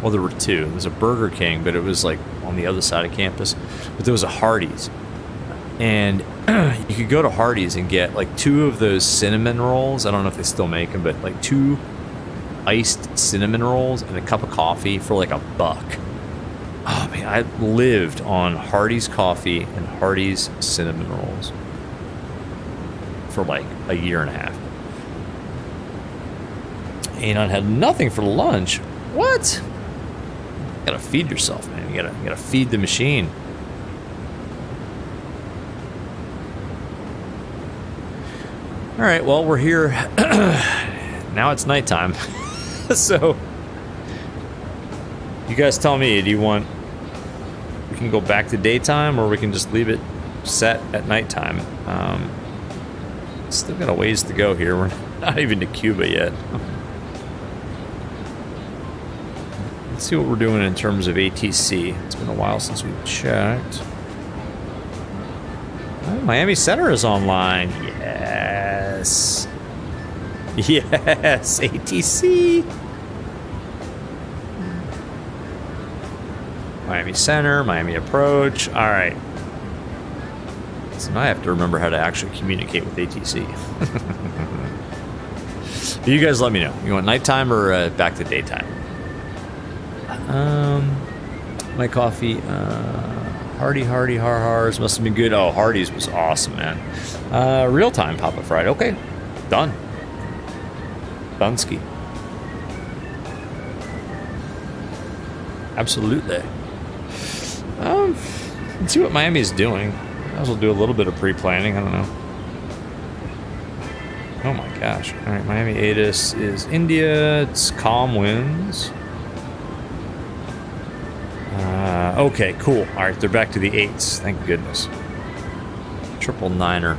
well, there were two. There was a Burger King, but it was like on the other side of campus. But there was a Hardee's. And you could go to Hardee's and get like 2 of those cinnamon rolls. I don't know if they still make them, but like 2 iced cinnamon rolls and a cup of coffee for like $1. Oh man, I lived on Hardee's coffee and Hardee's cinnamon rolls for like a year and a half. And I had nothing for lunch. What? You gotta feed yourself, man. You gotta feed the machine. All right, well, we're here. Now it's nighttime. So, you guys tell me, do you want, we can go back to daytime or we can just leave it set at nighttime? Still got a ways to go here. We're not even to Cuba yet. Let's see what we're doing in terms of ATC. It's been a while since we've checked. Oh, Miami Center is online. Yes. Yes, ATC. Miami Center, Miami Approach. All right. So now I have to remember how to actually communicate with ATC. You guys let me know. You want nighttime or back to daytime? My coffee. Hardy Har-Hars must have been good. Oh, Hardee's was awesome, man. Real time Papa Fried. Okay, done. Dunsky. Absolutely. Let's see what Miami is doing. I also do a little bit of pre-planning. I don't know. Oh my gosh. All right, Miami ATIS is India. It's calm winds. Okay, cool. All right, they're back to the 8s. Thank goodness. 999er.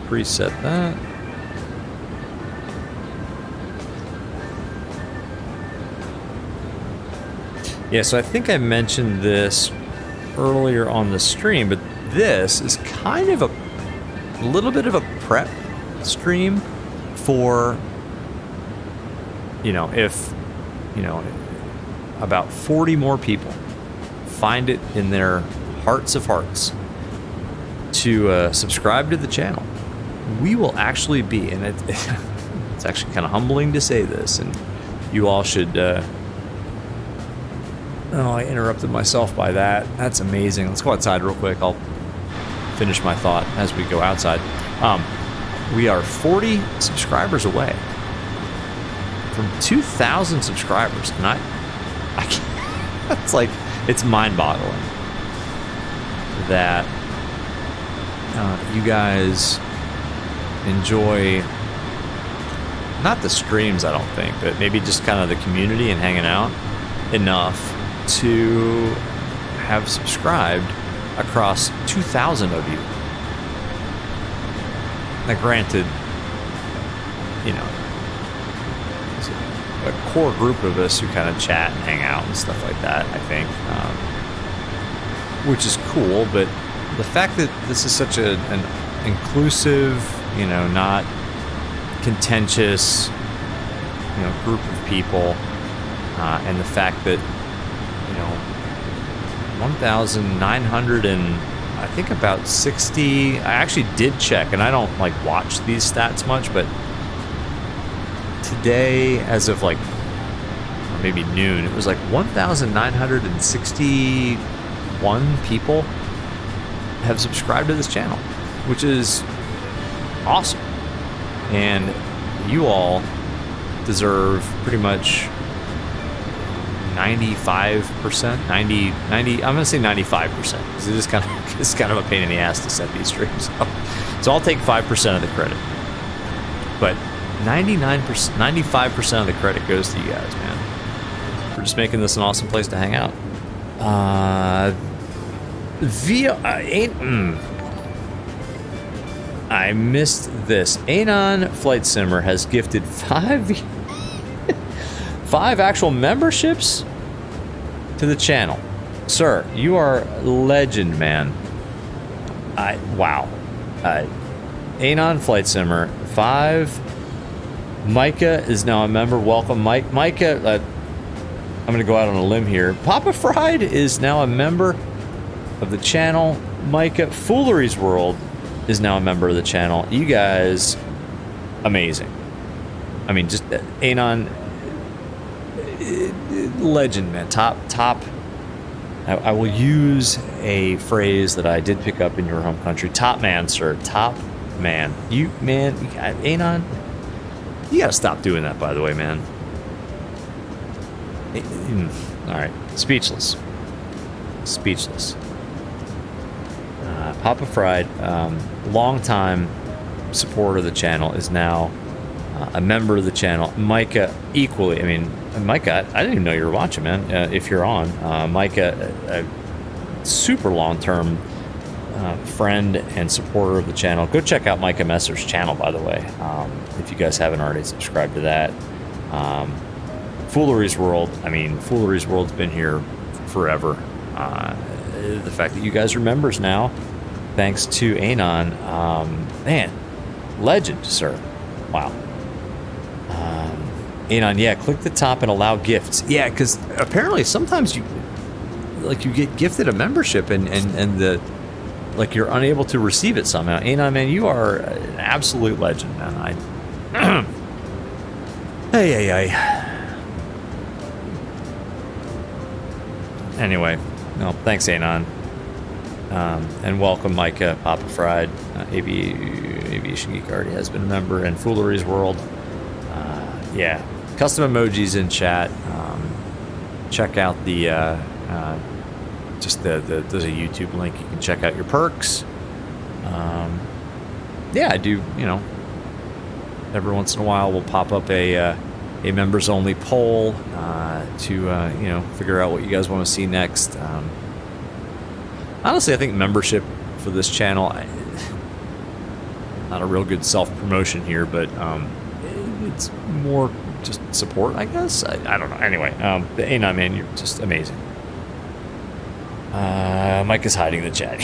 Preset that. Yeah, so I think I mentioned this earlier on the stream, but this is kind of a little bit of a prep stream for, if, about 40 more people find it in their hearts of hearts to subscribe to the channel. We will actually be, and it's actually kind of humbling to say this, and you all should... Oh, I interrupted myself by that. That's amazing. Let's go outside real quick. I'll finish my thought as we go outside. We are 40 subscribers away from 2,000 subscribers, and I can't, it's mind-boggling that you guys enjoy not the streams, I don't think, but maybe just kind of the community and hanging out enough to have subscribed across 2,000 of you. Now, granted, there's a core group of us who kind of chat and hang out and stuff like that, I think, which is cool, but the fact that this is such an inclusive, not contentious, group of people, and the fact that 1,900 and I think about 60. I actually did check, and I don't watch these stats much, but today, as of or maybe noon, it was 1,961 people have subscribed to this channel, which is awesome. And you all deserve pretty much 95%, 90, I'm gonna say 95%, because it's kind of a pain in the ass to set these streams up. So I'll take 5% of the credit, but 99%, 95% of the credit goes to you guys, man, for just making this an awesome place to hang out. I missed this. Anon Flight Simmer has gifted 5 actual memberships to the channel. Sir, you are legend, man. Wow. Anon Flight Simmer, 5. Micah is now a member. Welcome, Mike. Micah, I'm going to go out on a limb here. Papa Fried is now a member of the channel. Micah, Foolery's World is now a member of the channel. You guys, amazing. I mean, just Anon, legend, man. Top. I will use a phrase that I did pick up in your home country. Top man, sir. Top man. Anon, you gotta stop doing that, by the way, man. All right. Speechless. Papa Fried, long-time supporter of the channel, is now a member of the channel. Micah, equally. I mean, Micah, I didn't even know you were watching, man. If you're on, Micah, a super long-term friend and supporter of the channel. Go check out Micah Messer's channel, by the way, if you guys haven't already subscribed to that. Foolery's World. I mean, Foolery's World's been here forever. The fact that you guys are members now, thanks to Anon, man, legend, sir. Wow. Anon, yeah, click the top and allow gifts. Yeah, because apparently sometimes you get gifted a membership and the you're unable to receive it somehow. Anon, man, you are an absolute legend, man. Hey. Anyway, no, thanks, Anon. And welcome, Micah, Papa Fried, AB Aviation Geek already has been a member, and Foolery's World. Yeah, custom emojis in chat. Check out the there's a YouTube link. You can check out your perks. Yeah, I do. You know, every once in a while we'll pop up a members only poll to you know, figure out what you guys want to see next. Honestly, I think membership for this channel, not a real good self-promotion here, but it's more just support, I guess. I don't know. Anyway, the A9 man, you're just amazing. Mike is hiding the chat.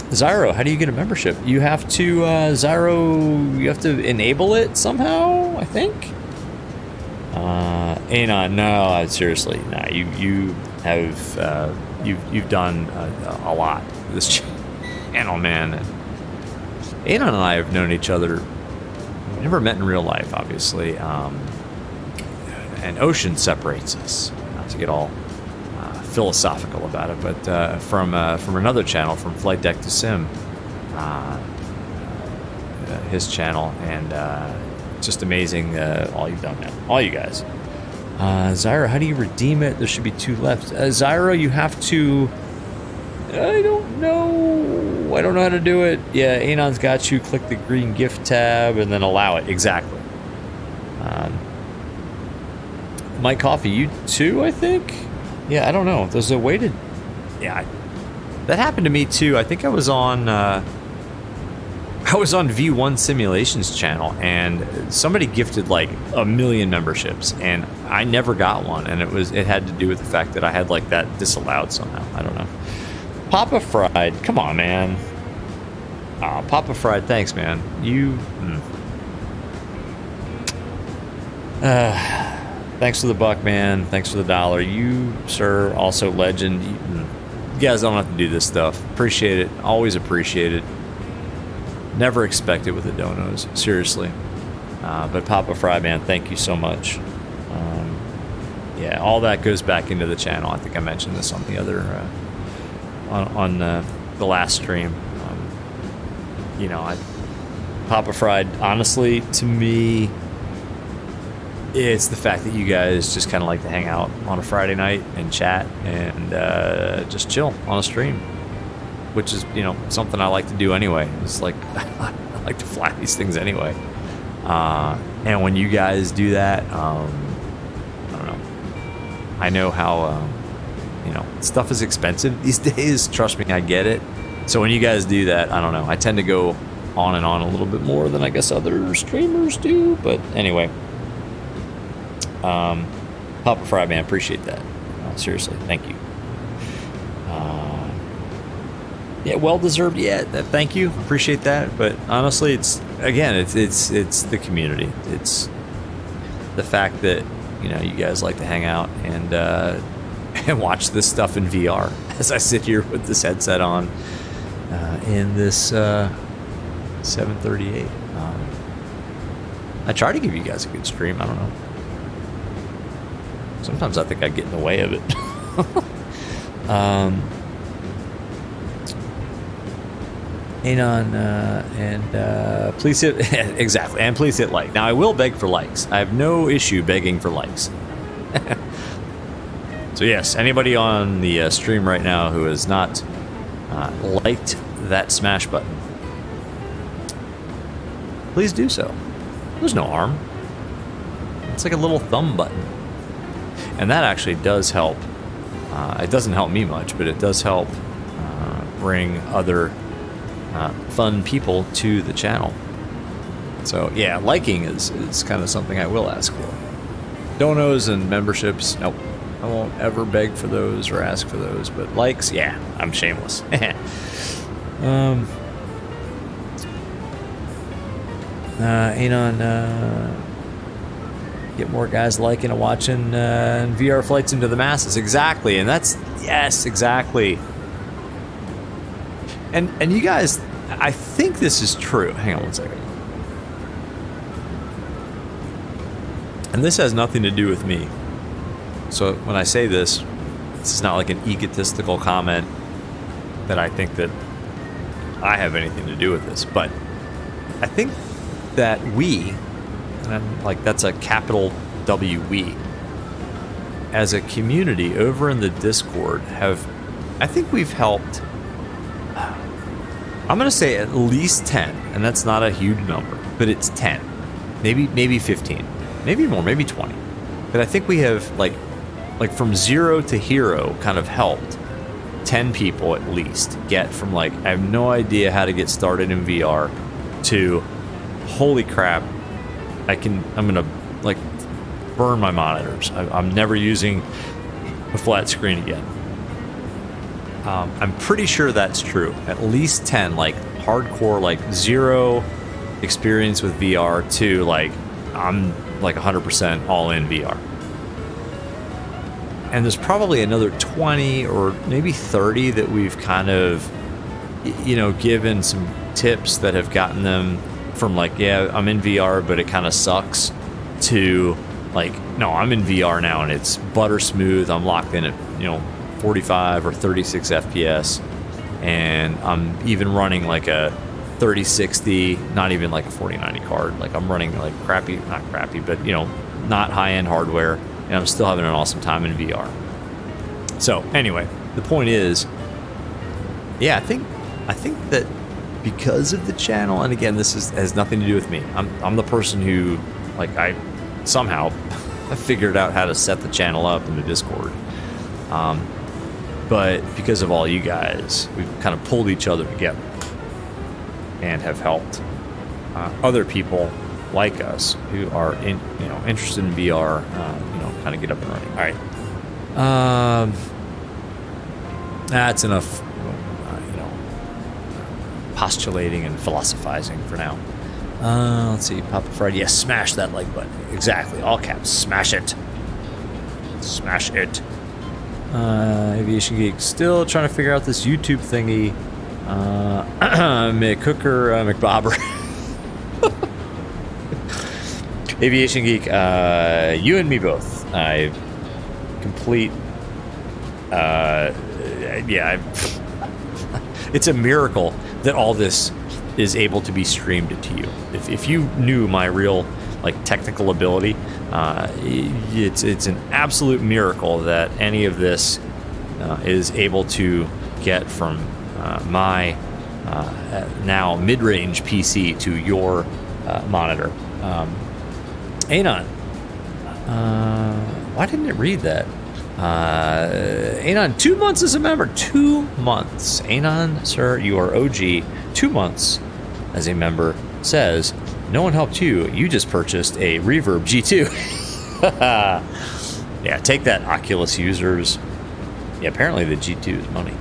Zyro, how do you get a membership? You have to, Zyro, you have to enable it somehow, I think. Anon, no, seriously, no, you have, you've done a lot for this channel, man. Anon and I have known each other, we've never met in real life, obviously. An ocean separates us, not to get all philosophical about it, but from another channel, from Flight Deck to Sim, his channel, and just amazing all you've done, man, all you guys. Zyra, how do you redeem it? There should be 2 left. Zyra, you have to, I don't know how to do it. Yeah, Anon's got you. Click the green gift tab and then allow it. Exactly. Mike Coffee, you too, I think. Yeah, I don't know. There's a way to... Yeah, that happened to me too. I think I was on V1 Simulations channel, and somebody gifted like 1 million memberships, and I never got one, and it had to do with the fact that I had like that disallowed somehow. I don't know. Papa Fried, come on, man. Papa Fried, thanks, man. You... Thanks for the buck, man. Thanks for the $1. You, sir, also legend. You guys don't have to do this stuff. Appreciate it. Always appreciate it. Never expect it with the donos. Seriously. But Papa Fry, man, thank you so much. Yeah, all that goes back into the channel. I think I mentioned this on the other... on the last stream. You know, Papa Fried, honestly, to me... It's the fact that you guys just kind of like to hang out on a Friday night and chat and just chill on a stream, which is, you know, something I like to do anyway. It's like, I like to fly these things anyway. And when you guys do that, I don't know. I know how, you know, stuff is expensive these days. Trust me, I get it. So when you guys do that, I don't know. I tend to go on and on a little bit more than I guess other streamers do. But anyway. Papa Fry, man, appreciate that. Seriously, thank you. Yeah, well deserved. Yeah, thank you, appreciate that. But honestly, it's the community. It's the fact that, you know, you guys like to hang out and and watch this stuff in VR as I sit here with this headset on in this 738. I try to give you guys a good stream. I don't know. Sometimes I think I get in the way of it. Anon, and please hit... exactly, and please hit like. Now, I will beg for likes. I have no issue begging for likes. So yes, anybody on the stream right now who has not liked that smash button, please do so. There's no harm. It's like a little thumb button. And that actually does help. It doesn't help me much, but it does help bring other fun people to the channel. So yeah, liking is kind of something I will ask for. Donos and memberships, nope. I won't ever beg for those or ask for those, but likes, yeah, I'm shameless. Anon, get more guys liking and watching VR flights into the masses. Exactly, and that's, yes, exactly. And you guys, I think this is true. Hang on one second. And this has nothing to do with me. So when I say this is not like an egotistical comment that I think that I have anything to do with this, but I think that we, and I'm like, that's a capital W, we, as a community over in the Discord I think we've helped, I'm going to say at least 10, and that's not a huge number, but it's 10, maybe 15, maybe more, maybe 20. But I think we have like from zero to hero kind of helped 10 people at least get from like, I have no idea how to get started in VR to holy crap, I'm gonna like burn my monitors. I'm never using a flat screen again. I'm pretty sure that's true. At least 10 like hardcore, like zero experience with VR to like I'm like 100% all in VR. And there's probably another 20 or maybe 30 that we've kind of, you know, given some tips that have gotten them from like, yeah, I'm in VR, but it kind of sucks, to like, no, I'm in VR now and it's butter smooth. I'm locked in at, you know, 45 or 36 FPS. And I'm even running like a 3060, not even like a 4090 card. Like I'm running like crappy, not crappy, but you know, not high-end hardware. And I'm still having an awesome time in VR. So anyway, the point is, yeah, I think that because of the channel, and again, this has nothing to do with me. I'm the person who, like, I somehow I figured out how to set the channel up in the Discord. But because of all you guys, we've kind of pulled each other together and have helped other people like us who are interested in VR, kind of get up and running. All right, that's enough, postulating and philosophizing for now. Let's see, Papa Friday. Yes, smash that like button. Exactly, all caps. Smash it. Smash it. Aviation Geek still trying to figure out this YouTube thingy. McCooker, McBobber. Aviation Geek, you and me both. I complete. It's a miracle that all this is able to be streamed to you. If you knew my real like technical ability, it's an absolute miracle that any of this is able to get from my now mid-range PC to your monitor. Anon, why didn't it read that? Anon, 2 months as a member. 2 months. Anon, sir, you are OG. 2 months as a member. Says, no one helped you. You just purchased a Reverb G2. Yeah, take that, Oculus users. Yeah, apparently the G2 is money.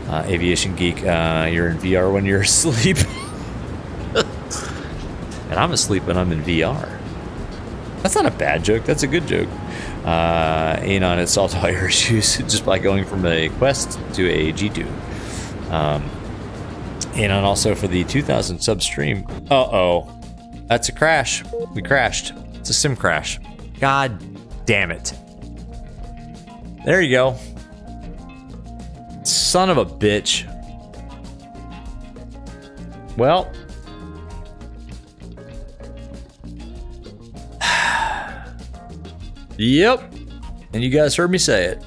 Aviation Geek, you're in VR when you're asleep. And I'm asleep when I'm in VR. That's not a bad joke. That's a good joke. Anon had solved all your issues just by going from a Quest to a G2. Anon also for the 2000 sub stream. Uh-oh. That's a crash. We crashed. It's a sim crash. God damn it. There you go. Son of a bitch. Well. Yep. And you guys heard me say it.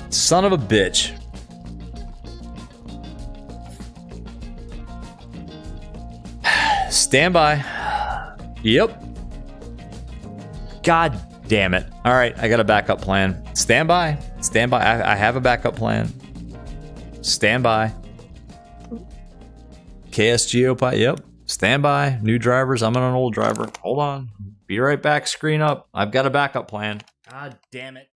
Son of a bitch. Stand by. Yep. God damn it. All right, I got a backup plan. Stand by. Stand by. I have a backup plan. Stand by. KSGOPI. Yep. Stand by. New drivers. I'm on an old driver. Hold on. Be right back. Screen up. I've got a backup plan. God damn it.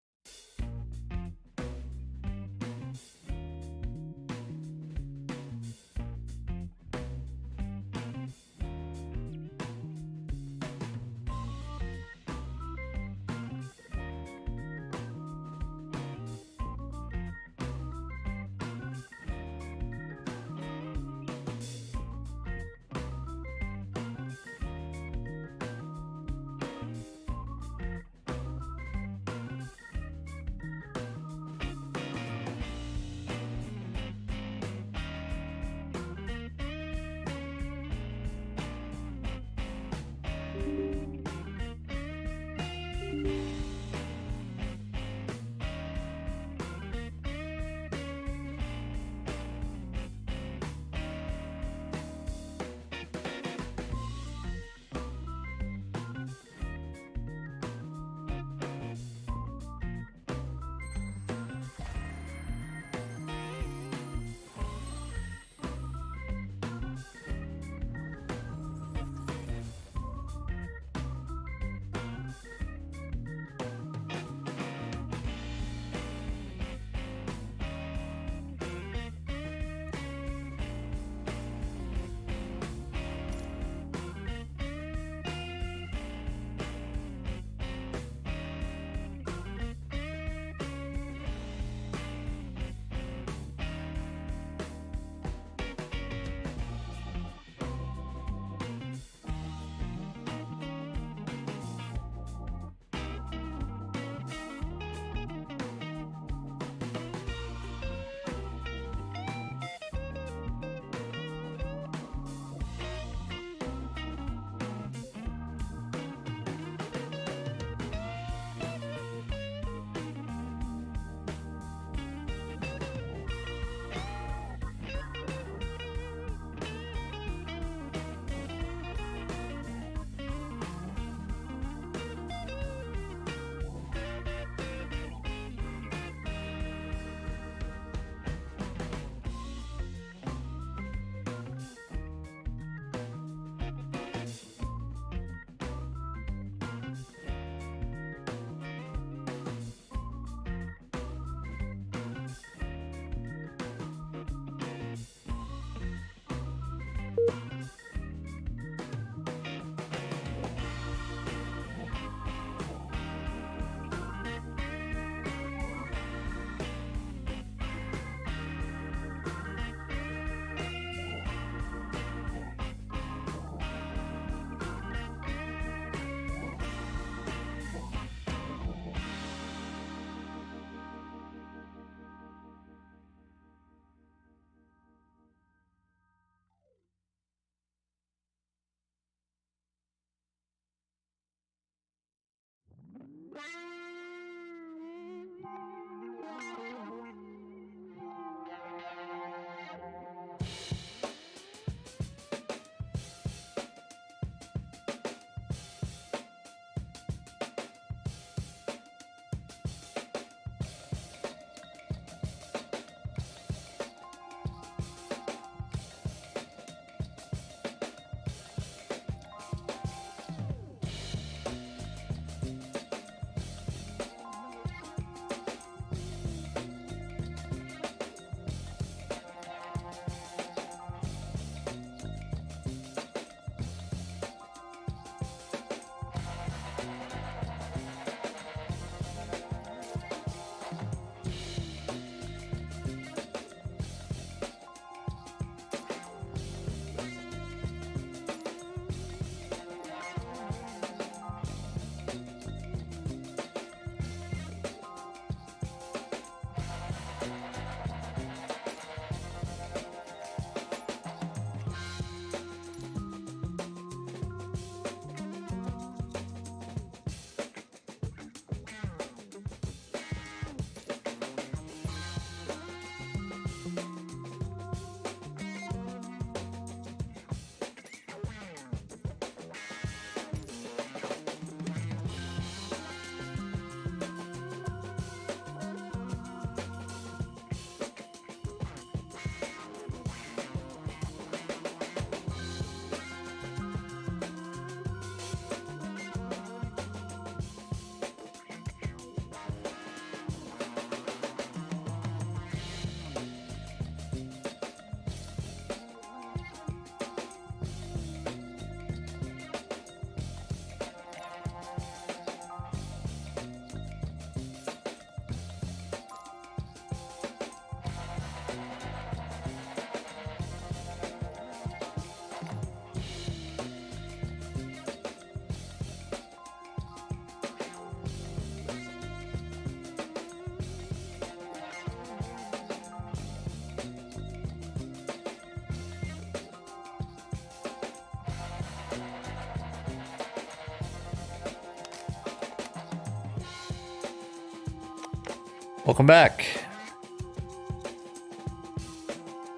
Welcome back.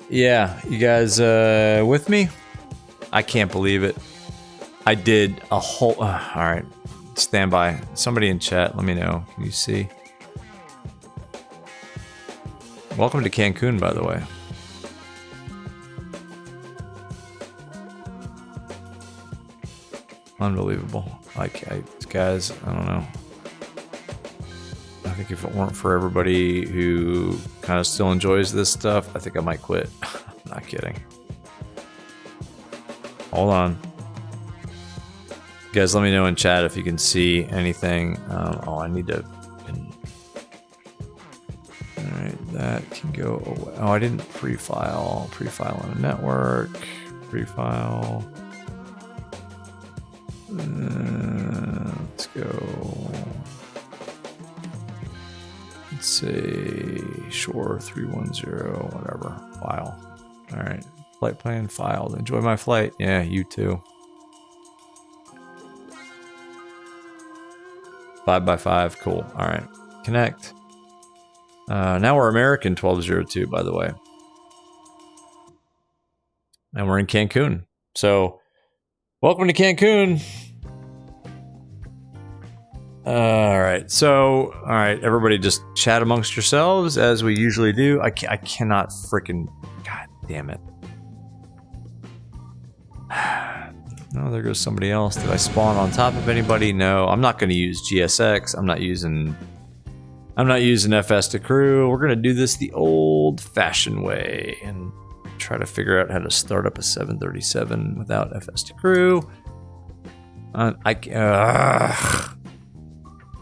Yeah, you guys with me? I can't believe it. I did a whole... all right, stand by. Somebody in chat, let me know. Can you see? Welcome to Cancun, by the way. Unbelievable. Guys, I don't know. I think if it weren't for everybody who kind of still enjoys this stuff, I think I might quit. Not kidding. Hold on. Guys, let me know in chat if you can see anything. Oh, I need to... Alright, that can go away. Oh, I didn't pre-file. Pre-file on a network. Pre-file. Let's go. Let's say Shore 310, whatever. File. Alright. Flight plan filed. Enjoy my flight. Yeah, you too. 5x5. Cool. Alright. Connect. Now we're American 1202, by the way. And we're in Cancun. So, welcome to Cancun. Alright, so, alright, everybody just chat amongst yourselves as we usually do. I cannot freaking... God damn it. No, there goes somebody else. Did I spawn on top of anybody? No, I'm not going to use GSX. I'm not using FS to crew. We're going to do this the old-fashioned way and try to figure out how to start up a 737 without FS to crew.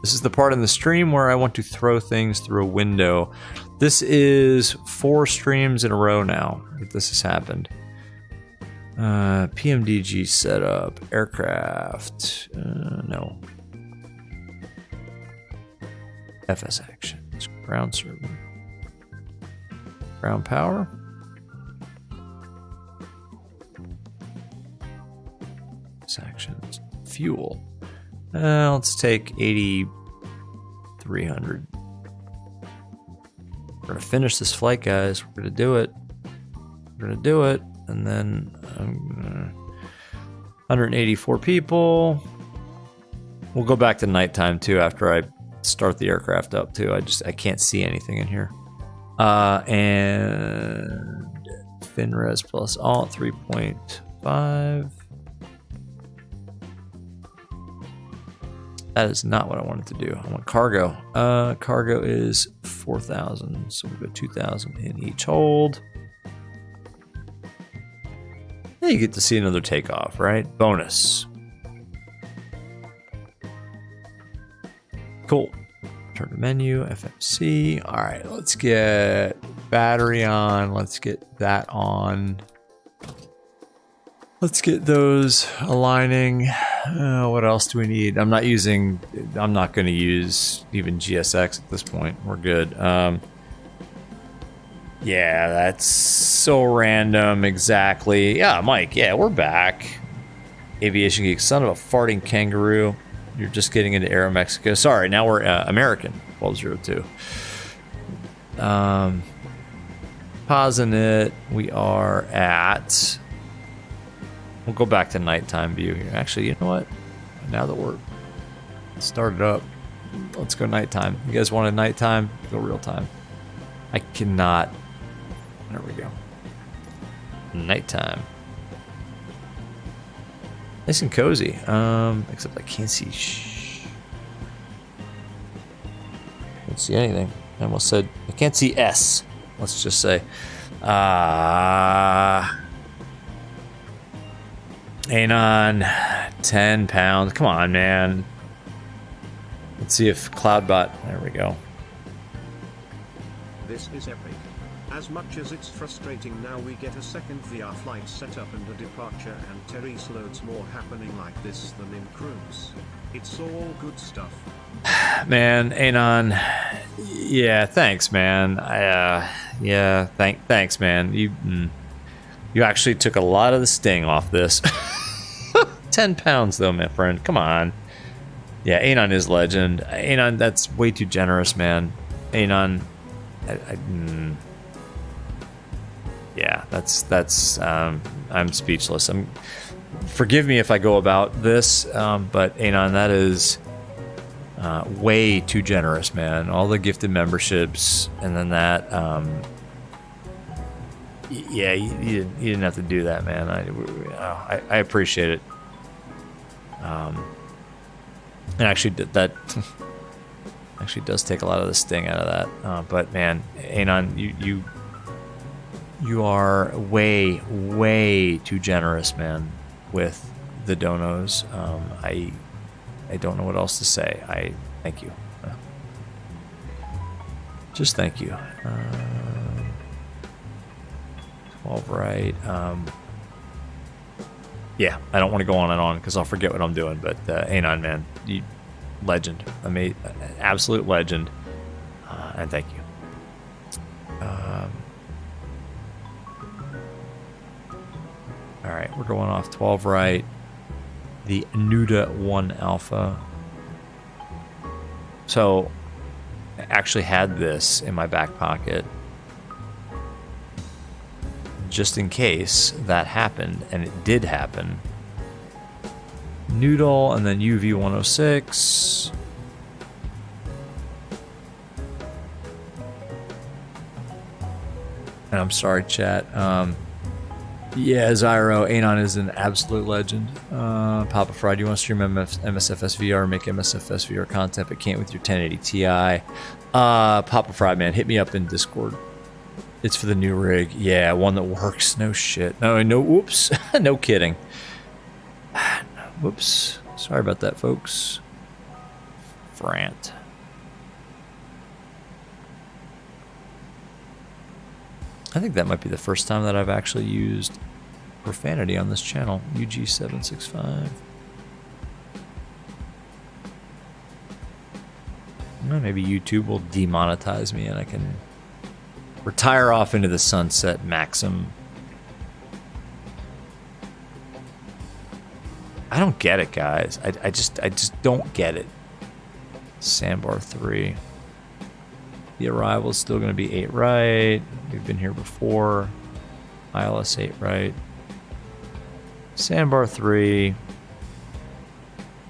This is the part in the stream where I want to throw things through a window. This is 4 streams in a row now that this has happened. PMDG setup, aircraft, no. FS actions, ground server, ground power. Actions, fuel. Let's take 8,300. We're gonna finish this flight, guys. We're gonna do it. We're gonna do it, and then 184 people. We'll go back to nighttime too after I start the aircraft up too. I can't see anything in here. And FinRes plus alt 3.5. That is not what I wanted to do. I want cargo. Cargo is 4,000, so we'll go 2,000 in each hold. Then you get to see another takeoff, right? Bonus. Cool. Turn to menu, FMC. All right, let's get battery on. Let's get that on. Let's get those aligning. What else do we need? I'm not going to use even GSX at this point. We're good. Yeah, that's so random. Exactly. Yeah, Mike. Yeah, we're back. Aviation Geek, son of a farting kangaroo. You're just getting into Aeromexico. Sorry, now we're American 1202. Pausing it. We are at... We'll go back to nighttime view here. Actually, you know what? Now that we're started up, let's go nighttime. You guys wanted nighttime? Go real time. I cannot... There we go. Nighttime. Nice and cozy. Except I can't see. Can't see anything. I almost said I can't see S. Let's just say. Anon, 10 pounds. Come on, man. Let's see if Cloudbot. There we go. This is epic. As much as it's frustrating now, we get a second VR flight setup and a departure, and Terry's loads more happening like this than in cruise. It's all good stuff. Man, Anon. Yeah, thanks, man. Yeah, thanks, man. You actually took a lot of the sting off this. 10 pounds, though, my friend. Come on. Yeah, Anon is legend. Anon, that's way too generous, man. Anon. Yeah, that's. I'm speechless. Forgive me if I go about this, but Anon, that is way too generous, man. All the gifted memberships, and then that. Yeah, you didn't have to do that, man. I appreciate it. And actually, that actually does take a lot of the sting out of that. But man, Anon, you are way too generous, man, with the donos. I don't know what else to say. I thank you. Just thank you. 12 right. Yeah, I don't want to go on and on because I'll forget what I'm doing. But Anon, man, you legend. I mean, absolute legend. And thank you. All right, we're going off 12 right. The Nuda 1 Alpha. So, I actually had this in my back pocket just in case that happened, and it did happen. Noodle and then UV 106. And I'm sorry, chat. Yeah, Zyro, Anon is an absolute legend. Papa Fried, you want to stream MSFS VR, make MSFS VR content, but can't with your 1080 Ti. Papa Fried, man, hit me up in Discord. It's for the new rig. Yeah, one that works. No shit. No, whoops. No kidding. Whoops. Sorry about that, folks. Frant. I think that might be the first time that I've actually used profanity on this channel. UG765. Well, maybe YouTube will demonetize me and I can retire off into the sunset, Maxim. I don't get it, guys. I just don't get it. Sandbar 3. The arrival is still going to be 8 right. We've been here before. ILS 8 right. Sandbar 3.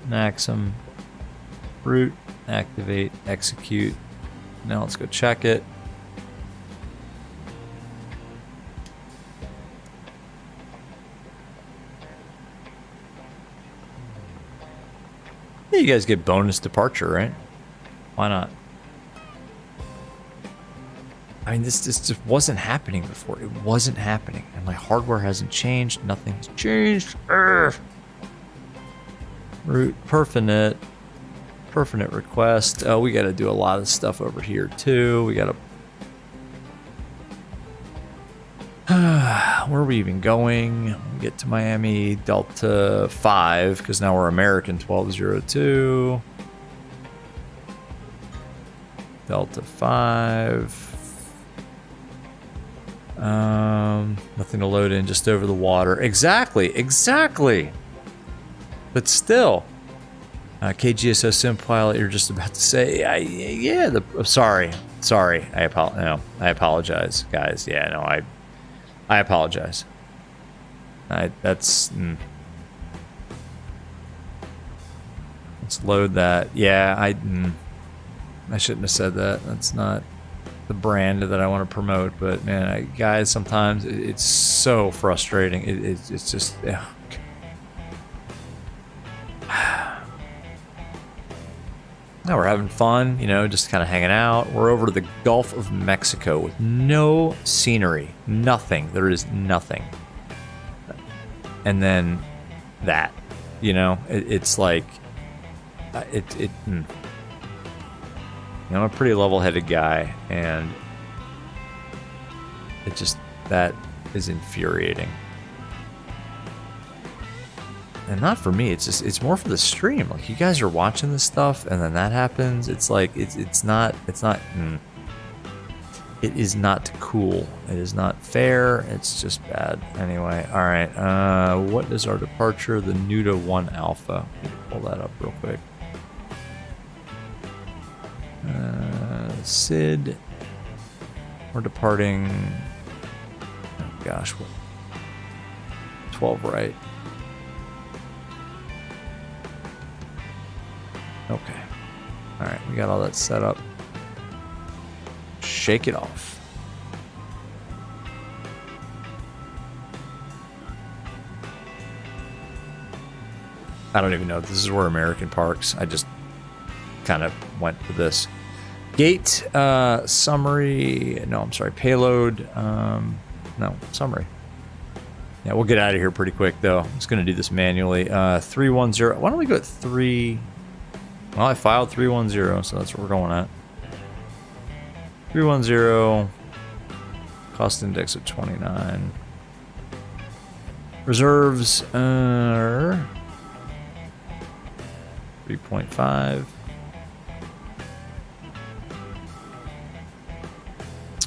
Maxim. Route. Activate. Execute. Now let's go check it. You guys get bonus departure, right? Why not? I mean, this just wasn't happening before. It wasn't happening. And my hardware hasn't changed. Nothing's changed. Urgh. Root, perfinet. Perfinet request. Oh, we got to do a lot of stuff over here, too. We got to... Where are we even going? We get to Miami Delta 5, because now we're American 1202. Delta 5. Nothing to load in, just over the water. Exactly. But still. KGSO Sim Pilot, you're just about to say, sorry. I apologize, guys. Yeah, no, I apologize. Let's load that. Yeah, I shouldn't have said that. That's not the brand that I want to promote. But man, guys, sometimes it's so frustrating. It's just. Yeah. Now we're having fun, just kind of hanging out. We're over to the Gulf of Mexico with no scenery, nothing. There is nothing. And then that, it's like, I'm a pretty level-headed guy, and that is infuriating. And not for me, it's more for the stream. Like, you guys are watching this stuff and then that happens. It's like, it is not cool. It is not fair. It's just bad. Anyway, all right. What is our departure? The Nuda 1 Alpha. Pull that up real quick. SID. We're departing. Oh gosh, what? 12 right. Okay. All right, we got all that set up. Shake it off. I don't even know. This is where American parks. I just kind of went to this. Gate summary. No, I'm sorry. Payload. No, summary. Yeah, we'll get out of here pretty quick, though. I'm just going to do this manually. 310. Why don't we go at 3? Well, I filed 310, so that's what we're going at. 310. Cost index of 29. Reserves are 3.5.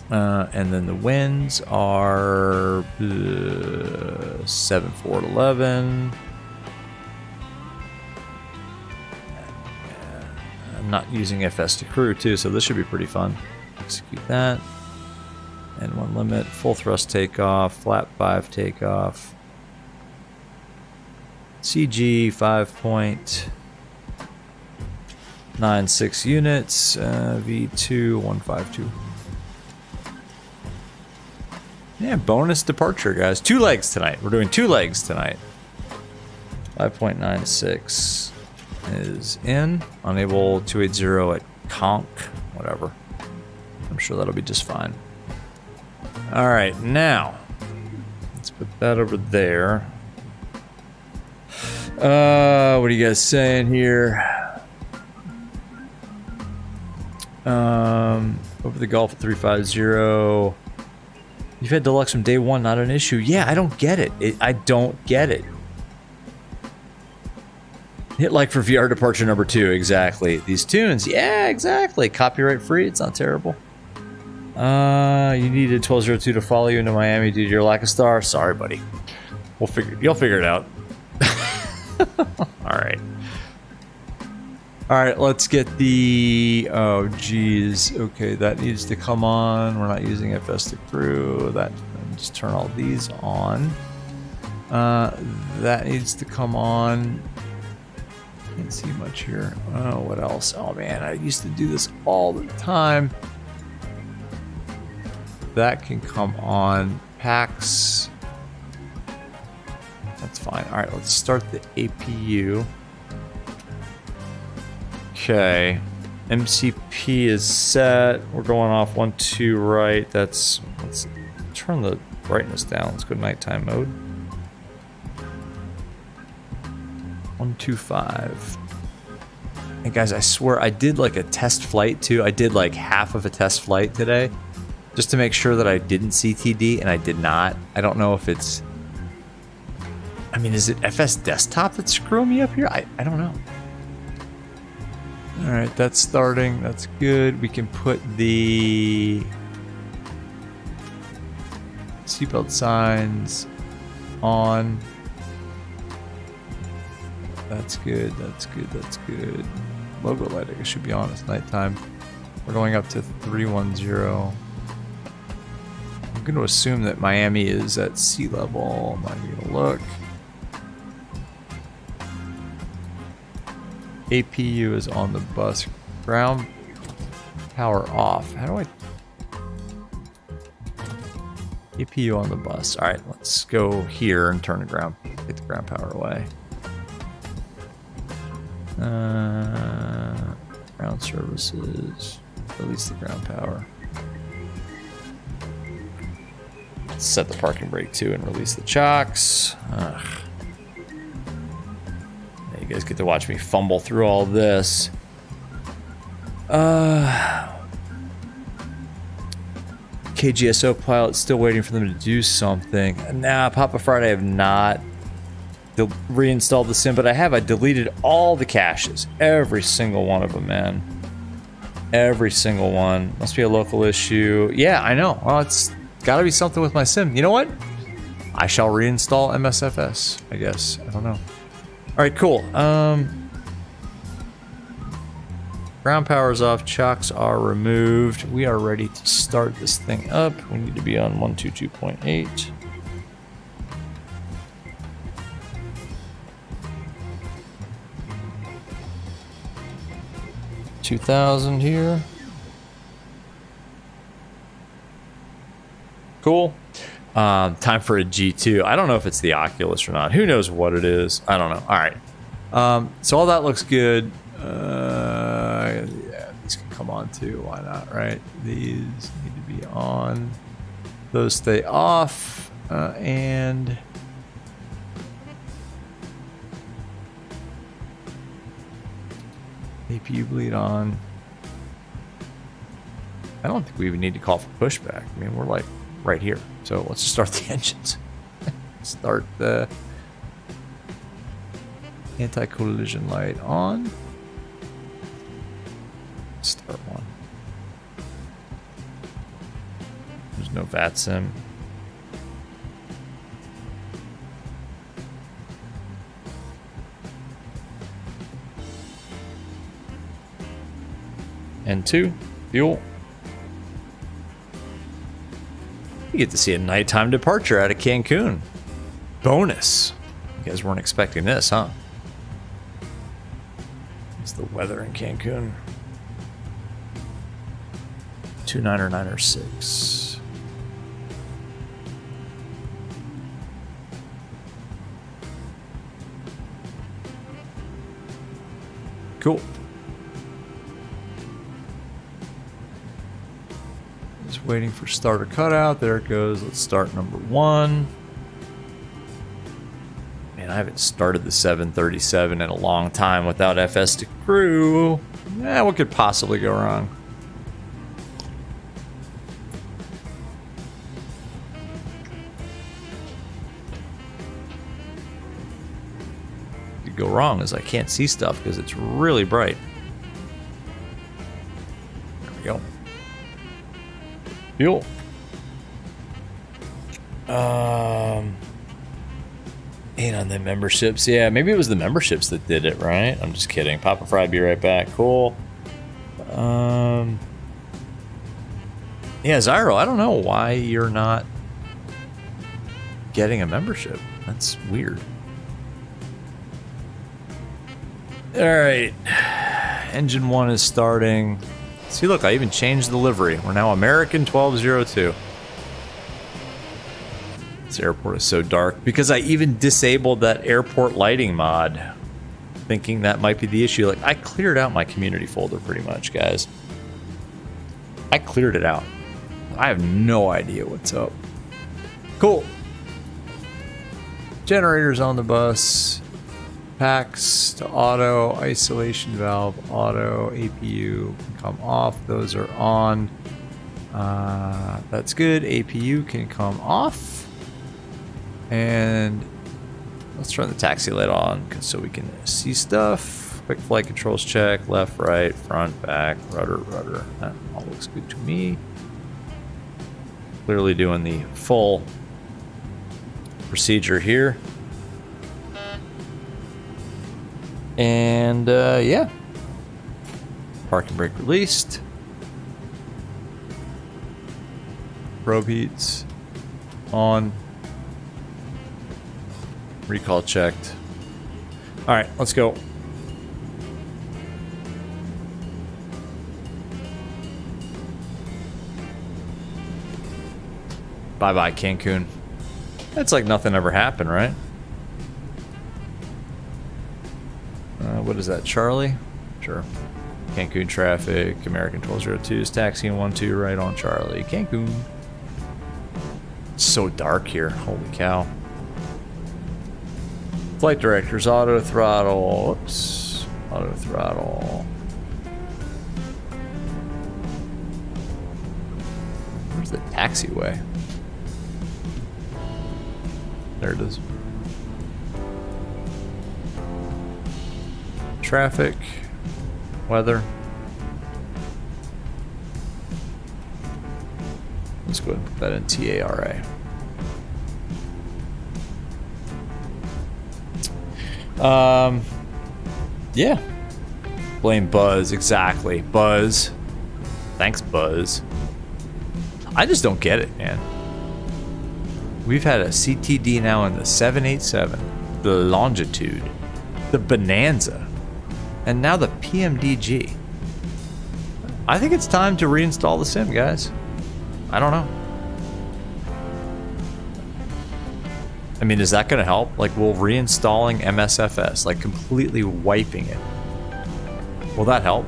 And then the winds are 7-4-11. I'm not using FS to crew too, so this should be pretty fun. Execute that. And one limit, full thrust takeoff, flap 5 takeoff. CG 5.96 units, V2 152. Yeah, bonus departure, guys. 2 legs tonight. We're doing 2 legs tonight. 5.96 is in. Unable 280 at conch. Whatever. I'm sure that'll be just fine. All right, now let's put that over there. What are you guys saying here? Over the Gulf at 350. You've had deluxe from day one, not an issue. Yeah, I don't get it. I don't get it. Hit like for VR departure number 2, exactly. These tunes, yeah, exactly. Copyright free, it's not terrible. You needed 1202 to follow you into Miami due to your lack of star. Sorry, buddy. You'll figure it out. All right, let's get the, oh geez, okay, that needs to come on. We're not using FS to crew. That, just turn all these on. That needs to come on. Can't see much here. Oh, what else? Oh man, I used to do this all the time. That can come on. Packs. That's fine. All right, let's start the APU. Okay, MCP is set. We're going off 1-2 right. Let's turn the brightness down. Let's go nighttime mode. 125. And guys, I swear I did like a test flight too. I did like half of a test flight today, just to make sure that I didn't CTD, and I did not. I don't know if it's. I mean, is it FS desktop that's screwing me up here? I don't know. All right, that's starting. That's good. We can put the seatbelt signs on. That's good. That's good. That's good. Logo light, I guess, should be on. It's nighttime. We're going up to 310. I'm going to assume that Miami is at sea level. I'm not going to look. APU is on the bus. Ground power off. How do I... APU on the bus. Alright, let's go here and turn the ground... Get the ground power away. Ground services. Release the ground power. Let's set the parking brake too and release the chocks. Ugh. You guys get to watch me fumble through all this. KGSO pilot, still waiting for them to do something. Nah, Papa Friday, I have not reinstalled the sim, but I deleted all the caches. Every single one of them, man. Every single one. Must be a local issue. Yeah, I know. Well, it's gotta be something with my sim. You know what? I shall reinstall MSFS, I guess. I don't know. All right, cool. Ground power's off, chocks are removed. We are ready to start this thing up. We need to be on 122.8. $2,000 here. Cool. Time for a G2. I don't know if it's the Oculus or not. Who knows what it is? I don't know. All right. So all that looks good. Yeah, these can come on too. Why not, right? These need to be on. Those stay off. And APU bleed on. I don't think we even need to call for pushback. I mean, we're like right here. So let's just start the engines. Start the anti-collision light on. Start one. There's no VATSIM. N2, fuel. You get to see a nighttime departure out of Cancun. Bonus. You guys weren't expecting this, huh? It's the weather in Cancun. 29 or 9 or 6. Cool. Just waiting for starter cutout. There it goes. Let's start number 1. Man, I haven't started the 737 in a long time without FS to crew. What could possibly go wrong? What could go wrong is I can't see stuff because it's really bright. There we go. Fuel. Ain't on the memberships. Yeah, maybe it was the memberships that did it, right? I'm just kidding. Papa Fry, be right back. Cool. Yeah, Zyro, I don't know why you're not getting a membership. That's weird. All right. Engine 1 is starting. See, look, I even changed the livery. We're now American 1202. This airport is so dark because I even disabled that airport lighting mod, thinking that might be the issue. Like, I cleared out my community folder pretty much, guys. I cleared it out. I have no idea what's up. Cool. Generators on the bus. Packs to auto. Isolation valve auto. APU can come off. Those are on. That's good. APU can come off. And let's turn the taxi light on so we can see stuff. Quick flight controls check. Left, right, front, back, rudder. That all looks good to me. Clearly doing the full procedure here. And yeah. Parking brake released. Probe heats on. Recall checked. All right, let's go. Bye-bye, Cancun. That's like nothing ever happened, right? What is that, Charlie? Sure. Cancun traffic, American 1202 is taxiing 12 right on Charlie. Cancun. It's so dark here. Holy cow. Flight directors, auto throttle. Oops. Auto throttle. Where's the taxiway? There it is. Traffic. Weather. Let's go ahead and put that in TARA. Yeah. Blame Buzz, exactly. Buzz. Thanks, Buzz. I just don't get it, man. We've had a CTD now in the 787, the Longitude, the Bonanza, and now the PMDG. I think it's time to reinstall the sim, guys. I don't know. I mean, is that going to help? Like, will reinstalling MSFS, like completely wiping it, will that help?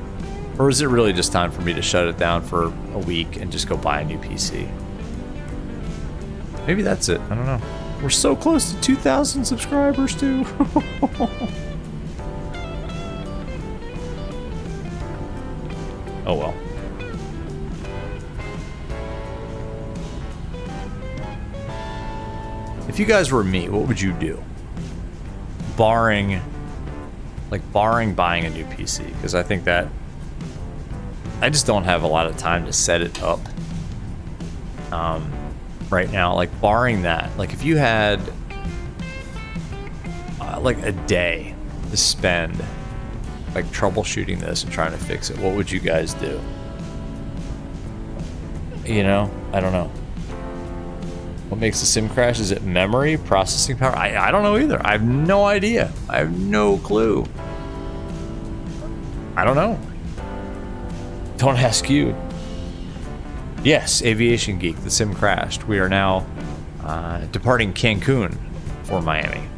Or is it really just time for me to shut it down for a week and just go buy a new PC? Maybe that's it. I don't know. We're so close to 2,000 subscribers, too. Oh well. If you guys were me, what would you do? Barring buying a new PC, because I think that I just don't have a lot of time to set it up right now. Like, barring that, like if you had like a day to spend like troubleshooting this and trying to fix it, what would you guys do? You know, I don't know. What makes the sim crash? Is it memory, processing power? I don't know either. I have no idea. I have no clue. I don't know. Don't ask you. Yes, Aviation Geek, the sim crashed. We are now departing Cancun for Miami.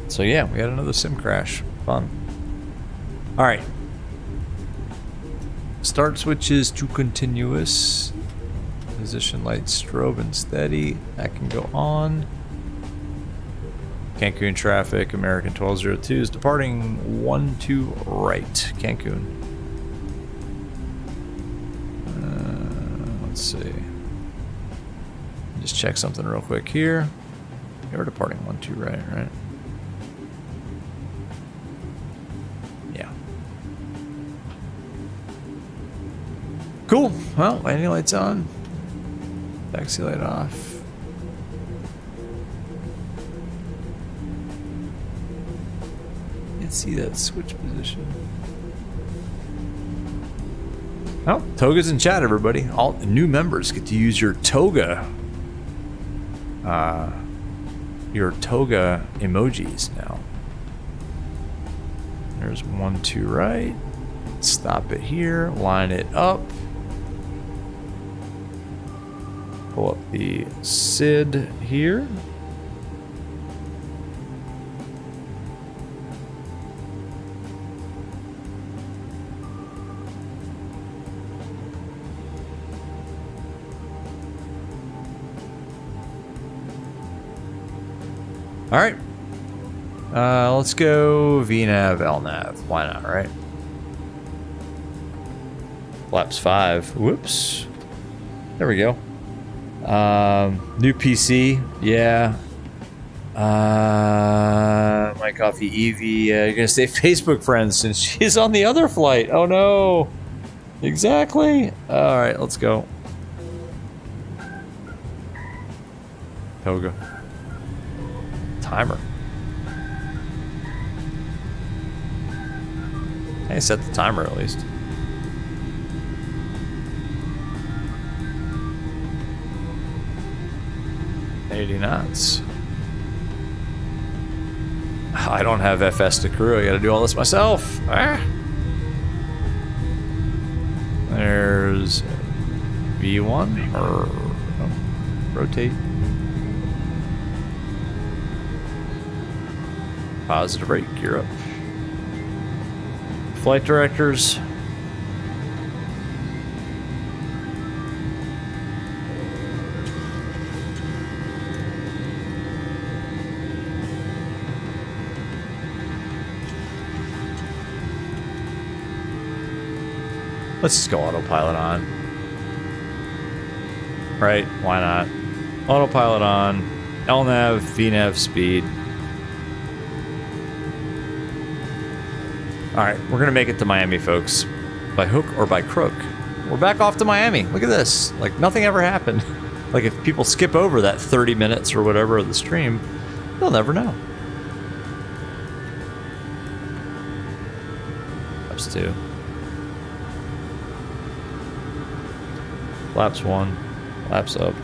So yeah, we had another sim crash. Fun. All right. Start switches to continuous. Position light, strobe, and steady. That can go on. Cancun traffic. American 1202 is departing 12 right. Cancun. Let's see. Just check something real quick here. Yeah, we're departing 12 right? Yeah. Cool. Well, landing lights on. Taxi light off. Can't see that switch position. Oh, Toga's in chat, everybody. All new members get to use your Toga. Your Toga emojis now. There's 12 right. Stop it here. Line it up. Pull up the SID here. All right. Let's go VNav, LNav. Why not, right? Flaps 5. Whoops. There we go. New PC, yeah. My coffee Evie, you're gonna stay Facebook friends since she's on the other flight. Oh no. Exactly. All right, let's go. Toga. Timer. Hey, set the timer at least. 80 knots. I don't have FS to crew. I gotta do all this myself. Ah. There's V1 or no, rotate. Positive rate, gear up. Flight directors. Let's just go autopilot on. Right? Why not? Autopilot on. LNav, VNav speed. Alright, we're gonna make it to Miami, folks. By hook or by crook. We're back off to Miami. Look at this. Like, nothing ever happened. Like, if people skip over that 30 minutes or whatever of the stream, they'll never know. Flaps 2. Flaps 1. Flaps up.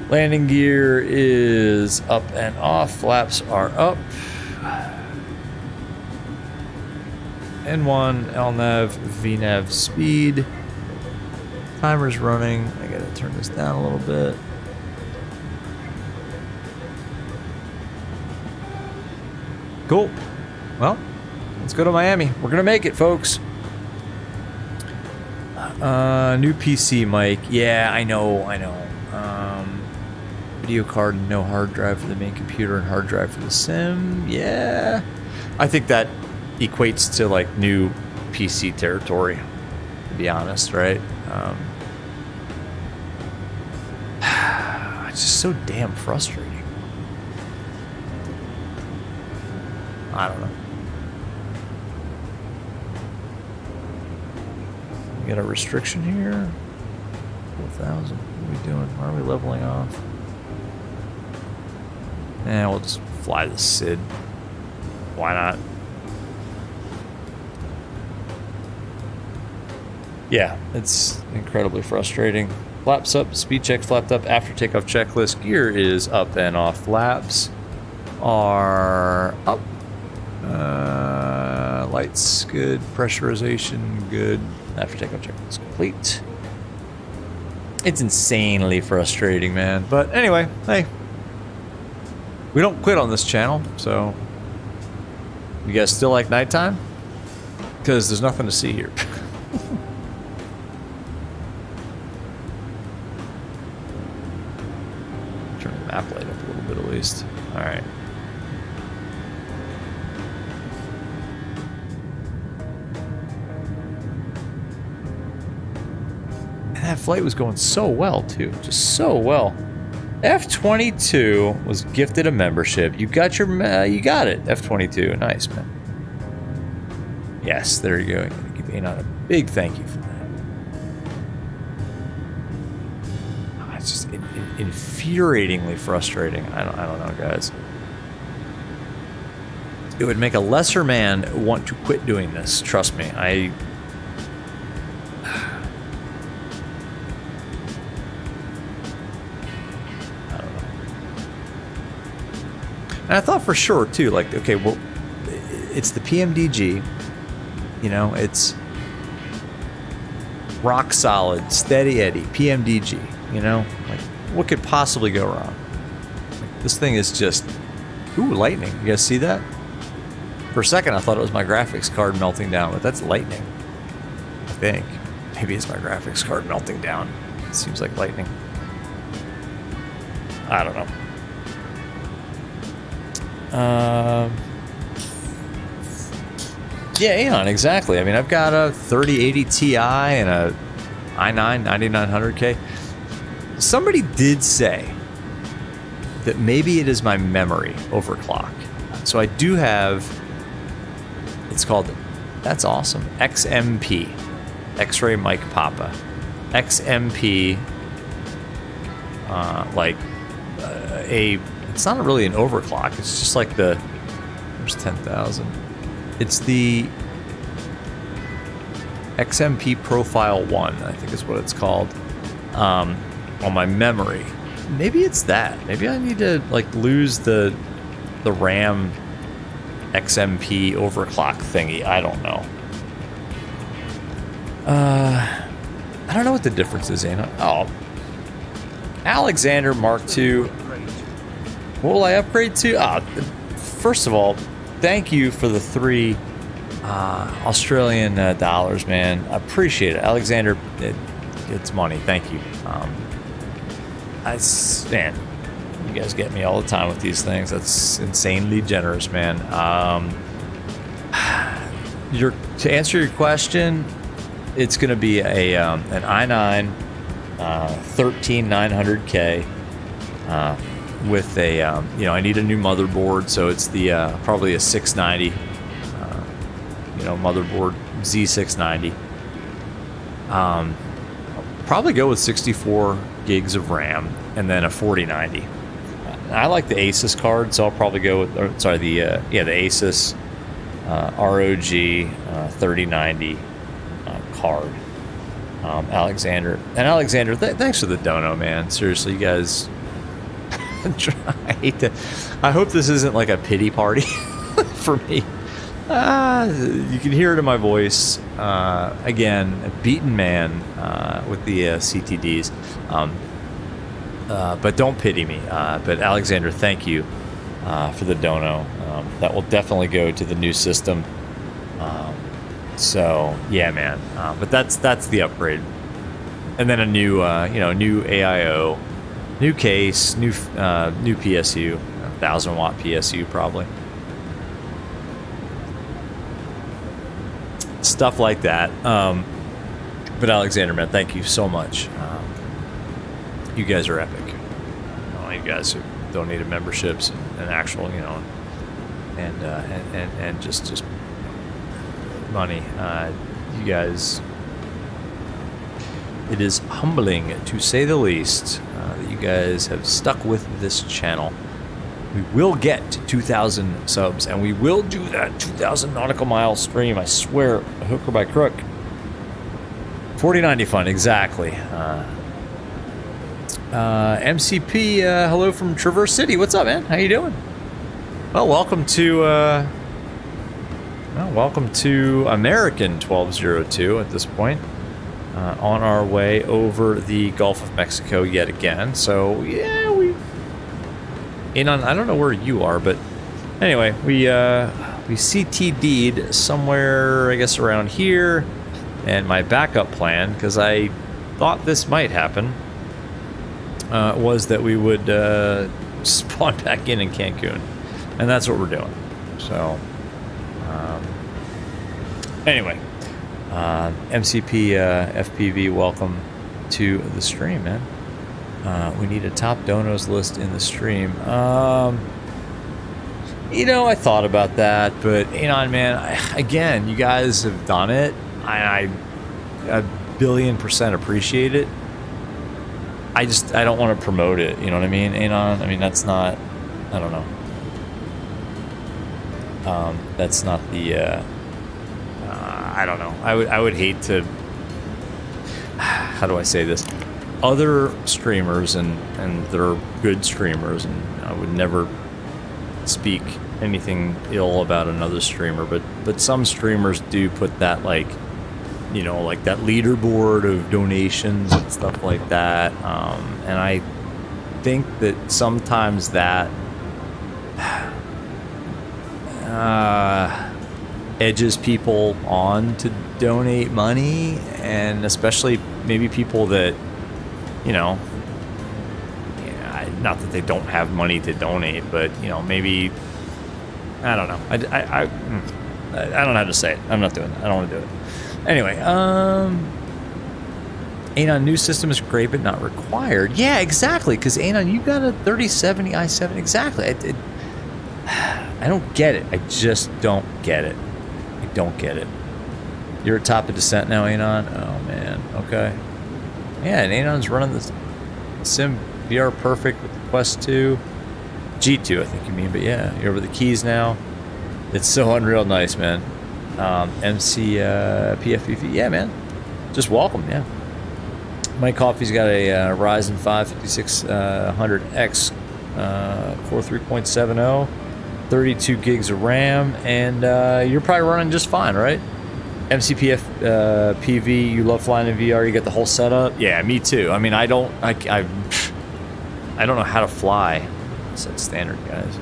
Landing gear is up and off. Flaps are up. N1, LNAV, VNAV speed. Timer's running. I gotta turn this down a little bit. Cool. Well, let's go to Miami. We're gonna make it, folks. New PC mic. Yeah, I know. Video card and no hard drive for the main computer and hard drive for the sim. Yeah. I think that equates to like new PC territory, to be honest, right? It's just so damn frustrating. I don't know. We got a restriction here. 4,000. What are we doing? Why are we leveling off? We'll just fly the SID. Why not? Yeah, it's incredibly frustrating. Flaps up, speed check flapped up, after takeoff checklist. Gear is up and off. Flaps are up. Lights good. Pressurization good. After takeoff checklist complete. It's insanely frustrating, man. But anyway, hey. We don't quit on this channel, so you guys still like nighttime? Because there's nothing to see here. Turn the map light up a little bit at least. Alright. That flight was going so well, too. Just so well. F22 was gifted a membership. You got your, you got it. F22, nice, man. Yes, there you go. I'm gonna give Anon a big thank you for that. Oh, it's just infuriatingly frustrating. I don't know, guys. It would make a lesser man want to quit doing this. Trust me. And I thought for sure, too, like, okay, well, it's the PMDG, you know, it's rock solid, steady Eddie, PMDG, you know, like, what could possibly go wrong? Like, this thing is just, ooh, lightning. You guys see that? For a second, I thought it was my graphics card melting down, but that's lightning, I think. Maybe it's my graphics card melting down. It seems like lightning. I don't know. Yeah, Anon, exactly. I mean, I've got a 3080 Ti and a i9 9900K. Somebody did say that maybe it is my memory overclock. So I do have, it's called, that's awesome, XMP, X-Ray Mike Papa. XMP, it's not really an overclock. It's just like the, there's 10,000. It's the XMP Profile 1, I think is what it's called, on my memory. Maybe it's that. Maybe I need to like lose the RAM XMP overclock thingy. I don't know. I don't know what the difference is, Anna. Oh, Alexander Mark II. What will I upgrade to? First of all, thank you for the 3 Australian dollars, man. I appreciate it. Alexander, it's money. Thank you. Man, you guys get me all the time with these things. That's insanely generous, man. To answer your question, it's going to be an i9 13900K. With a, I need a new motherboard, so it's the probably a 690, motherboard Z690. Probably go with 64 gigs of RAM and then a 4090. I like the Asus card, so I'll probably go with, the Asus ROG 3090 card. Alexander, thanks for the dono, man. Seriously, you guys. I hope this isn't like a pity party for me. You can hear it in my voice. Again, a beaten man with the CTDs. But don't pity me. But Alexander, thank you for the dono. That will definitely go to the new system. So yeah, man. But that's the upgrade. And then a new new AIO, new case, new PSU, 1000-watt PSU probably. Stuff like that. But Alexander, man, thank you so much. You guys are epic. You guys who donated memberships and actual, and just money. You guys, it is humbling to say the least that you guys have stuck with this channel. We will get to 2,000 subs, and we will do that 2,000 nautical mile stream. I swear, hook or by crook. 4090 fun, exactly. MCP, hello from Traverse City. What's up, man? How you doing? Well, welcome to American 1202 at this point. On our way over the Gulf of Mexico yet again. So yeah, I don't know where you are, but anyway, we CTD'd somewhere, I guess, around here. And my backup plan, because I thought this might happen, was that we would spawn back in Cancun, and that's what we're doing. So anyway, MCP FPV, welcome to the stream, man. We need a top donos list in the stream. I thought about that, but man, again, you guys have done it. I 1,000,000,000% appreciate it. I don't want to promote it, you know what I mean? That's not, I don't know. That's not the, I don't know. I would hate to, how do I say this? Other streamers, and they're good streamers, and I would never speak anything ill about another streamer, but some streamers do put that, like that leaderboard of donations and stuff like that. And I think that sometimes that edges people on to donate money, and especially maybe people that, not that they don't have money to donate, but, maybe, I don't know. I don't know how to say it. I'm not doing that. I don't want to do it. Anyway, Anon, new system is great, but not required. Yeah, exactly, because Anon, you got a 3070 i7. Exactly. I don't get it. I just don't get it. I don't get it. You're at top of descent now, Anon? Oh, man. Okay. Yeah, and Anon's running the Sim VR Perfect with the Quest 2. G2, I think you mean, but yeah, you're over the keys now. It's so unreal nice, man. MC PFPV, yeah, man. Just welcome, yeah. Mike Coffey's got a Ryzen 5 5600X Core 3.70, 32 gigs of RAM, and you're probably running just fine, right? MCPF PV, you love flying in VR, you get the whole setup? Yeah, me too. I mean, I don't know how to fly. Set standard, guys.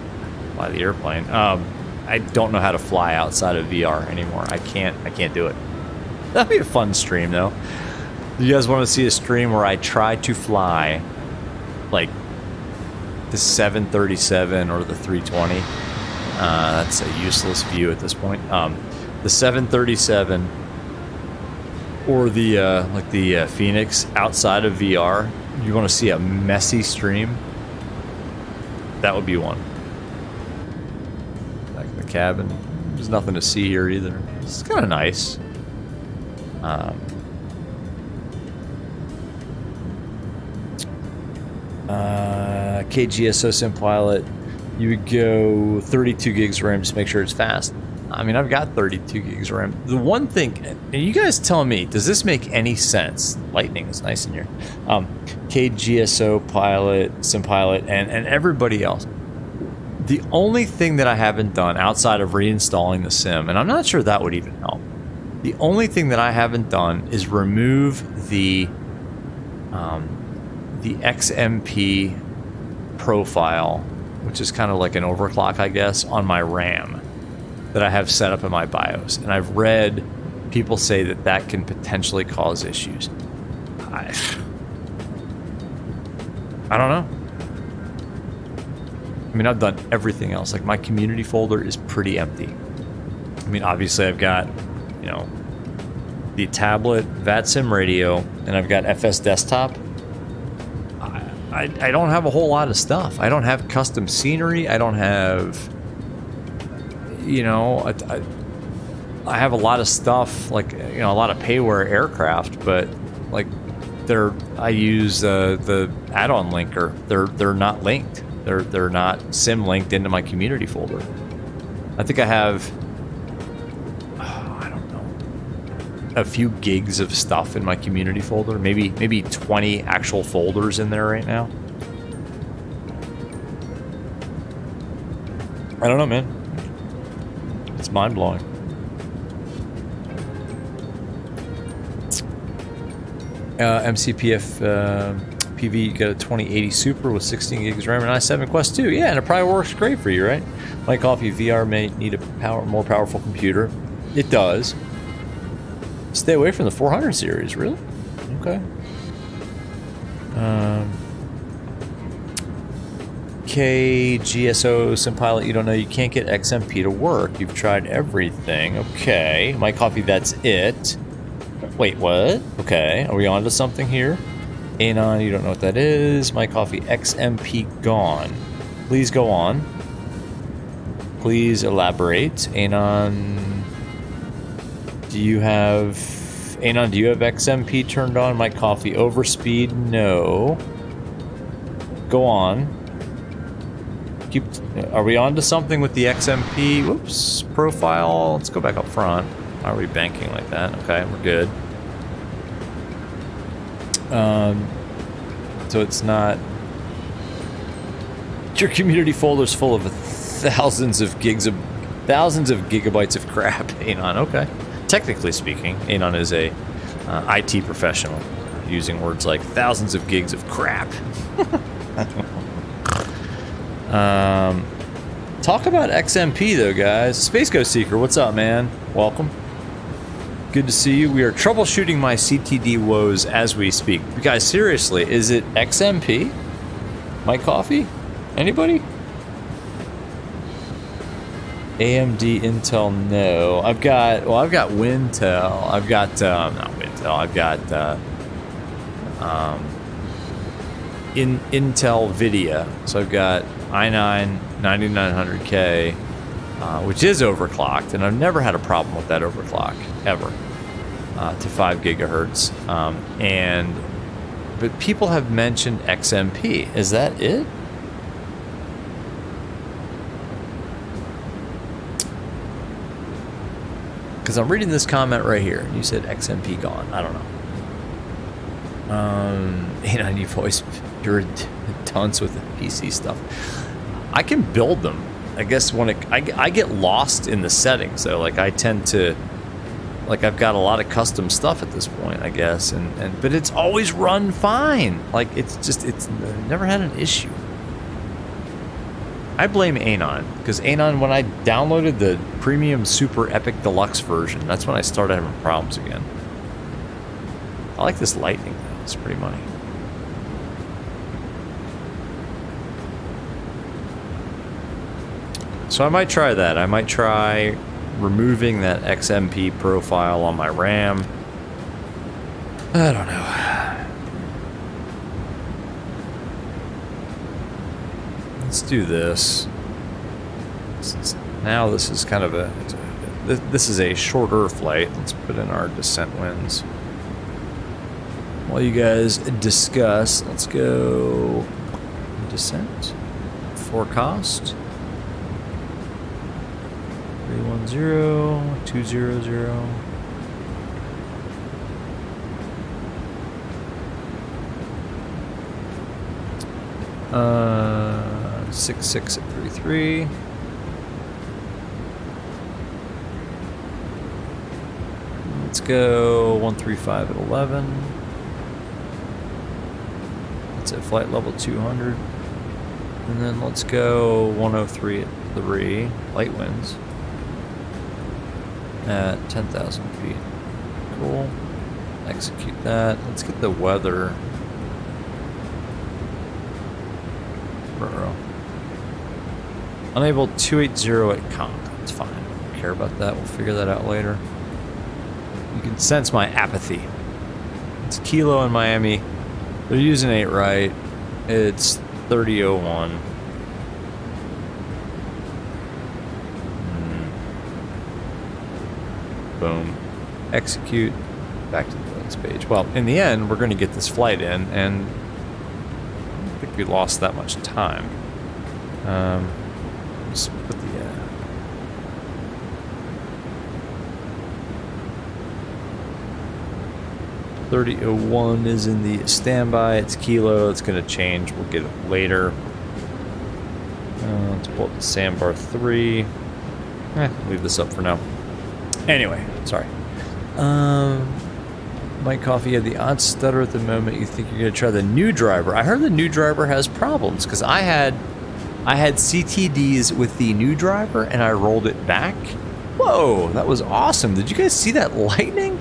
Fly the airplane. I don't know how to fly outside of VR anymore. I can't do it. That'd be a fun stream, though. You guys want to see a stream where I try to fly, like, the 737 or the 320? That's a useless view at this point. The 737 or the Phoenix outside of VR. You're going to see a messy stream. That would be one. Like the cabin. There's nothing to see here either. It's kind of nice. KGSO Sim Pilot, you would go 32 gigs RAM, just make sure it's fast. I mean, I've got 32 gigs RAM. The one thing, and you guys tell me, does this make any sense? Lightning is nice in here. KGSO Pilot, Sim Pilot, and everybody else. The only thing that I haven't done outside of reinstalling the sim, and I'm not sure that would even help. The only thing that I haven't done is remove the XMP profile, which is kind of like an overclock, I guess, on my RAM that I have set up in my BIOS. And I've read people say that that can potentially cause issues. I don't know. I mean, I've done everything else. Like, my community folder is pretty empty. I mean, obviously I've got, you know, the tablet, VATSIM radio, and I've got FS Desktop. I don't have a whole lot of stuff. I don't have custom scenery. I don't have, you know, I have a lot of stuff, like, you know, a lot of payware aircraft, but like I use the add-on linker. They're not linked. They're not sim linked into my community folder. I think I have, I don't know, a few gigs of stuff in my community folder. Maybe 20 actual folders in there right now. I don't know, man. It's mind-blowing. MCPF PV, you got a 2080 Super with 16 gigs RAM and i7 Quest 2. Yeah, and it probably works great for you, right? My Coffee VR may need a more powerful computer. It does. Stay away from the 400 series, really? Okay. KGSO Sim Pilot, you don't know, you can't get XMP to work. You've tried everything. Okay. My Coffee, that's it. Wait, what? Okay, are we on to something here? Anon, you don't know what that is. My Coffee, XMP gone. Please go on. Please elaborate. Anon, do you have XMP turned on? My Coffee, overspeed, no. Go on. Are we on to something with the XMP? Whoops, profile. Let's go back up front. Why are we banking like that? Okay, we're good. So it's not. Your community folder's full of thousands of gigabytes of crap. Anon, okay. Technically speaking, Anon is a IT professional, using words like thousands of gigs of crap. Talk about XMP though, guys. Space Ghost Seeker, what's up, man? Welcome. Good to see you. We are troubleshooting my CTD woes as we speak. You guys, seriously, is it XMP? My Coffee? Anybody? AMD, Intel, no. I've got Wintel. I've got, not Wintel, I've got, Intel Vidia. So I've got i9 9900K, which is overclocked, and I've never had a problem with that overclock ever, to 5 gigahertz. But people have mentioned XMP. Is that it? Because I'm reading this comment right here. You said XMP gone. I don't know. You know, you're a dunce with the PC stuff. I can build them. I guess when I get lost in the settings, though. Like, I tend to, like, I've got a lot of custom stuff at this point, I guess, but it's always run fine. Like, it's never had an issue. I blame Anon, because Anon, when I downloaded the premium super epic deluxe version, that's when I started having problems again. I like this lightning though. It's pretty money. So I might try that. I might try removing that XMP profile on my RAM. I don't know. Let's do this. Now this is kind of this is a shorter flight. Let's put in our descent winds. While you guys discuss, let's go descent, forecast, 310, 200. Uh, 66 at 33. Let's go 135 at 11. That's at flight level 200. And then let's go 103 at 3, light winds, at 10,000 feet. Cool. Execute that. Let's get the weather. Unable 280 at Conk. That's fine. I don't care about that. We'll figure that out later. You can sense my apathy. It's Kilo in Miami. They're using 8 right. It's 3001. Boom. Execute. Back to the next page. Well, in the end, we're going to get this flight in, and I don't think we lost that much time. Let's put the 3001 is in the standby. It's Kilo. It's going to change. We'll get it later. Let's pull up the sandbar 3. Leave this up for now. Anyway, sorry. Mike Coffee had the odd stutter at the moment. You think you're going to try the new driver? I heard the new driver has problems because I had CTDs with the new driver and I rolled it back. Whoa, that was awesome. Did you guys see that lightning?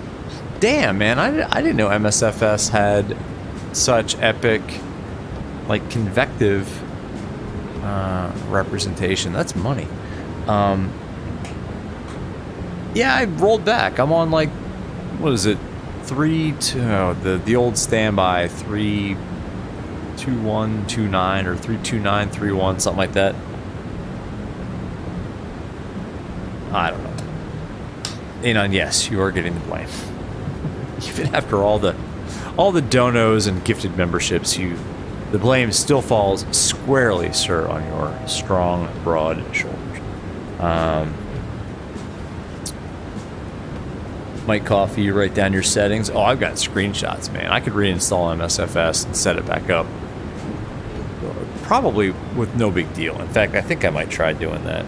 Damn, man, I didn't know MSFS had such epic, like, convective representation. That's money. Yeah, I rolled back. I'm on, like, what is it? the old standby 32129 or 32931, something like that. I don't know. And yes, you are getting the blame. Even after all the donos and gifted memberships, the blame still falls squarely, sir, on your strong, broad shoulders. Mike Coffee, you write down your settings. Oh, I've got screenshots, man. I could reinstall MSFS and set it back up. Probably with no big deal. In fact, I think I might try doing that.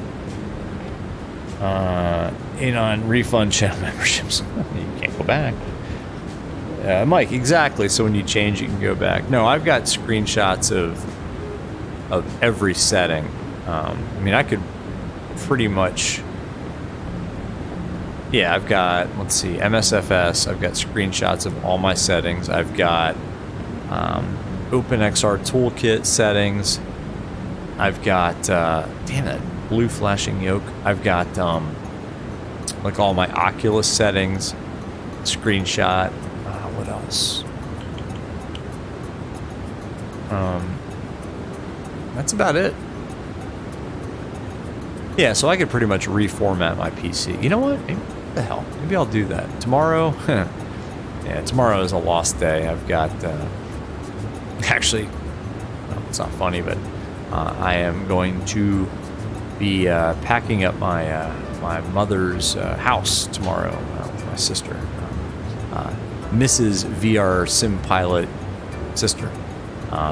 In on refund channel memberships. You can't go back. Mike, exactly. So when you change, you can go back. No, I've got screenshots of every setting. I mean, I could pretty much... Yeah, I've got, let's see, MSFS. I've got screenshots of all my settings. I've got OpenXR Toolkit settings. I've got, damn it, blue flashing yoke. I've got, like, all my Oculus settings. Screenshot. What else? That's about it. Yeah, so I could pretty much reformat my PC. You know what? What the hell? Maybe I'll do that. Tomorrow? Yeah, tomorrow is a lost day. I've got... actually, no, it's not funny, but I am going to be packing up my my mother's house tomorrow with my sister. Mrs. VR Sim Pilot sister.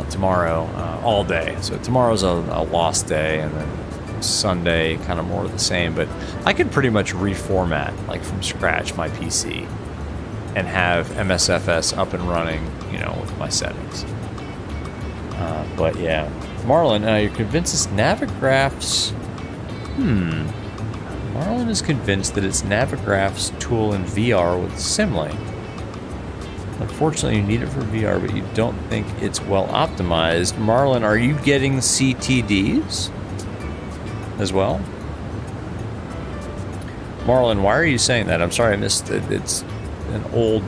Tomorrow, all day. So tomorrow's a lost day, and then Sunday kind of more of the same, but I could pretty much reformat, like, from scratch my PC and have MSFS up and running, you know, with my settings. But yeah, Marlon, you're convinced it's Navigraph's... Marlon is convinced that it's Navigraph's tool in VR with Simlink. Unfortunately, you need it for VR, but you don't think it's well optimized. Marlon, are you getting CTDs as well? Marlon, why are you saying that? I'm sorry I missed it. It's an old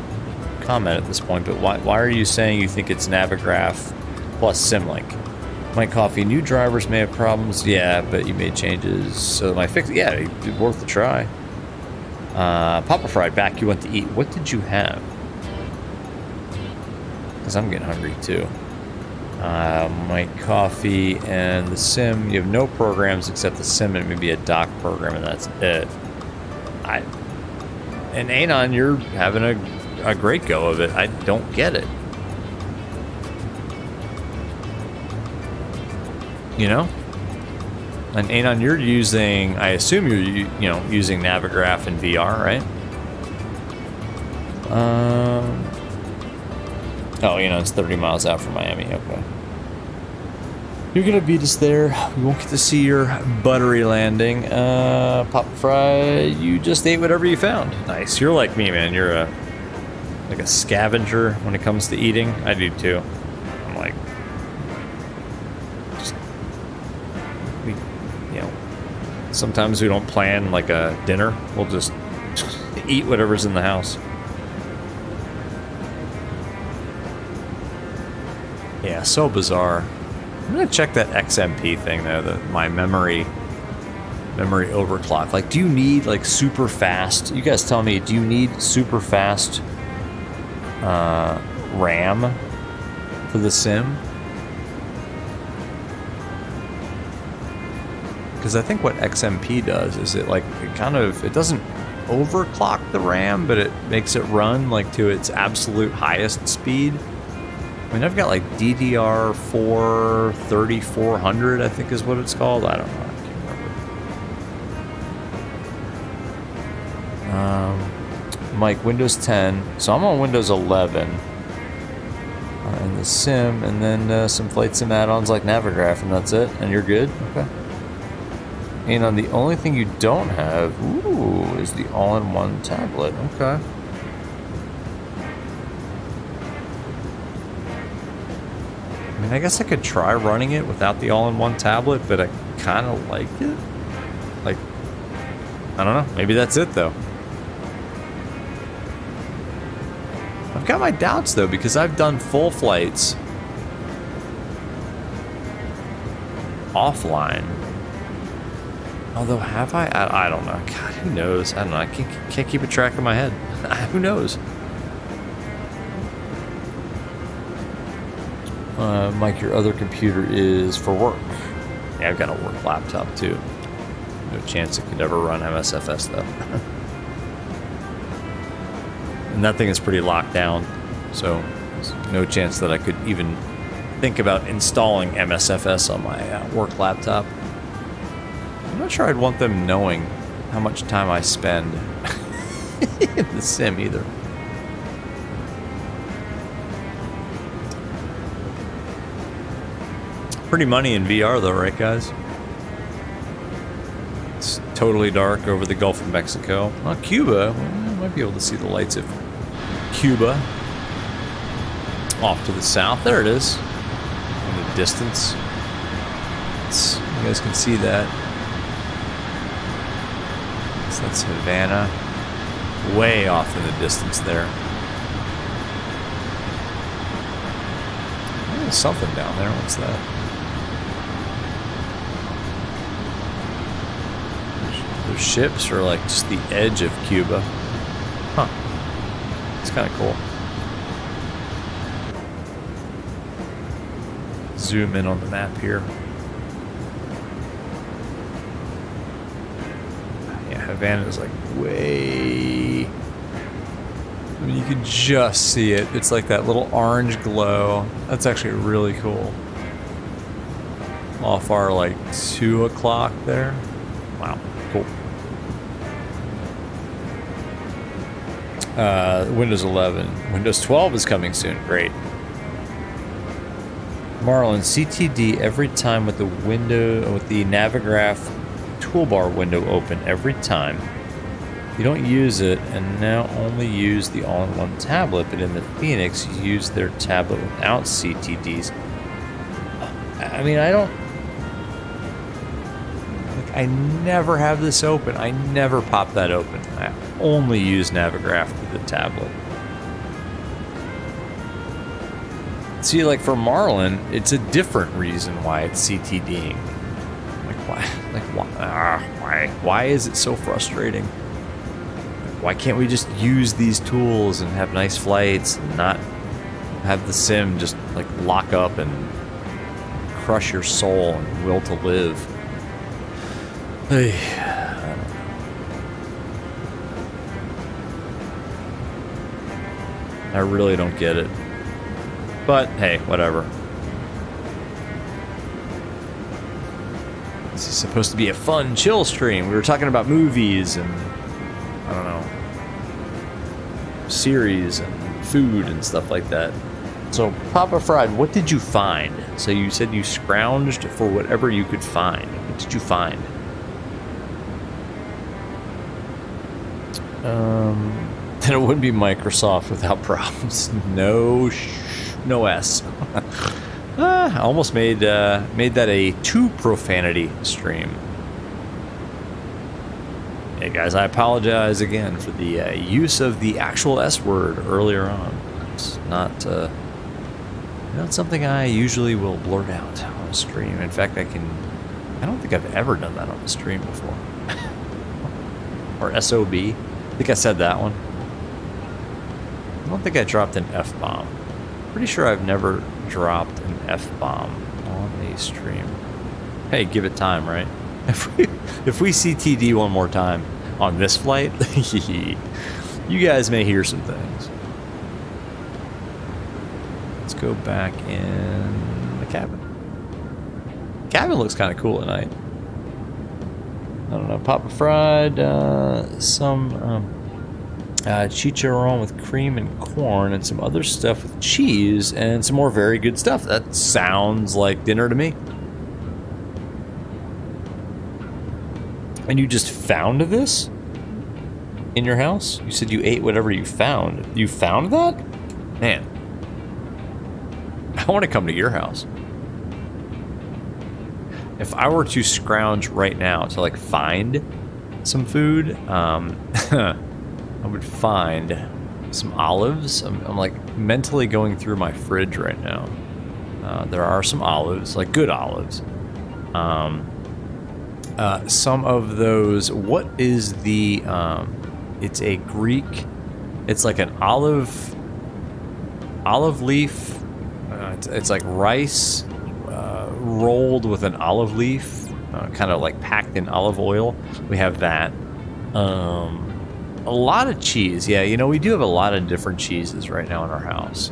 comment at this point, but why are you saying you think it's Navigraph plus Simlink? Mike Coffee, new drivers may have problems. Yeah, but you made changes, so my fix... Yeah, it'd be worth a try. Papa Fried, back, you went to eat. What did you have? Because I'm getting hungry too. My coffee and the sim. You have no programs except the sim and maybe a dock program, and that's it. And Anon, you're having a great go of it. I don't get it. You know? And Anon, you're using, I assume you're using Navigraph in VR, right? Oh, it's 30 miles out from Miami. Okay. You're gonna beat us there. We won't get to see your buttery landing. Papa Fry, you just ate whatever you found. Nice. You're like me, man. You're like a scavenger when it comes to eating. I do too. I'm like, sometimes we don't plan like a dinner. We'll just eat whatever's in the house. Yeah, so bizarre. I'm gonna check that XMP thing though, my memory overclock. Like, do you need like super fast? You guys tell me, do you need super fast RAM for the sim? Because I think what XMP does is it doesn't overclock the RAM, but it makes it run like to its absolute highest speed. I mean, I've got like DDR4 3400, I think is what it's called. I don't know. I can't remember. Mike, Windows 10. So I'm on Windows 11 in the sim, and then some flight sim add-ons like Navigraph, and that's it. And you're good. Okay. And on the only thing you don't have, is the all-in-one tablet. Okay. I mean, I guess I could try running it without the all-in-one tablet, but I kind of like it. Like, I don't know. Maybe that's it, though. I've got my doubts, though, because I've done full flights offline. Although, have I? I don't know. God, who knows? I don't know. I can't keep a track in my head. Who knows? Mike, your other computer is for work. Yeah, I've got a work laptop too. No chance it could ever run MSFS though. And that thing is pretty locked down, so there's no chance that I could even think about installing MSFS on my work laptop. I'm not sure I'd want them knowing how much time I spend in the sim either. Pretty money in VR though, right guys? It's totally dark over the Gulf of Mexico. Oh, Cuba. Well, I might be able to see the lights of Cuba. Off to the south. There it is. In the distance. You guys can see that. So that's Havana. Way off in the distance there. Oh, there's something down there. What's that? Those ships are like just the edge of Cuba. Huh. It's kind of cool. Zoom in on the map here. Yeah, Havana is like way... I mean, you can just see it. It's like that little orange glow. That's actually really cool. Off our like 2 o'clock there. Wow, cool. Windows 11. Windows 12 is coming soon. Great. Marlon, CTD every time with the Navigraph toolbar window open every time. You don't use it and now only use the all-in-one tablet, but in the Phoenix you use their tablet without CTDs. I mean, I never have this open. I never pop that open. I only use Navigraph with the tablet. See, like for Marlin, it's a different reason why it's CTDing. Like why? Like why? Why is it so frustrating? Why can't we just use these tools and have nice flights and not have the sim just like lock up and crush your soul and will to live? Hey, I really don't get it. But hey, whatever. This is supposed to be a fun, chill stream. We were talking about movies and, I don't know, series and food and stuff like that. So, Papa Fried, what did you find? So you said you scrounged for whatever you could find. What did you find? Then it wouldn't be Microsoft without problems. No S. I almost made that a too profanity stream. Hey guys, I apologize again for the use of the actual S word earlier on. It's not something I usually will blurt out on a stream. In fact, I don't think I've ever done that on a stream before. Or SOB. I think I said that one. I don't think I dropped an F-bomb. Pretty sure I've never dropped an F-bomb on a stream. Hey, give it time, right? If we CTD one more time on this flight, you guys may hear some things. Let's go back in the cabin. Cabin looks kind of cool tonight. I don't know, Papa Fried, some chicharron with cream and corn, and some other stuff with cheese, and some more very good stuff. That sounds like dinner to me. And you just found this in your house? You said you ate whatever you found. You found that? Man, I want to come to your house. If I were to scrounge right now to like find some food, I would find some olives. I'm like mentally going through my fridge right now. There are some olives, like good olives. Some of those, what is the, it's a Greek, it's like an olive leaf. It's like rice rolled with an olive leaf, kind of like packed in olive oil. We have that. A lot of cheese. Yeah, you know, we do have a lot of different cheeses right now in our house.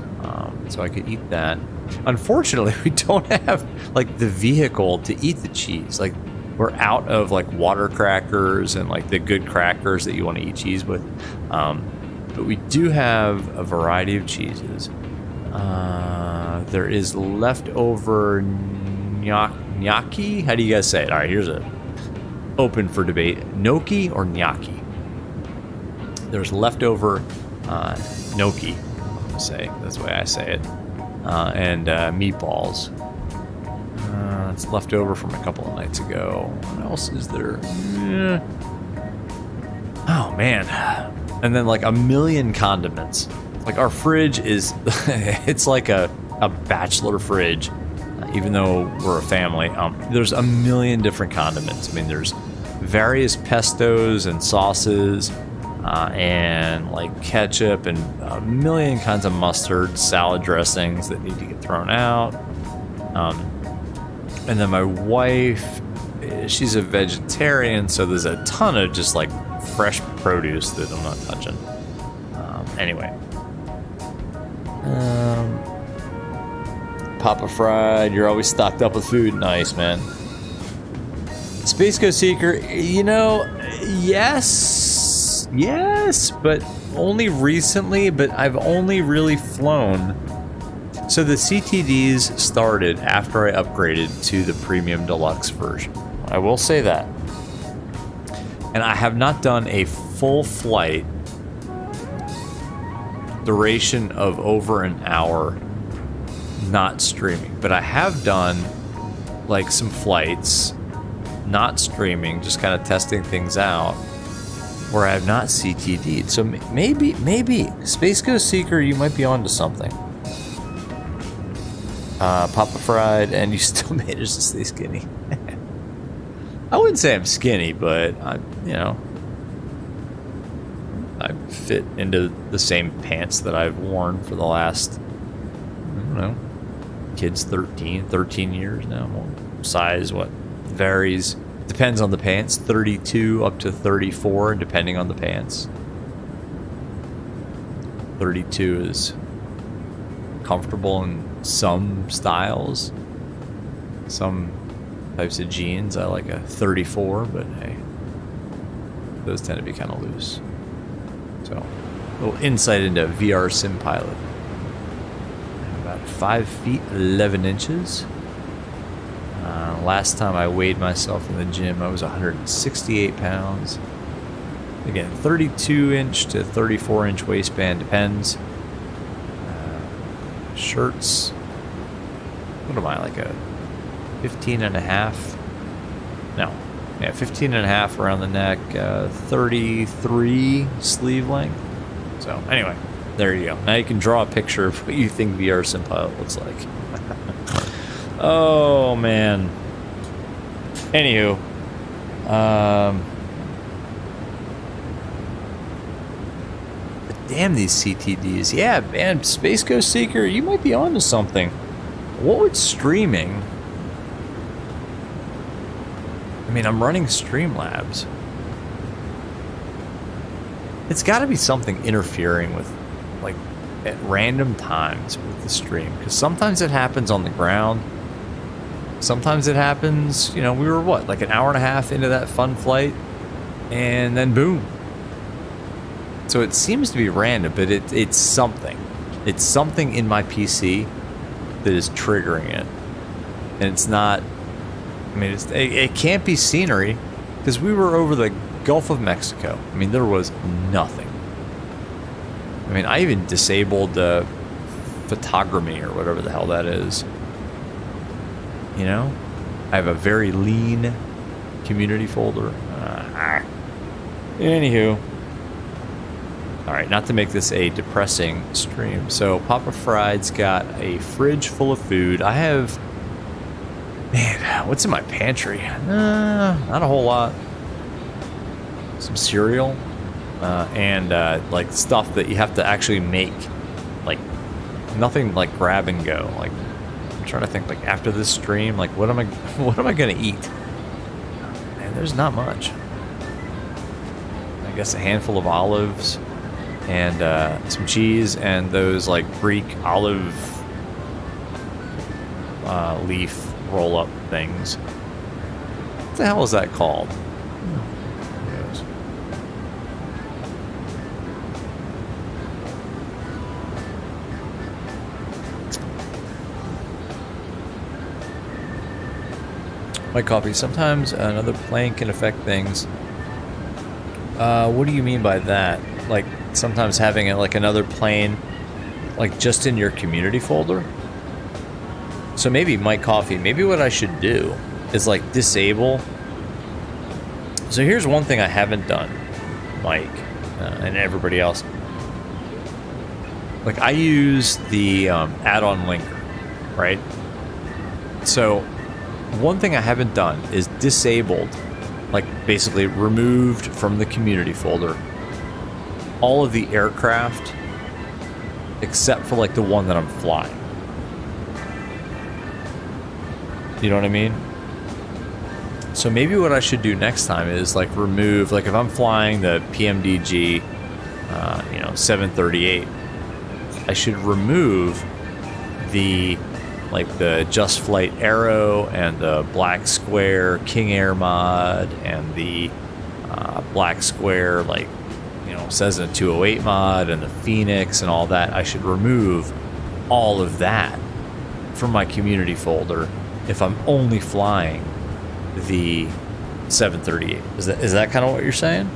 So I could eat that. Unfortunately, we don't have like the vehicle to eat the cheese. Like, we're out of like water crackers and like the good crackers that you want to eat cheese with. But we do have a variety of cheeses. There is leftover gnocchi. How do you guys say it? All right, here's a open for debate. Gnocchi or gnocchi? There's leftover gnocchi. That's the way I say it. And meatballs. It's left over from a couple of nights ago. What else is there? Oh man. And then like a million condiments. Like our fridge is, it's like a bachelor fridge, even though we're a family. There's a million different condiments. I mean, there's various pestos and sauces, and like ketchup and a million kinds of mustard, salad dressings that need to get thrown out. And then my wife, she's a vegetarian, so there's a ton of just like fresh produce that I'm not touching. Anyway. Papa Fried, you're always stocked up with food. Nice, man. Space Ghost Seeker, you know, yes, but only recently, but I've only really flown. So the CTDs started after I upgraded to the Premium Deluxe version. I will say that. And I have not done a full flight duration of over an hour not streaming. But I have done like some flights not streaming, just kind of testing things out, where I have not CTD'd. So maybe Space Ghost Seeker, you might be onto something. Papa Fried, and you still managed to stay skinny. I wouldn't say I'm skinny, but you know, I fit into the same pants that I've worn for the last, I don't know, kid's 13 years now. Size, what, varies. Depends on the pants, 32 up to 34, depending on the pants. 32 is comfortable in some styles. Some types of jeans, I like a 34, but hey, those tend to be kind of loose. So, a little insight into VR Sim Pilot. I'm about 5 feet 11 inches. Last time I weighed myself in the gym, I was 168 pounds. Again, 32-inch to 34-inch waistband, depends. Shirts, what am I, like a 15 and a half? No, yeah, 15 and a half around the neck, 33 sleeve length. So anyway, there you go. Now you can draw a picture of what you think VR Sim Pilot looks like. Oh man. Anywho, damn these CTDs. Yeah, man, Space Ghost Seeker, you might be onto something. What would streaming? I mean, I'm running Streamlabs. It's got to be something interfering with, like, at random times with the stream. Because sometimes it happens on the ground. Sometimes it happens, you know, we were what, like an hour and a half into that fun flight, and then boom. So it seems to be random, but it's something. It's something in my PC that is triggering it. And it's not, I mean, it can't be scenery, because we were over the Gulf of Mexico. I mean, there was nothing. I mean, I even disabled photogrammy or whatever the hell that is. You know, I have a very lean community folder. Anywho, all right, not to make this a depressing stream. So Papa Fried's got a fridge full of food. I have, man, what's in my pantry? Not a whole lot. Some cereal and like stuff that you have to actually make. Like nothing like grab and go. Like, trying to think, like, after this stream, like, what am I gonna eat? Man, there's not much. I guess a handful of olives and some cheese and those like Greek olive leaf roll-up things. What the hell is that called? My coffee. Sometimes another plane can affect things. What do you mean by that? Like sometimes having it like another plane, like just in your community folder? So maybe my coffee, maybe what I should do is like disable. So here's one thing I haven't done, Mike, and everybody else. Like I use the add-on linker, right? So one thing I haven't done is disabled, like basically removed from the community folder, all of the aircraft except for like the one that I'm flying. You know what I mean? So maybe what I should do next time is like remove, like if I'm flying the PMDG, 738, I should remove the Just Flight Aero and the Black Square King Air mod and the Black Square Cessna 208 mod and the Phoenix and all that. I should remove all of that from my community folder if I'm only flying the 738. Is that kind of what you're saying?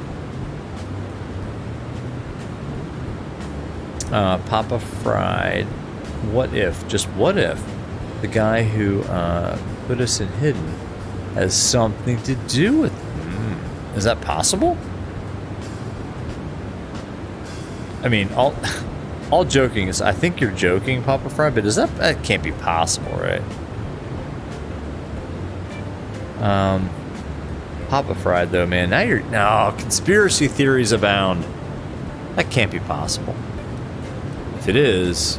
Papa Fried, what if the guy who put us in hidden has something to do with it? Is that possible? I mean, all joking is, I think you're joking, Papa Fried, but that can't be possible, right? Papa Fried, though, man, now conspiracy theories abound. That can't be possible. If it is,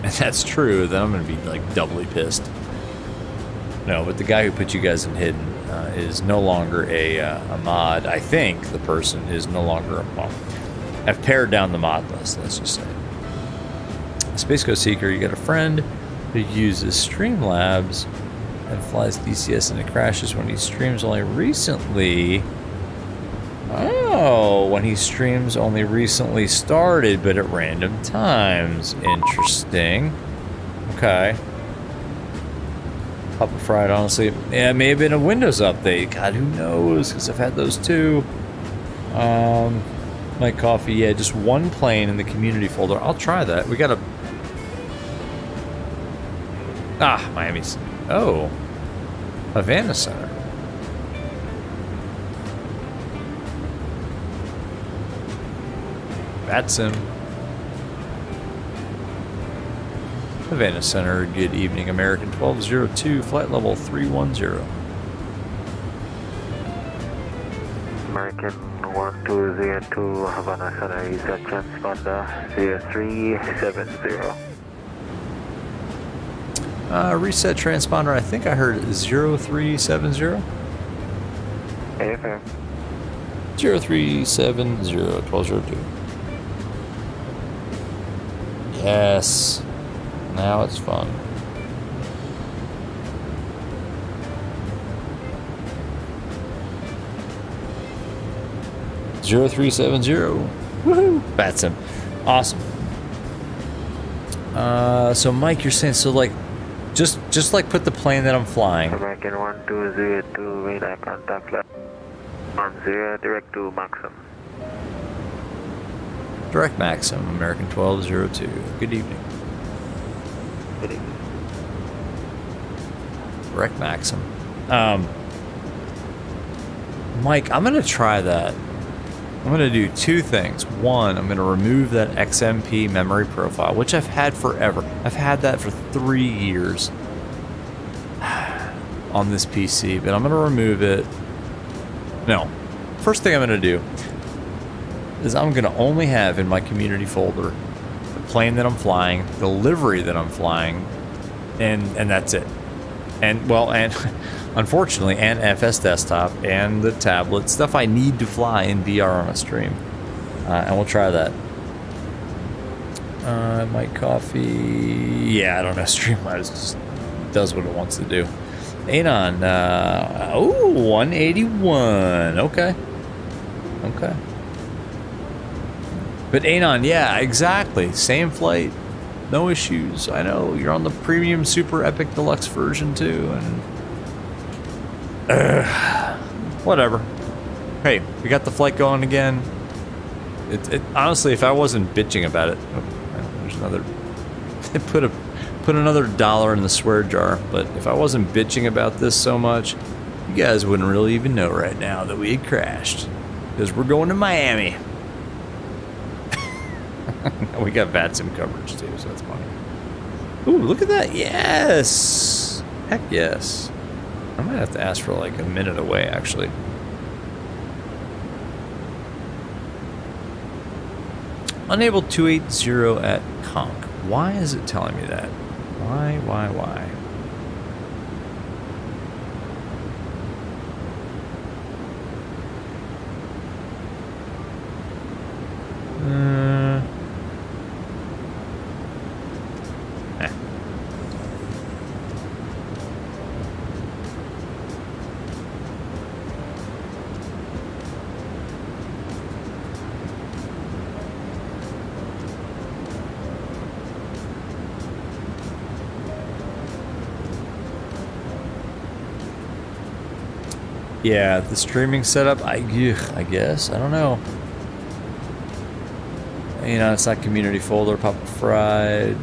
and that's true, then I'm going to be like doubly pissed. No, but the guy who put you guys in hidden is no longer a mod. I think the person is no longer a mod. I've pared down the mod list, let's just say. Space Ghost Seeker, you got a friend who uses Streamlabs and flies DCS and it crashes when he streams only recently. Oh, when he streams only recently started, but at random times. Interesting. Okay. Papa Fried, honestly. Yeah, it may have been a Windows update. God, who knows? Because I've had those too. My coffee, yeah, just one plane in the community folder. I'll try that. We got a... Ah, Miami's... Oh. Havana Center. VATSIM. Havana Center, good evening. American 1202, flight level 310. American 1202, Havana Center, is a transponder 0370. Reset transponder, I think I heard 0370. AFM. 0370, 1202. Yes. Now it's fun. Zero 0370. Woohoo! VATSIM. Awesome. So Mike, you're saying so like just like put the plane that I'm flying. American 1202, radar contact left 10, direct to Maxim. Direct Maxim, American 1202. Good evening. Good evening. Direct Maxim. Mike, I'm gonna try that. I'm gonna do two things. One, I'm gonna remove that XMP memory profile, which I've had forever. I've had that for 3 years on this PC, but I'm gonna remove it. No. First thing I'm gonna do is I'm gonna only have in my community folder the plane that I'm flying, the livery that I'm flying, and that's it. And well, and unfortunately, and FS desktop and the tablet stuff I need to fly in VR on a stream, and we'll try that. My coffee, yeah, I don't know. Streamlabs just does what it wants to do. Anon, 181. Okay. But Anon, yeah, exactly. Same flight. No issues. I know you're on the premium super epic deluxe version too, and whatever. Hey, we got the flight going again. It honestly, if I wasn't bitching about it, there's another. Put another $1 in the swear jar. But if I wasn't bitching about this so much, you guys wouldn't really even know right now that we had crashed, because we're going to Miami. We got VATSIM coverage too, so that's funny. Ooh, look at that. Yes. Heck yes. I might have to ask for like a minute away, actually. Unable 280 at Conk. Why is it telling me that? Why? Yeah, the streaming setup, I guess. I don't know. You know, it's not community folder, Papa Fried.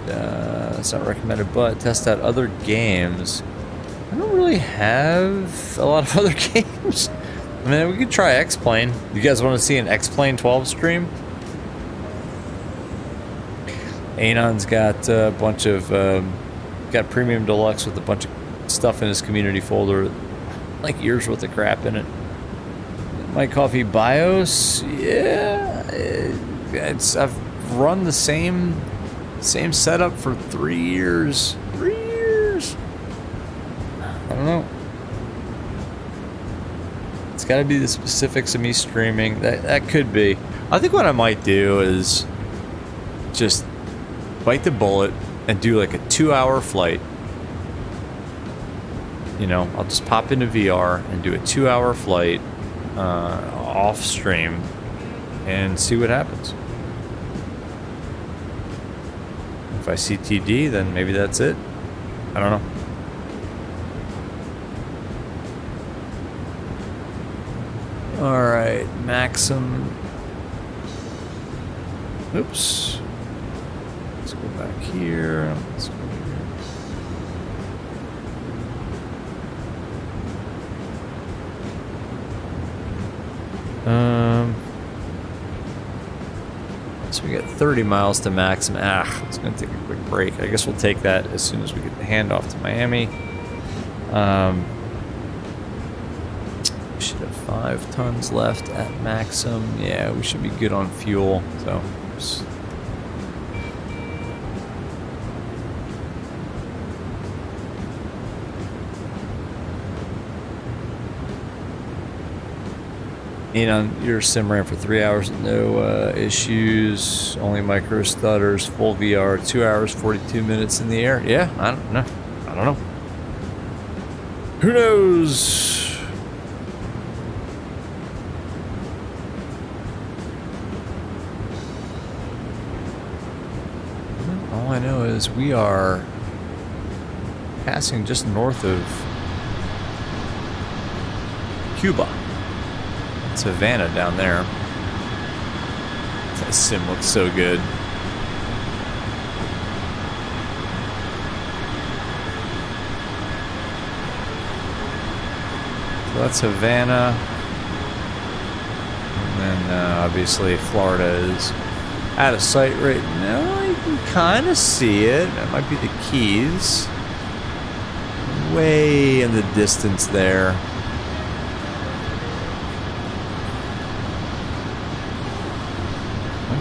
It's not recommended, but test out other games. I don't really have a lot of other games. I mean, we could try X-Plane. You guys want to see an X-Plane 12 stream? Anon's got a bunch of... got Premium Deluxe with a bunch of stuff in his community folder. Like years worth of crap in it. My Coffee BIOS, yeah, I've run the same setup for 3 years. 3 years. I don't know. It's got to be the specifics of me streaming. That could be. I think what I might do is just bite the bullet and do like a 2-hour flight. You know, I'll just pop into VR and do a 2-hour flight off stream and see what happens. If I see TD, then maybe that's it. I don't know. All right, Maxim. Oops. Let's go back here. Let's go here. So we got 30 miles to Maxim. It's gonna take a quick break. I guess we'll take that as soon as we get the handoff to Miami. We should have 5 tons left at Maxim. Yeah, we should be good on fuel. So. Oops. You know, your sim ran for 3 hours, no issues, only micro stutters, full VR, 2 hours, 42 minutes in the air. Yeah, I don't know. I don't know. Who knows? All I know is we are passing just north of Cuba. Havana down there. That sim looks so good. So that's Havana. And then obviously Florida is out of sight right now. You can kind of see it. That might be the Keys. Way in the distance there.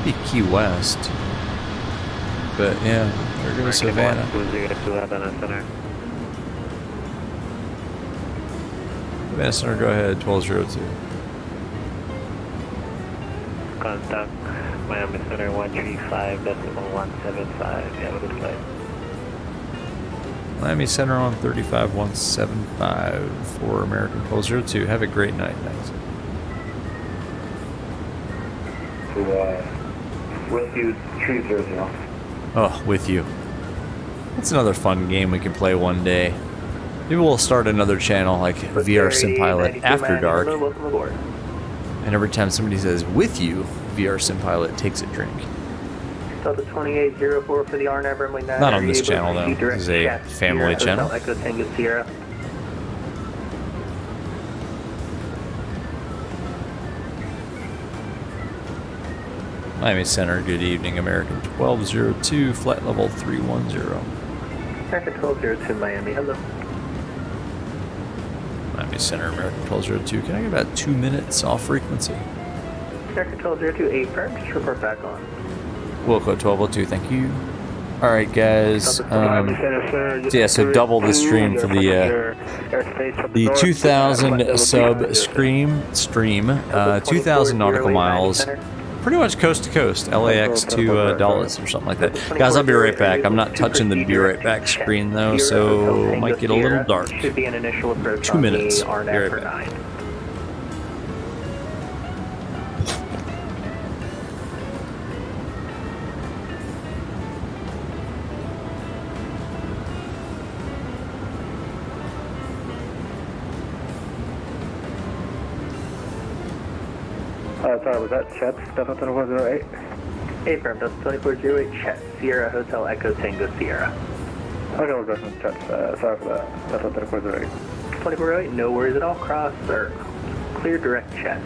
Be Key West, but yeah, there goes Savannah. Savannah Center, go ahead, 1202. Contact Miami Center 135.175. Yeah, what is that? Miami Center on 35175 for American 1202. Have a great night. Thanks. With you, 300. Oh, with you. That's another fun game we can play one day. Maybe we'll start another channel like VR Sim Pilot After Dark. And every time somebody says with you, VR Sim Pilot takes a drink. Delta 2804 for the RNAV runway 9. Not on this channel though. This is a family channel. Echo Tango Sierra. Miami Center, good evening, American 1202, flight level 310. American 1202 Miami, hello. Miami Center, American 1202. Can I get about 2 minutes off frequency? American 1202, 8 firm, just report back on. Wilco 1202, thank you. Alright guys, yeah, so double the stream for the 2000 sub stream, 2000 nautical miles. Pretty much coast to coast, LAX to Dallas or something like that. Guys, I'll be right back. I'm not touching the be right back screen though, so it might get a little dark. Should be an initial approach 2 minutes. Be right back. Sorry, was that Chet? Delta 2408? Affirm, Delta 2408, Chet, Sierra Hotel Echo Tango Sierra. Okay, we'll go from Chet. Sorry for that. Delta 2408. 2408, no worries at all. Cross or clear direct Chet.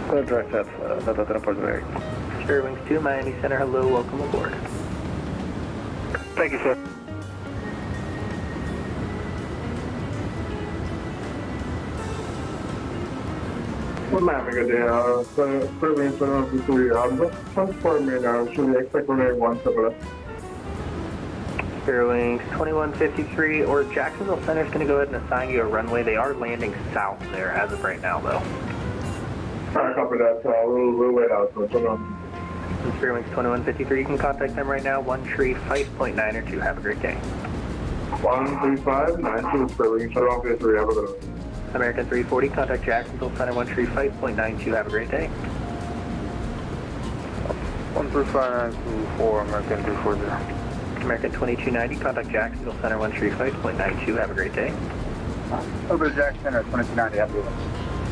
Clear direct Chet, Delta 2408. Sure, Wings 2, Miami Center, hello, welcome aboard. Thank you, sir. Miami KMIA, Fairwing 753, just transforming, should we expect runway 17 Fairwings 2153 or Jacksonville Center is going to go ahead and assign you a runway. They are landing south there as of right now, though. Alright, copy that. We'll wait out. So, Fairwings 2153, you can contact them right now. 135.9 Have a great day. 13592 Fairwing 753. Have a good one. American 340, contact Jacksonville Center 135.92. Have a great day. 13594 American 340. American 2290, contact Jacksonville Center 135.92. Have a great day. Over to Jack Center 2290. Have a good one.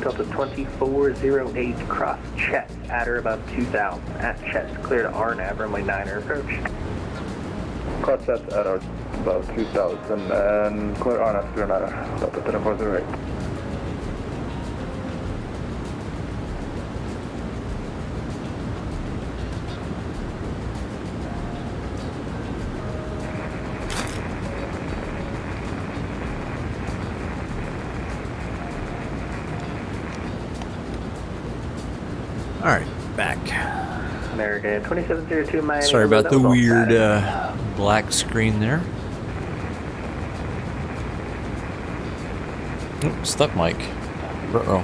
Delta 2408, cross Chet, at or above 2000. At Chet's clear to RNAV, runway 9 approach. Cross Chet at about 2000 and clear on us, clear 9, Delta 2408. All right, back. American 2702, Miami. Sorry about the weird black screen there. Oh, stuck mic. Uh-oh.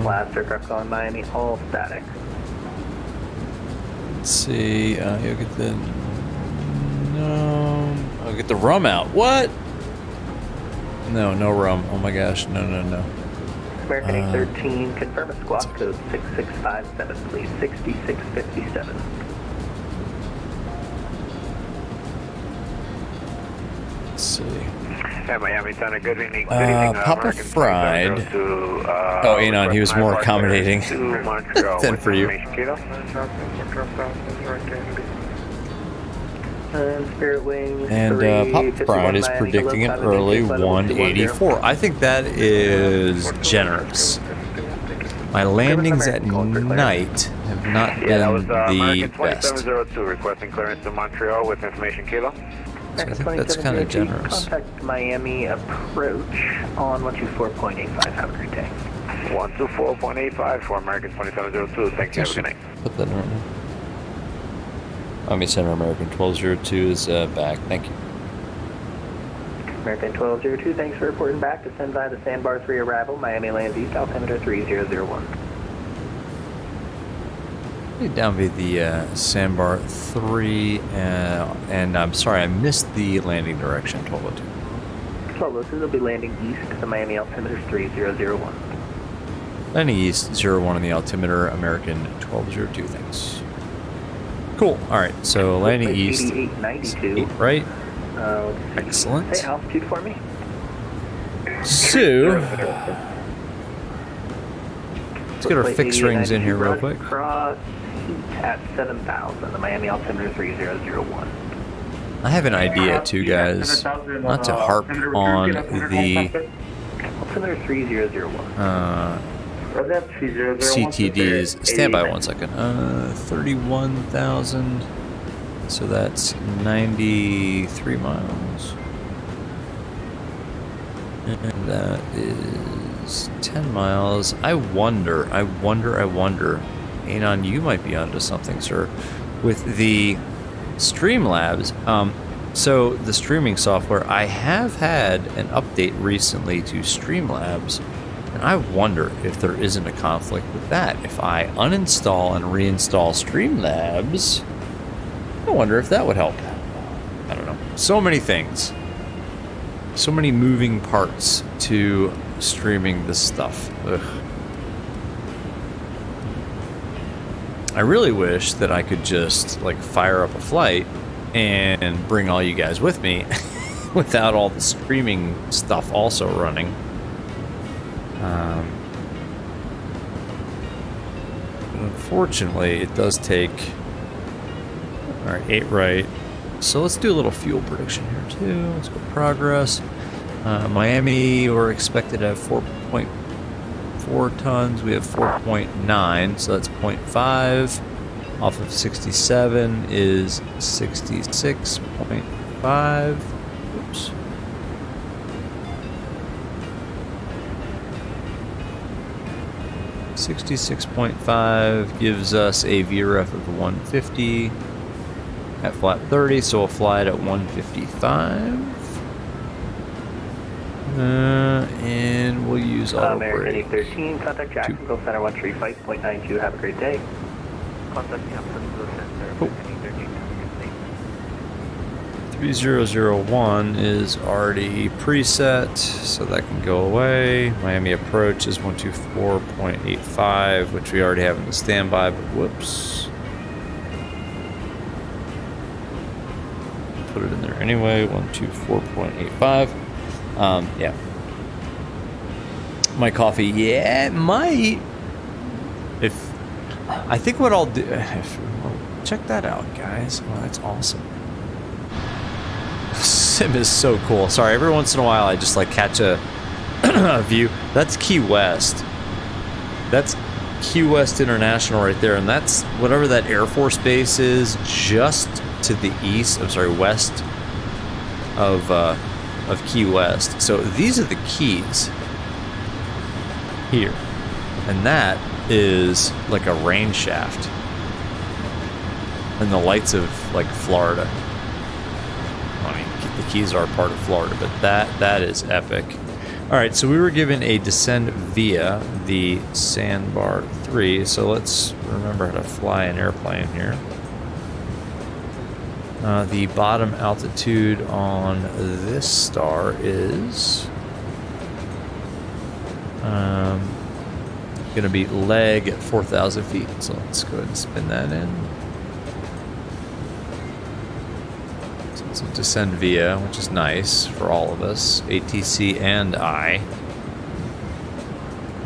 Last aircraft on Miami, all static. Let's see. You'll get the... No. I'll get the rum out. What? No, no rum. Oh my gosh. No, no, no. American 813, confirm a squawk code 6657, please. 6657. Let's see. Hey, Miami Center, good evening. Papa Fried. Oh, Anon, he was more accommodating than for you. Spirit Wings. And Papa Fried is predicting an early 184. I think that is generous. My landings at night have not been the best. 702 requesting clearance to Montreal with information kilo. So I think that's kind of generous. Contact Miami approach on 124.85. Have a great day. 124.85 for American 2702. Thank you. Have a good night. Put that in right now. Miami Center American 1202 is back. Thank you. American 1202, thanks for reporting back. Descend by the Sandbar 3 arrival. Miami lands east, altimeter 3001. Down via the Sandbar 3, and I'm sorry, I missed the landing direction, 1202. 1202, they'll be landing east. The Miami altimeter is 3001. Landing east, 01 on the altimeter, American 1202, thanks. Cool, alright, so landing east, 8892. 8, right? Excellent. Say altitude for me. So, let's get our fixed rings in here real quick. Cross heat at 7,000. The Miami altimeter 3001. I have an idea too, guys, not to harp on the altimeter 3001. CTDs. Stand by 1 second. 31,000. So that's 93 miles. And that is 10 miles. I wonder. Anon, you might be onto something, sir, with the Streamlabs. So the streaming software, I have had an update recently to Streamlabs, and I wonder if there isn't a conflict with that. If I uninstall and reinstall Streamlabs, I wonder if that would help. I don't know. So many things. So many moving parts to streaming this stuff. Ugh. I really wish that I could just like fire up a flight and bring all you guys with me without all the streaming stuff also running. Unfortunately, it does take... Alright, 8 right. So let's do a little fuel prediction here too. Let's go progress. Miami, we're expected to have 4.4 tons. We have 4.9, so that's 0.5. Off of 67 is 66.5. Oops. 66.5 gives us a VREF of 150 at flat 30, so we'll fly it at 155. And we'll use auto American brake. 813, contact Jacksonville Center 135.92. Have a great day. Contact Jacksonville Center, Oh. American 813. 3001 is already preset, so that can go away. Miami approach is 124.85, which we already have in the standby, but whoops. Put it in there anyway, 124.85. Yeah. My coffee, yeah, it might. If I think what I'll do, check that out, guys. Wow, that's awesome. Sim is so cool. Sorry, every once in a while I just like catch a view. That's Key West. That's Key West International right there, and that's whatever that Air Force base is just to the east. I'm sorry, west of Key West. So these are the keys here, and that is like a rain shaft, and the lights of like Florida. I mean, the keys are part of Florida, but that is epic. All right, so we were given a descend via the Sandbar 3, so let's remember how to fly an airplane here. The bottom altitude on this star is going to be leg at 4,000 feet, so let's go ahead and spin that in. So descend via, which is nice for all of us, ATC and I.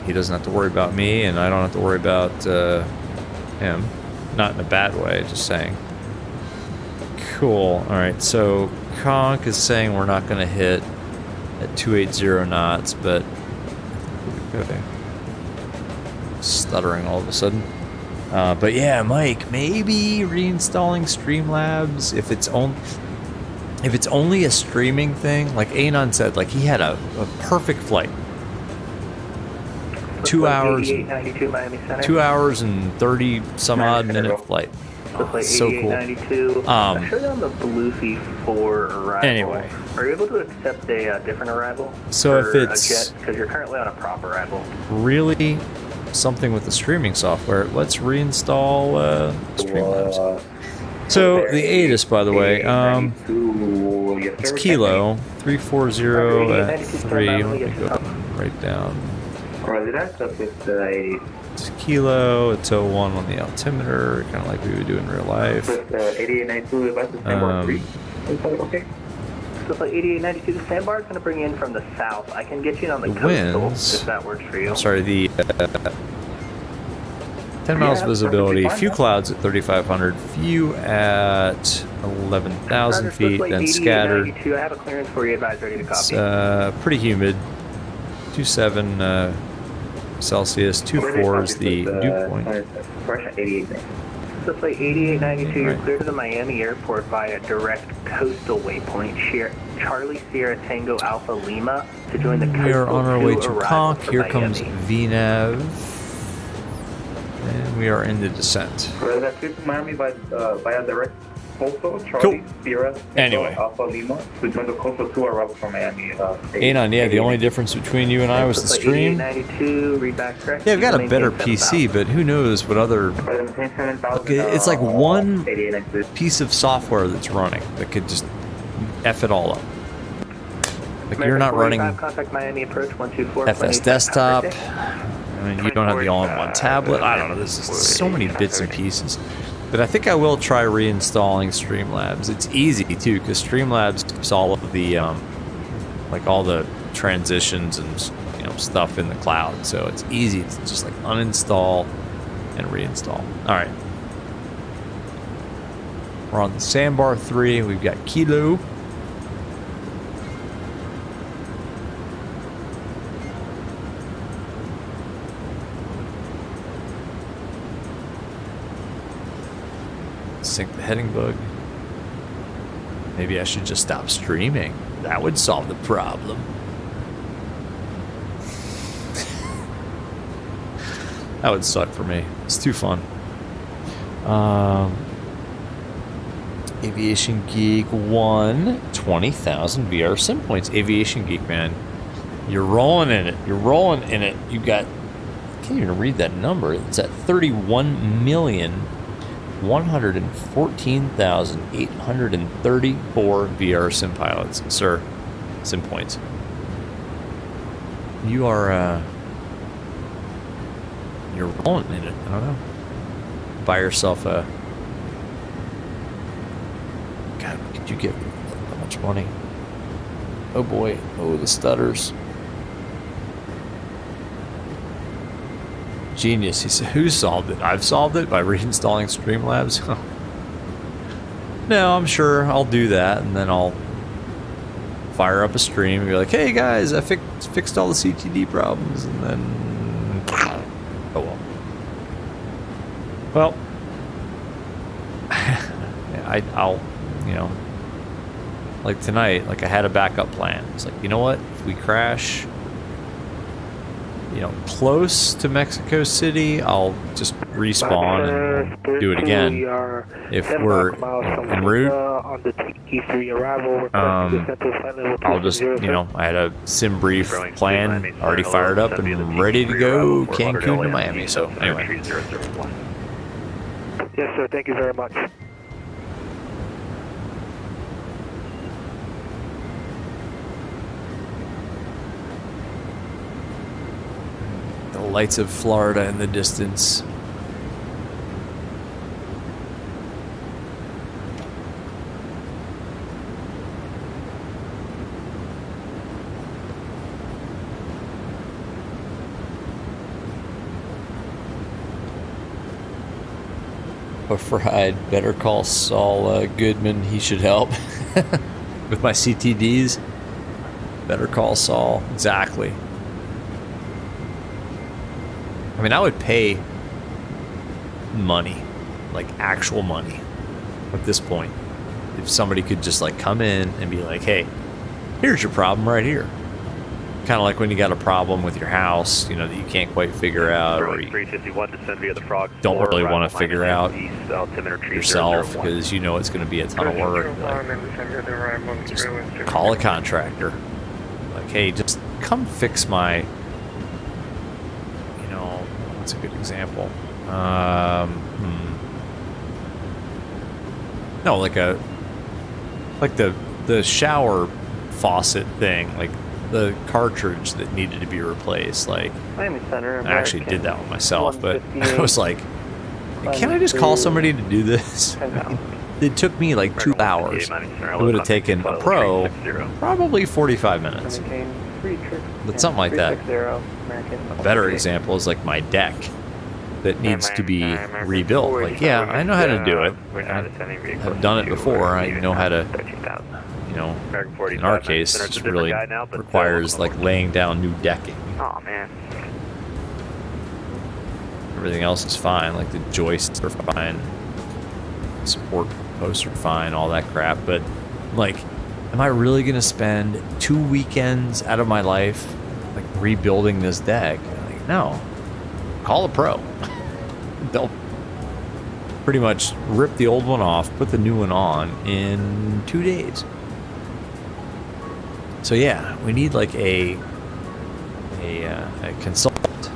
He doesn't have to worry about me, and I don't have to worry about him. Not in a bad way, just saying. Cool. All right, so Conk is saying we're not going to hit at 280 knots, but okay. Stuttering all of a sudden. But yeah, Mike, maybe reinstalling Streamlabs if it's only a streaming thing. Like Anon said, like he had a perfect flight. 2 hours. 2 hours and 30 some odd minute flight. So cool. Actually on the Bluetooth 4 arrival. Anyway. Are you able to accept a different arrival? So if a it's jet, because you're currently on a prop arrival. really something with the streaming software, let's reinstall Streamlabs. So the ATIS, by the way, it's Kilo 340 at 3. Let me go right down. It's Kilo, it's 01 on the altimeter, kind of like we would do in real life. So it's like 8892 Sandbar is going to bring you in from the south. I can get you on the coastal winds, if that works for you. I'm sorry, the 10 miles visibility, few clouds at 3,500, few at 11,000 feet, then scattered. I have a clearance for you, advise ready to copy. It's pretty humid, 27 Celsius, 24 is the dew point. So it's like 8892, you're clear to the Miami airport via direct coastal waypoint, Charlie Sierra Tango Alpha Lima, to join the coastal. We are on our way to arrival Conk. for Here Miami. comes VNAV. And we are in the descent. Miami via direct coastal, Charlie Sierra Anyway. Alpha Lima, to join the coastal to arrival from Miami. Anon, yeah, the only difference between you and I was the stream. 8892, read back correct. Yeah, I've got a better PC, but who knows what other... It's like one piece of software that's running that could just F it all up. Like you're not running Contact Miami approach 124. FS desktop. I mean, you don't have the all-in-one tablet. I don't know. There's just so many bits and pieces. But I think I will try reinstalling Streamlabs. It's easy too, because Streamlabs keeps all of the like all the transitions and stuff in the cloud. So it's easy to just like uninstall and reinstall. All right. We're on the Sandbar 3. We've got Kilo. Sync the heading bug. Maybe I should just stop streaming. That would solve the problem. That would suck for me. It's too fun. Aviation Geek won 20,000 VR sim points. Aviation Geek, man. You're rolling in it. You're rolling in it. You got... I can't even read that number. It's at 31,114,834 VR sim pilots. Sir, sim points. You are, you're rolling in it. I don't know. Buy yourself a... God, what did you get? How much money? Oh boy. Oh, the stutters. Genius. He said, who solved it? I've solved it by reinstalling Streamlabs. No, I'm sure I'll do that, and then I'll fire up a stream and be like, hey guys, I fixed all the CTD problems, and then... Oh well. Well, I'll, you know, like tonight, like I had a backup plan. It's like, you know what, if we crash, you know, close to Mexico City, I'll just respawn and do it again. If we're en route, I'll just, you know, I had a sim brief plan already fired up and ready to go Cancun to Miami. So anyway. Yes, sir. Thank you very much. The lights of Florida in the distance. A fried. Better call Saul Goodman. He should help with my CTDs. Better call Saul. Exactly. I mean, I would pay money, like actual money, at this point, if somebody could just like come in and be like, hey, here's your problem right here. Kind of like when you got a problem with your house, you know, that you can't quite figure out, or you don't really want to figure out yourself because you know it's going to be a ton of work. Like, just call a contractor. Like, hey, just come fix my, you know, what's a good example? No, like the shower faucet thing, like the cartridge that needed to be replaced. Like, I actually did that one myself, but I was like, can I just call somebody to do this? It took me like 2 hours. It would have taken a pro probably 45 minutes. But something like that. A better example is like my deck that needs to be rebuilt. Like, yeah, I know how to do it. I've done it before. I know how to, you know, in our case, it just really requires like laying down new decking. Oh man. Everything else is fine, like the joists are fine, support posts are fine, all that crap. But like, am I really gonna spend 2 weekends out of my life like rebuilding this deck? Like, no. Call a pro. They'll pretty much rip the old one off, put the new one on in 2 days. So yeah, we need like a consultant.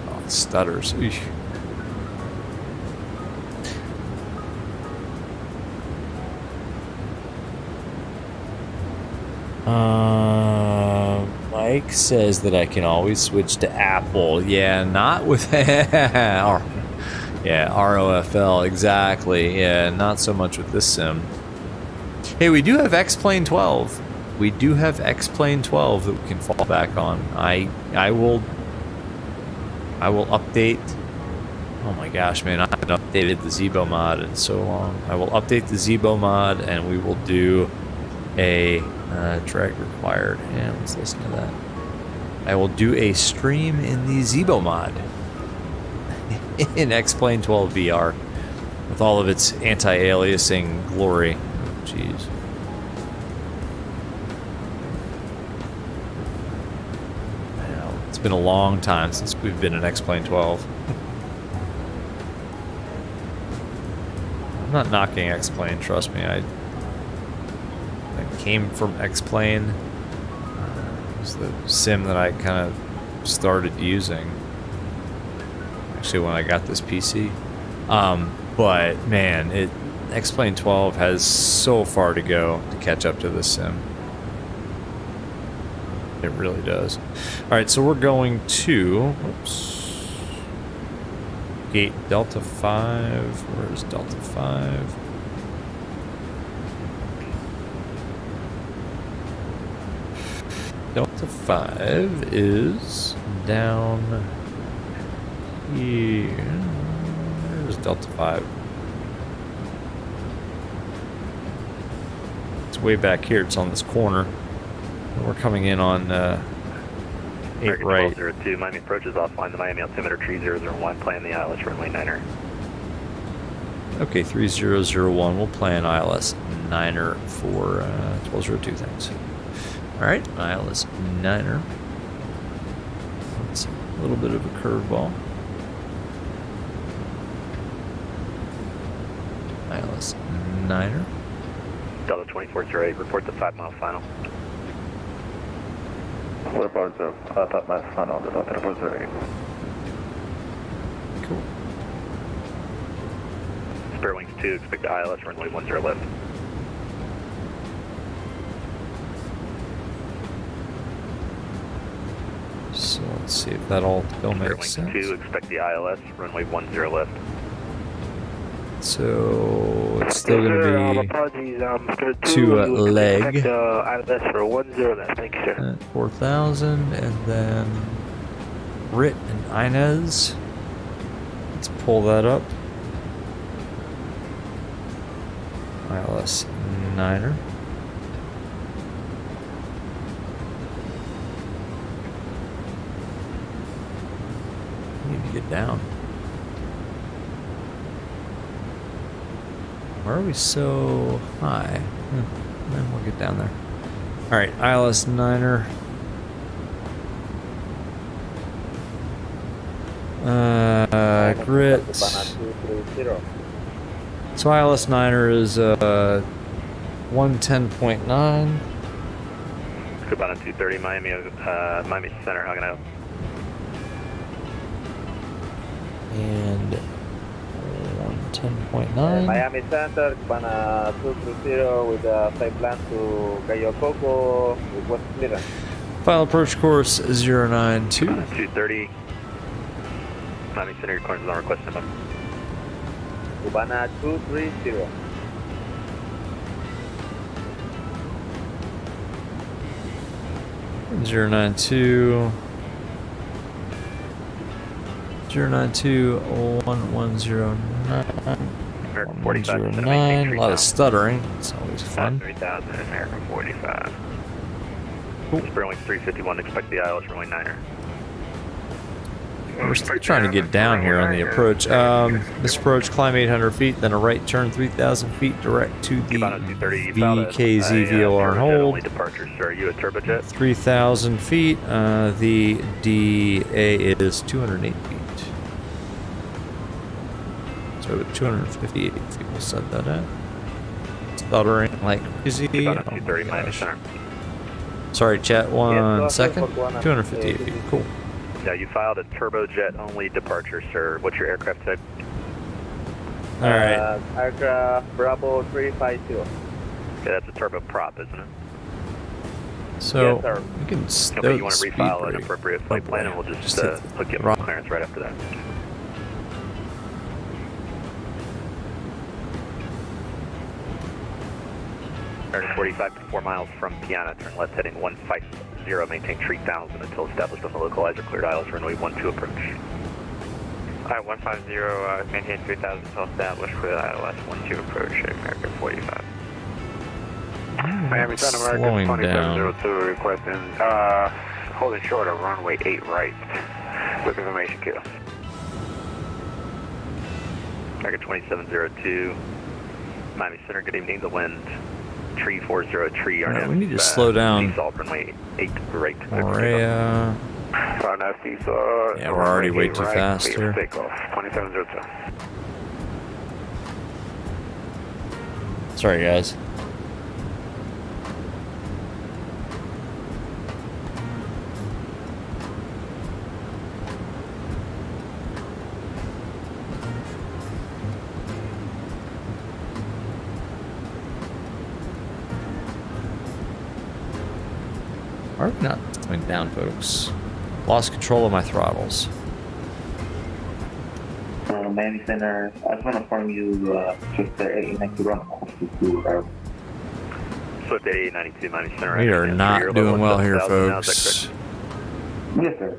Oh, it stutters. Eesh. Mike says that I can always switch to Apple. Yeah, not with yeah, ROFL, exactly. Yeah, not so much with this sim. Hey, we do have X-Plane 12. We do have X-Plane 12 that we can fall back on. I will update. Oh my gosh, man, I haven't updated the Zebo mod in so long. I will update the Zebo mod and we will do a drag required. Yeah, let's listen to that. I will do a stream in the Zebo mod in X-Plane 12 VR with all of its anti-aliasing glory. Oh, jeez. been a long time since we've been in X-Plane 12. I'm not knocking X-Plane, trust me. I came from X-Plane. It was the sim that I kind of started using. Actually, when I got this PC. But man, X-Plane 12 has so far to go to catch up to this sim. It really does. All right, so we're going to, Gate Delta 5. Where's Delta 5? Delta 5 is down here. Where's Delta 5? It's way back here. It's on this corner. We're coming in on 8 right. 1202, Miami approaches offline. The Miami altimeter tree 001, plan the ILS runway 9er. Okay, 3001. We'll plan ILS 9er for 1202. Thanks. All right, ILS 9er. That's a little bit of a curveball. ILS 9er. Delta 2408, report the 5-mile final. Report the 5-mile final, Delta 2408. Cool. Spare wings 2, expect the ILS runway 10 left. So let's see if that all still makes sense. Spare wings 2, expect the ILS runway 10 left. So it's still going to be to leg ILS for 10 left. Thank you, sir. at 4,000, and then Rit and Inez. Let's pull that up. ILS 9er. Need to get down. Why are we so high? Then we'll get down there. Alright, ILS 9er. Grit. So ILS 9er is 110.9. Cabana 230, Miami Center, how can I help? And 110.9. Miami Center, Cabana 230 with a flight plan to Cayo Coco with what's clearance. Final approach course 092. 230. Miami Center, your corners on request number. Cabana 230. Zero 092 1109 American 45, 109. A lot of stuttering. It's always fun. 3000, American 45. Spare wings 351, expect the ILS runway 9er. We're still trying to get down here on the approach. This approach, climb 800 feet, then a right turn 3,000 feet direct to the VKZ VLR and hold. Departure, sir. Are you a turbojet? 3,000 feet. The DA is 208 feet. So 258 feet we'll set that at. Stuttering like crazy. Oh my gosh. Sorry, chat, 1 second. 258 feet. Cool. Yeah, you filed a turbojet only departure, sir. What's your aircraft type? All right. Aircraft Bravo 350. Okay, that's a turboprop, isn't it? So yes, sir. you can Okay, you want to refile an appropriate flight plan, and we'll just hook you up with clearance right after that. American 45, 4 miles from Piana, turn left heading 150, maintain 3000 until established on the localizer, cleared ILS runway 12 approach. Alright, 150, maintain 3000 until established with ILS 12 approach at American 45. Miami Sun American 2702 requesting, holding short of runway 8 right, with information queue. American 2702, Miami Center, good evening, the wind. Tree 40 tree. Right, we need to slow down. Runway 8 right. Maria. Yeah, we're already way too fast here. Takeoff, 2702. Sorry, guys. Why are we not going down, folks? Lost control of my throttles. Miami Center, I just want to inform you, just next to run to Swift 8892, Miami Center. We are not doing well here, folks. Yes, sir.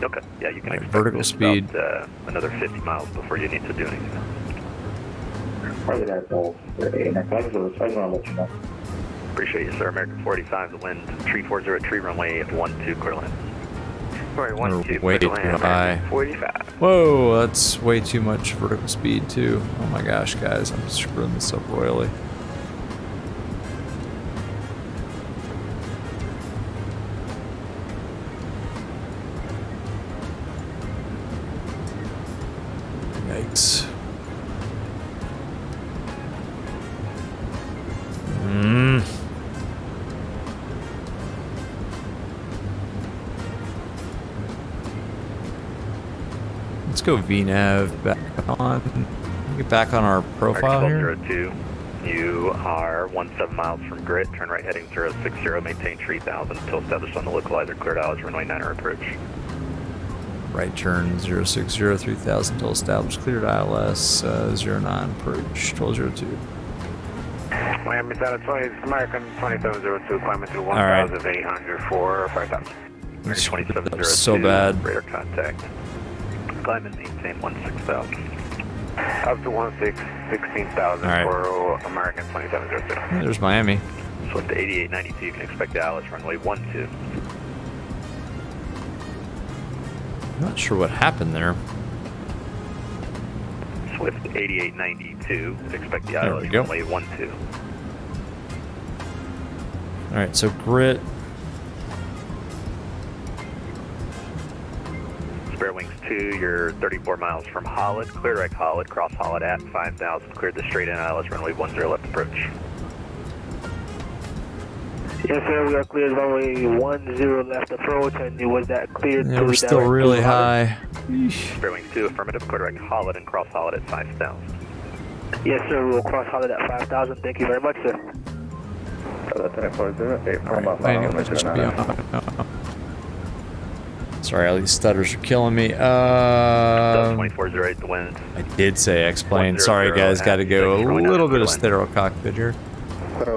Okay, yeah, you can expect vertical speed. About, another 50 miles before you need to do anything. Probably that, I just want to let you know. Appreciate you, sir. American 45, the wind, tree 40 at tree runway 12, clear land. Sorry, We're 12, way too clear land, high. American 45. Whoa, that's way too much vertical speed, too. Oh my gosh, guys, I'm screwing this up royally. Yikes. Let's go VNav back on. Get back on our profile here. 1202, you are 17 miles from grid. Turn right heading 060. Maintain 3000 until established on the localizer. Cleared hours, runway 9 approach. Right turn 060, 3000 until established. Cleared ILS 09 approach 1202. Miami Center 20, American 2702, climbing through right. 1,800 for 5,000. American 2702, So bad. radar contact. Climb and maintain 16,000. Up to 16,000 right. for American 2702. There's Miami. Swift 8892, you can expect Dallas, runway 12. Not sure what happened there. Swift 8892, expect the There we ILS, go. runway 12. Alright, so grit. Spare wings 2, you're 34 miles from Holland. Clear right Holland, cross Holland at 5,000. Cleared the straight in ILS, runway 10 left approach. Yes, sir, we are cleared runway 10 left approach, and was that cleared? Yeah, we're still really high. Spare wings 2, affirmative, clear right Holland and cross Holland at 5,000. Yes, sir, we will cross Holland at 5,000. Thank you very much, sir. Sorry, all these stutters are killing me. 2408, the wind. I did say X-plane. Sorry, guys, got to go a little bit of stereo cockpit here. Let's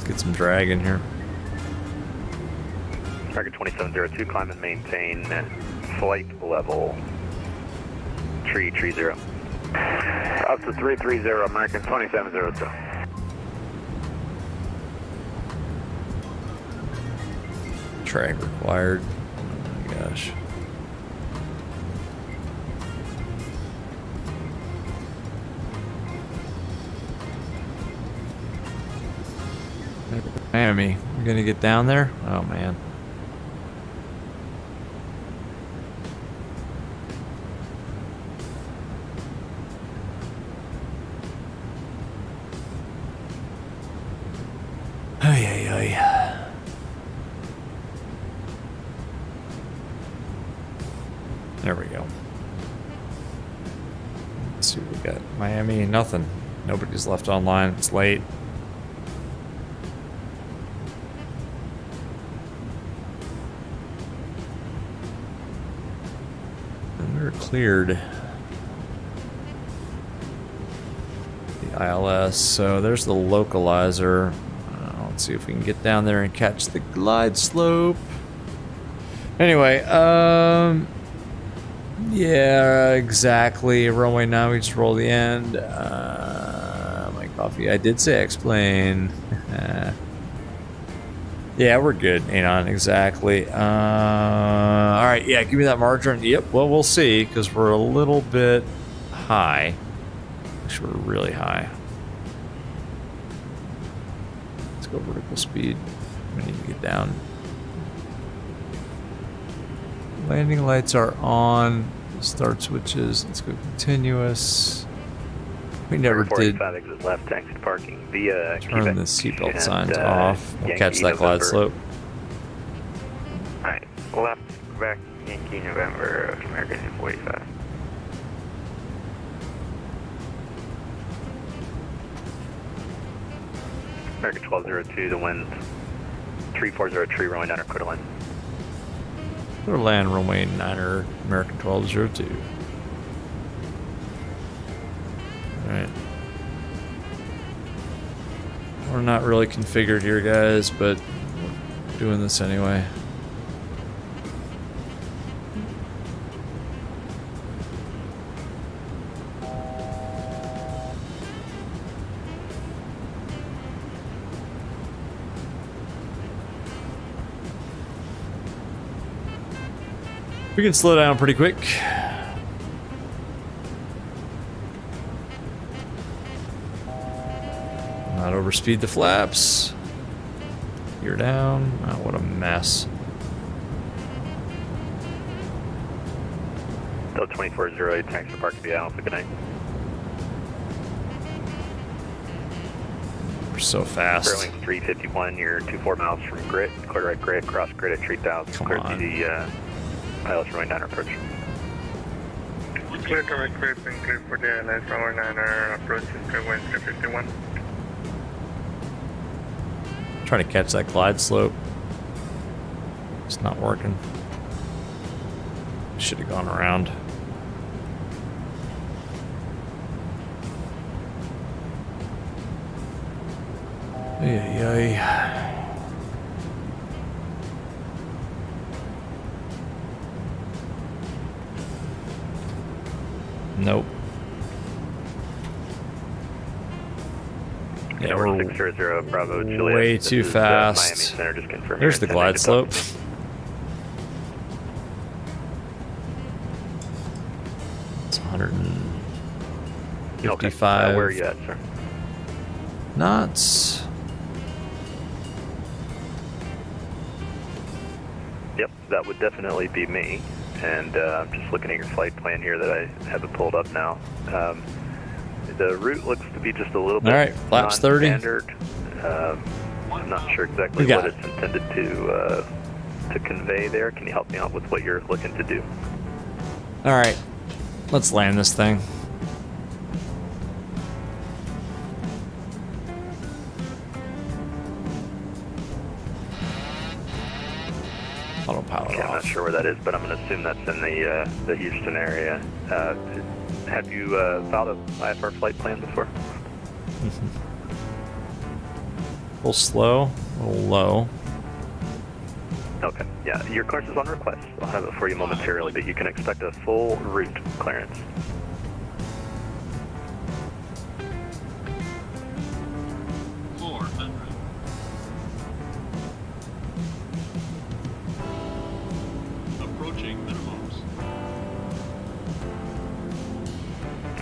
get some drag in here. Target 2702, climb and maintain flight level. Tree 0. Up to 330, American 2702. Drag required. Oh my gosh. Miami, we're gonna get down there? Oh man. Ay, ay, ay. There we go. Let's see what we got. Miami, nothing. Nobody's left online. It's late. And we're cleared. The ILS. So there's the localizer. Let's see if we can get down there and catch the glide slope. Anyway, yeah, exactly. Runway 9, we just roll the end. My coffee. I did say X-plane. Yeah, we're good, Anon, exactly. Alright, yeah, give me that margin. Yep, well, we'll see, because we're a little bit high. Actually, we're really high. Let's go vertical speed. We need to get down. Landing lights are on. Start switches. Let's go continuous. We never did exit left, exit parking via turn the seatbelt signs off. We'll catch that glide slope. Alright, left, back, Yankee November, American 45. American 1202, the wind 3403, runway 9 quarter line. We'll land runway 9er, American 1202. Alright. We're not really configured here, guys, but we're doing this anyway. We can slow down pretty quick. Not overspeed the flaps. Gear down. Oh, what a mess. Delta 2408, taxi to park via Alpha, good night. We're so fast. Fairwing 351, you're 24 miles from grid, quarter right grid, cross grid at 3000. Clear to the pilot's runway 9 approach. Clear to request and clear for the airlines runway 9 approach is wind 351. Trying to catch that glide slope. It's not working. Should have gone around. Ay. Nope. Yeah, we're 600 Bravo Juliet. way too fast. Miami Center, just confirm. There's the glide slope. It's 155. Okay. Where are you at, sir? Knots. Yep, that would definitely be me. And I'm just looking at your flight plan here that I have it pulled up now. The route looks to be just a little bit Alright, flaps 30. non-standard. I'm not sure exactly what it's intended to convey there. Can you help me out with what you're looking to do? Alright, let's land this thing. Autopilot Okay, I'm not sure where that is, but I'm going to assume that's in the Houston area. Have you filed a IFR flight plan before? A little slow, a little low. Okay, yeah, your course is on request. I'll have it for you momentarily, but you can expect a full route clearance.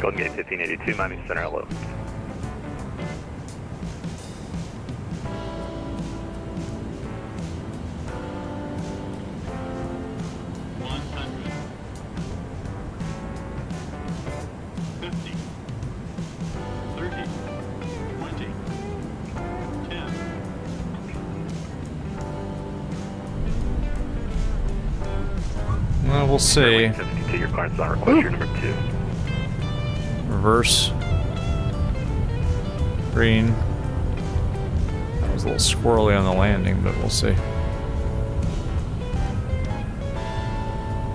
Golden Gate 1582, Miami Center, hello. Well, we'll see. Your car is on request, your number 2. Reverse. Green. That was a little squirrely on the landing, but we'll see.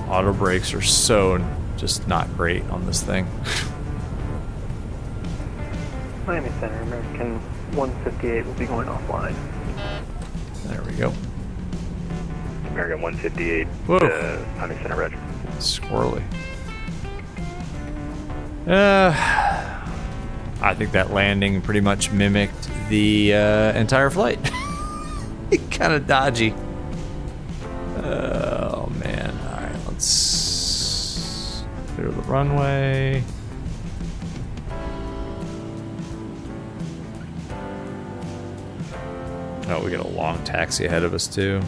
Auto brakes are so just not great on this thing. Miami Center, American 158 will be going offline. There we go. American 158, Miami Center, Roger. Squirrely. I think that landing pretty much mimicked the entire flight. Kind of dodgy. Oh man. Alright, let's clear the runway. Oh, we got a long taxi ahead of us too.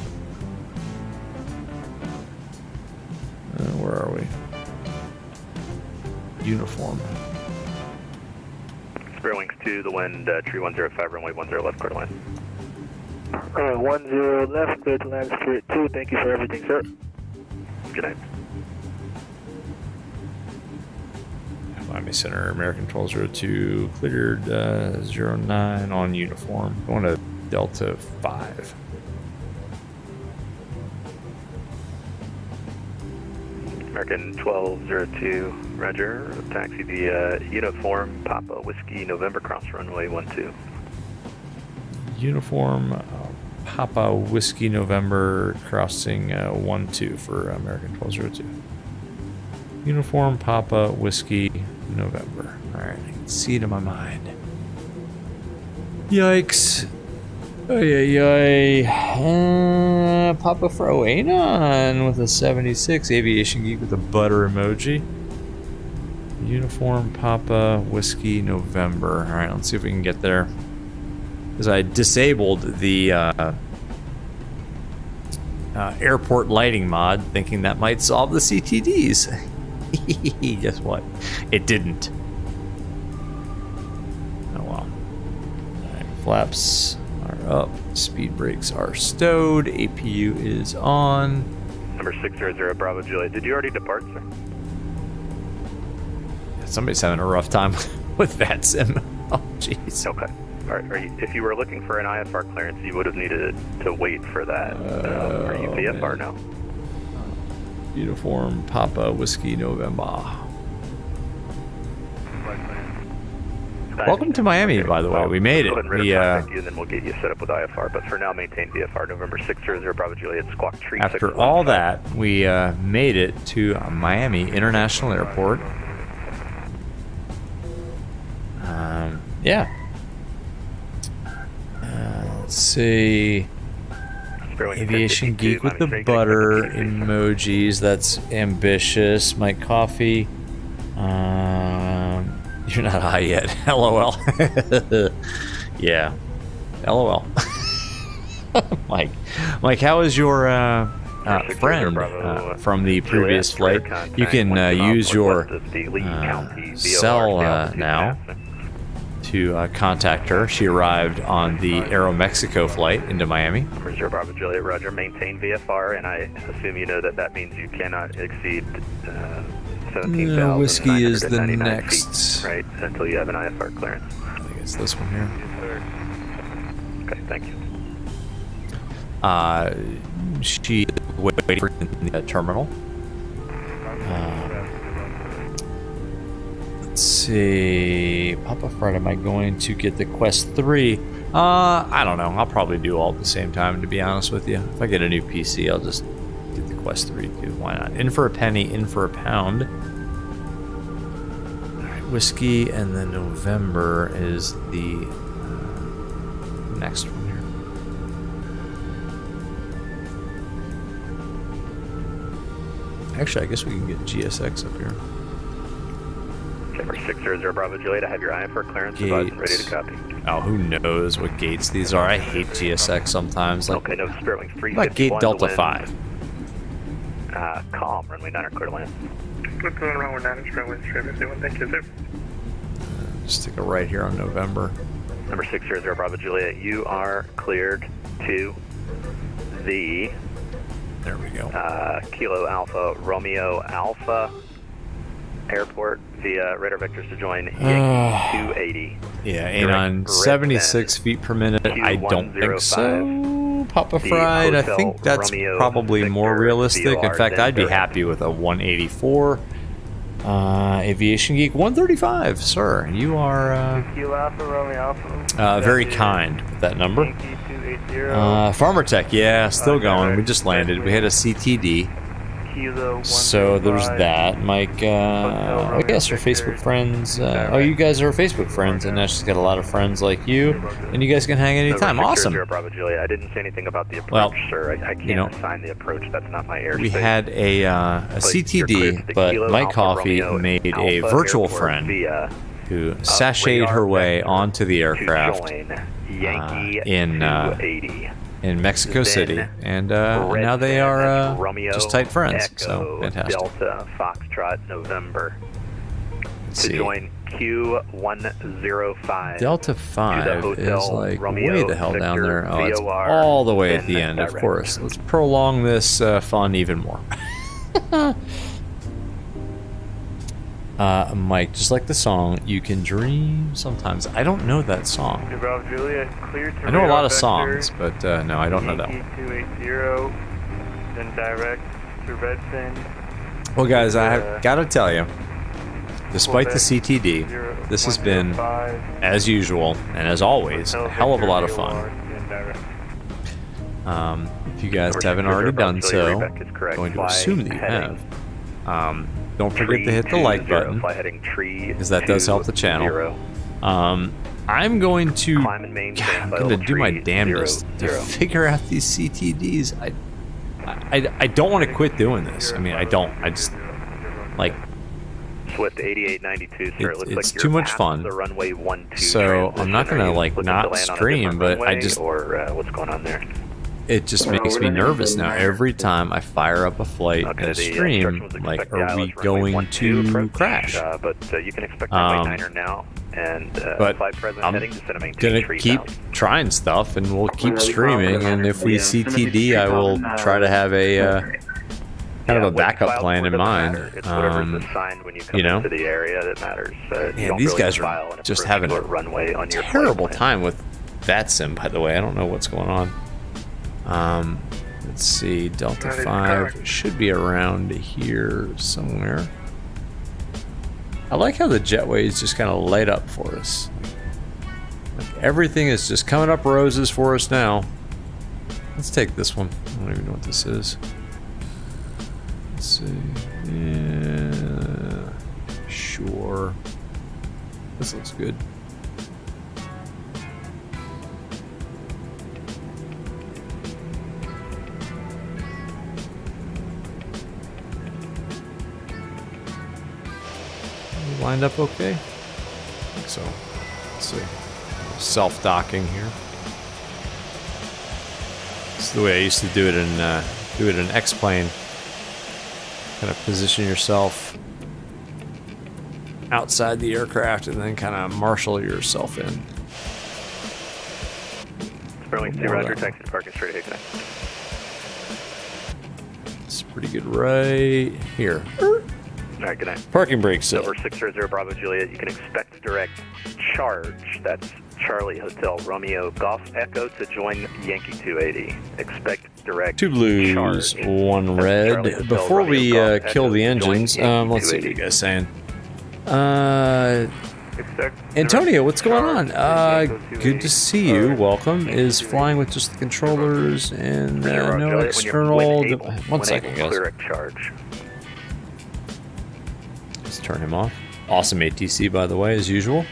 Where are we? Uniform. Spare wings 2, the wind, tree 105, runway 10 left, quarter line. Alright, 10 left, clear to land straight 2. Thank you for everything, sir. Good night. Miami Center, American 1202, cleared 09 on uniform. Going to Delta 5. American 1202, roger. Taxi the uniform, Papa Whiskey, November, cross runway 12. Uniform, Papa Whiskey, November, crossing 12 for American 1202. Uniform, Papa Whiskey, November. Alright, I can see it in my mind. Yikes. Ay. Papa Froanon with a 76. Aviation Geek with a butter emoji. Uniform, Papa Whiskey, November. Alright, let's see if we can get there. Because I disabled the airport lighting mod, thinking that might solve the CTDs. Guess what? It didn't. Oh well. Alright, flaps are up. Speed brakes are stowed. APU is on. Number 600 Bravo Juliet. Did you already depart, sir? Somebody's having a rough time with VATSIM. Oh, jeez. Okay. All right. If you were looking for an IFR clearance, you would have needed to wait for that. Are you VFR now? Uniform, Papa Whiskey, November. Welcome to Miami, by the way. We made it. We and then we'll get you set up with IFR. But for now, maintain VFR. November 600 Bravo Juliet, Squawk Tree. After all that, we made it to Miami International Airport. Yeah. Let's see. Aviation Geek with the butter emojis. That's ambitious. Mike Coffee. You're not high yet. LOL. Yeah. LOL. Mike, how is your friend from the previous flight? You can use your cell now to contact her. She arrived on the Aeromexico flight into Miami. Zero Bravo Juliet, roger. Maintain VFR, and I assume you know that means you cannot exceed 17,000. Whiskey is the next. Feet, right, until you have an IFR clearance. I think it's this one here. Okay, thank you. She waiting for in the terminal. Let's see. Papa Fred, am I going to get the Quest 3? I don't know. I'll probably do all at the same time, to be honest with you. If I get a new PC, I'll just get the Quest 3 too. Why not? In for a penny, in for a pound. Alright, Whiskey, and then November is the next one here. Actually, I guess we can get GSX up here. Number 600 Bravo Juliet, I have your IFR clearance advised and ready to copy. Oh, who knows what gates these are? I hate GSX sometimes. Like, okay, no, spare wings 351. What about gate Delta 5? Calm, runway 9 clear to land. Good going runway 9, spare wings 351, thank you, sir. Just take a right here on November. Number 600 Bravo Juliet, you are cleared to the... There we go. Kilo Alpha Romeo Alpha Airport via radar vectors to join Yankee 280. Yeah, and on 76 feet per minute, I don't think so. Papa Fried, I think that's probably more realistic. In fact, I'd be happy with a 184. Aviation Geek 135, sir. You are very kind with that number. Farmer Tech, yeah, still going. We just landed. We had a CTD. So there's that. Mike, I guess our Facebook friends. Oh, you guys are Facebook friends, and now she's got a lot of friends like you, and you guys can hang anytime. Awesome. Bravo Juliet. I didn't say anything about the approach, sir. I can't assign the approach. That's not my airspace. We had a CTD, but Mike Coffee made a virtual friend who sashayed her way onto the aircraft Yankee in 280. In Mexico City, and now they are just tight friends. So fantastic. Delta Foxtrot November. Let's to see. join Q105. Delta 5 is like Romeo, way the hell down Victor, there. Oh, it's VOR, all the way at the and end, of direct. course. Let's prolong this fun even more. Mike, just like the song, you can dream sometimes. I don't know that song. Bravo Juliet, clear to I know a lot of Vector, songs, but no, I don't know that one. Yankee 280, then direct to Redfin. Well, guys, I have got to tell you, despite the CTD, this has been, as usual and as always, a hell of a lot of fun. If you guys haven't already done so, I'm going to assume that you have. Don't forget to hit the like button, because that does help the channel. I'm going to do my damnedest to figure out these CTDs. I don't want to quit doing this. I mean, I don't. I just like. Swift 8892, sir. It looks It's like too you're much past fun. The runway 12 So I'm not gonna transition. Are you like looking to not land on a stream, different but I runway, just or what's going on there? it just makes me nervous now. Every time I fire up a flight and a stream, like, are we going to crash? But you can expect runway 9 now, and but flight present I'm heading to set a maintain gonna keep trying stuff, and we'll keep streaming. And if we CTD, I will try to have a kind of a backup plan in mind. It's whatever's assigned when you come you know, into the area that matters. You yeah, don't these really guys file are an just approach having to a runway on your terrible flight plan. time with VATSIM, by the way. I don't know what's going on. Let's see, Delta 5 should be around here somewhere. I like how the jetways just kind of light up for us. Like, everything is just coming up roses for us now. Let's take this one. I don't even know what this is. Let's see. Yeah, sure. This looks good. Lined up okay? I think so. Let's see. Self-docking here. This is the way I used to do it in X-Plane. Kind of position yourself outside the aircraft and then kind of marshal yourself in. Sterling C. Roger, taxi to parking straight ahead. It's pretty good right here. Alright, good night. Parking brakes. Over 600 Bravo Juliet, you can expect direct charge. That's Charlie Hotel Romeo Golf Echo to join Yankee 280. Expect direct 2 blues, charge. 1 red. Before we kill the engines, let's see what you guys saying. Antonio, what's going on? Good to see you. Welcome. Is flying with just the controllers and no external. 1 second, guys. Charge. Let's turn him off. Awesome ATC, by the way, as usual.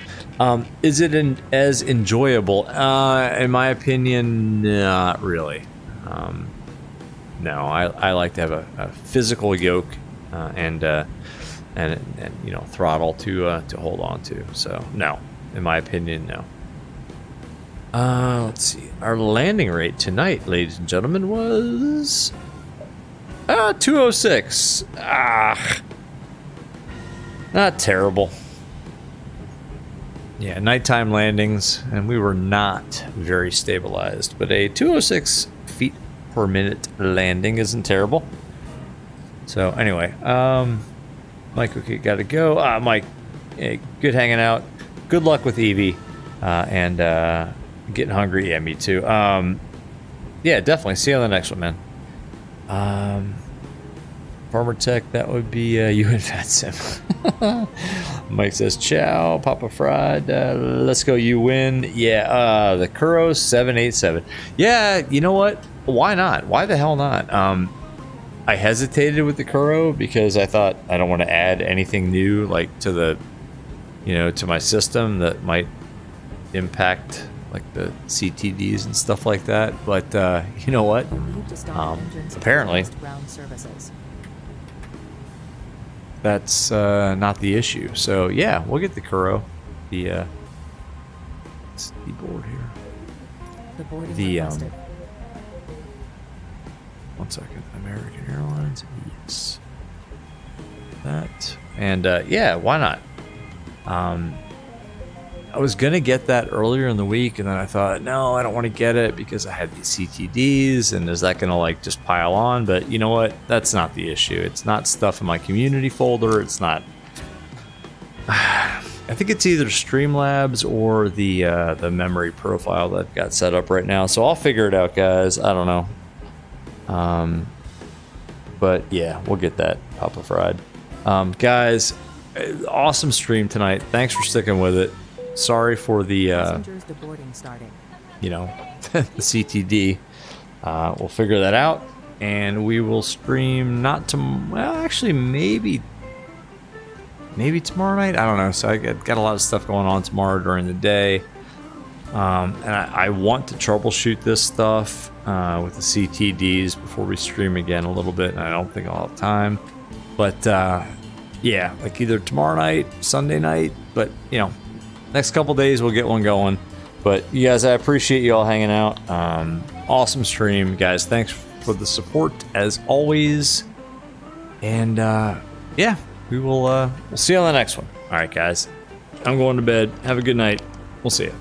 Is it as enjoyable? In my opinion, not really. No, I like to have a physical yoke and you know, throttle to hold on to. So no, in my opinion, no. Let's see. Our landing rate tonight, ladies and gentlemen, was 206. Not terrible. Yeah, nighttime landings, and we were not very stabilized, but a 206 feet per minute landing isn't terrible. So anyway, Mike, okay, gotta go. Mike, hey, good hanging out. Good luck with Evie, and getting hungry. Yeah, me too. Yeah, definitely. See you on the next one, man. Farmer Tech, that would be you and VATSIM. Mike says, ciao, Papa Fried. Let's go, you win. Yeah, the Kuro 787. Yeah, you know what? Why not? Why the hell not? I hesitated with the Kuro because I thought I don't want to add anything new, like to the, you know, to my system that might impact like the CTDs and stuff like that. But you know what? Apparently, that's not the issue. So yeah, we'll get the Kuro. The board here. Deporting the requested. one second, American Airlines, yes, that, and yeah, why not? I was gonna get that earlier in the week, and then I thought, no, I don't want to get it because I had these CTDs, and is that gonna like just pile on? But you know what? That's not the issue. It's not stuff in my community folder. It's not. I think it's either Streamlabs or the memory profile that I've got set up right now. So I'll figure it out, guys. I don't know. But yeah, we'll get that Papa Fried. Guys, awesome stream tonight. Thanks for sticking with it. Sorry for the Passengers deboarding starting. you know, the CTD. We'll figure that out, and we will stream not tomorrow. Well, actually, maybe tomorrow night. I don't know. So I got a lot of stuff going on tomorrow during the day, and I want to troubleshoot this stuff with the CTDs before we stream again a little bit. And I don't think I'll have time, but yeah, like either tomorrow night, Sunday night. But you know, next couple days we'll get one going. But you guys, I appreciate you all hanging out. Awesome stream, guys. Thanks for the support as always. And yeah, we'll see you on the next one. All right, guys. I'm going to bed. Have a good night. We'll see you.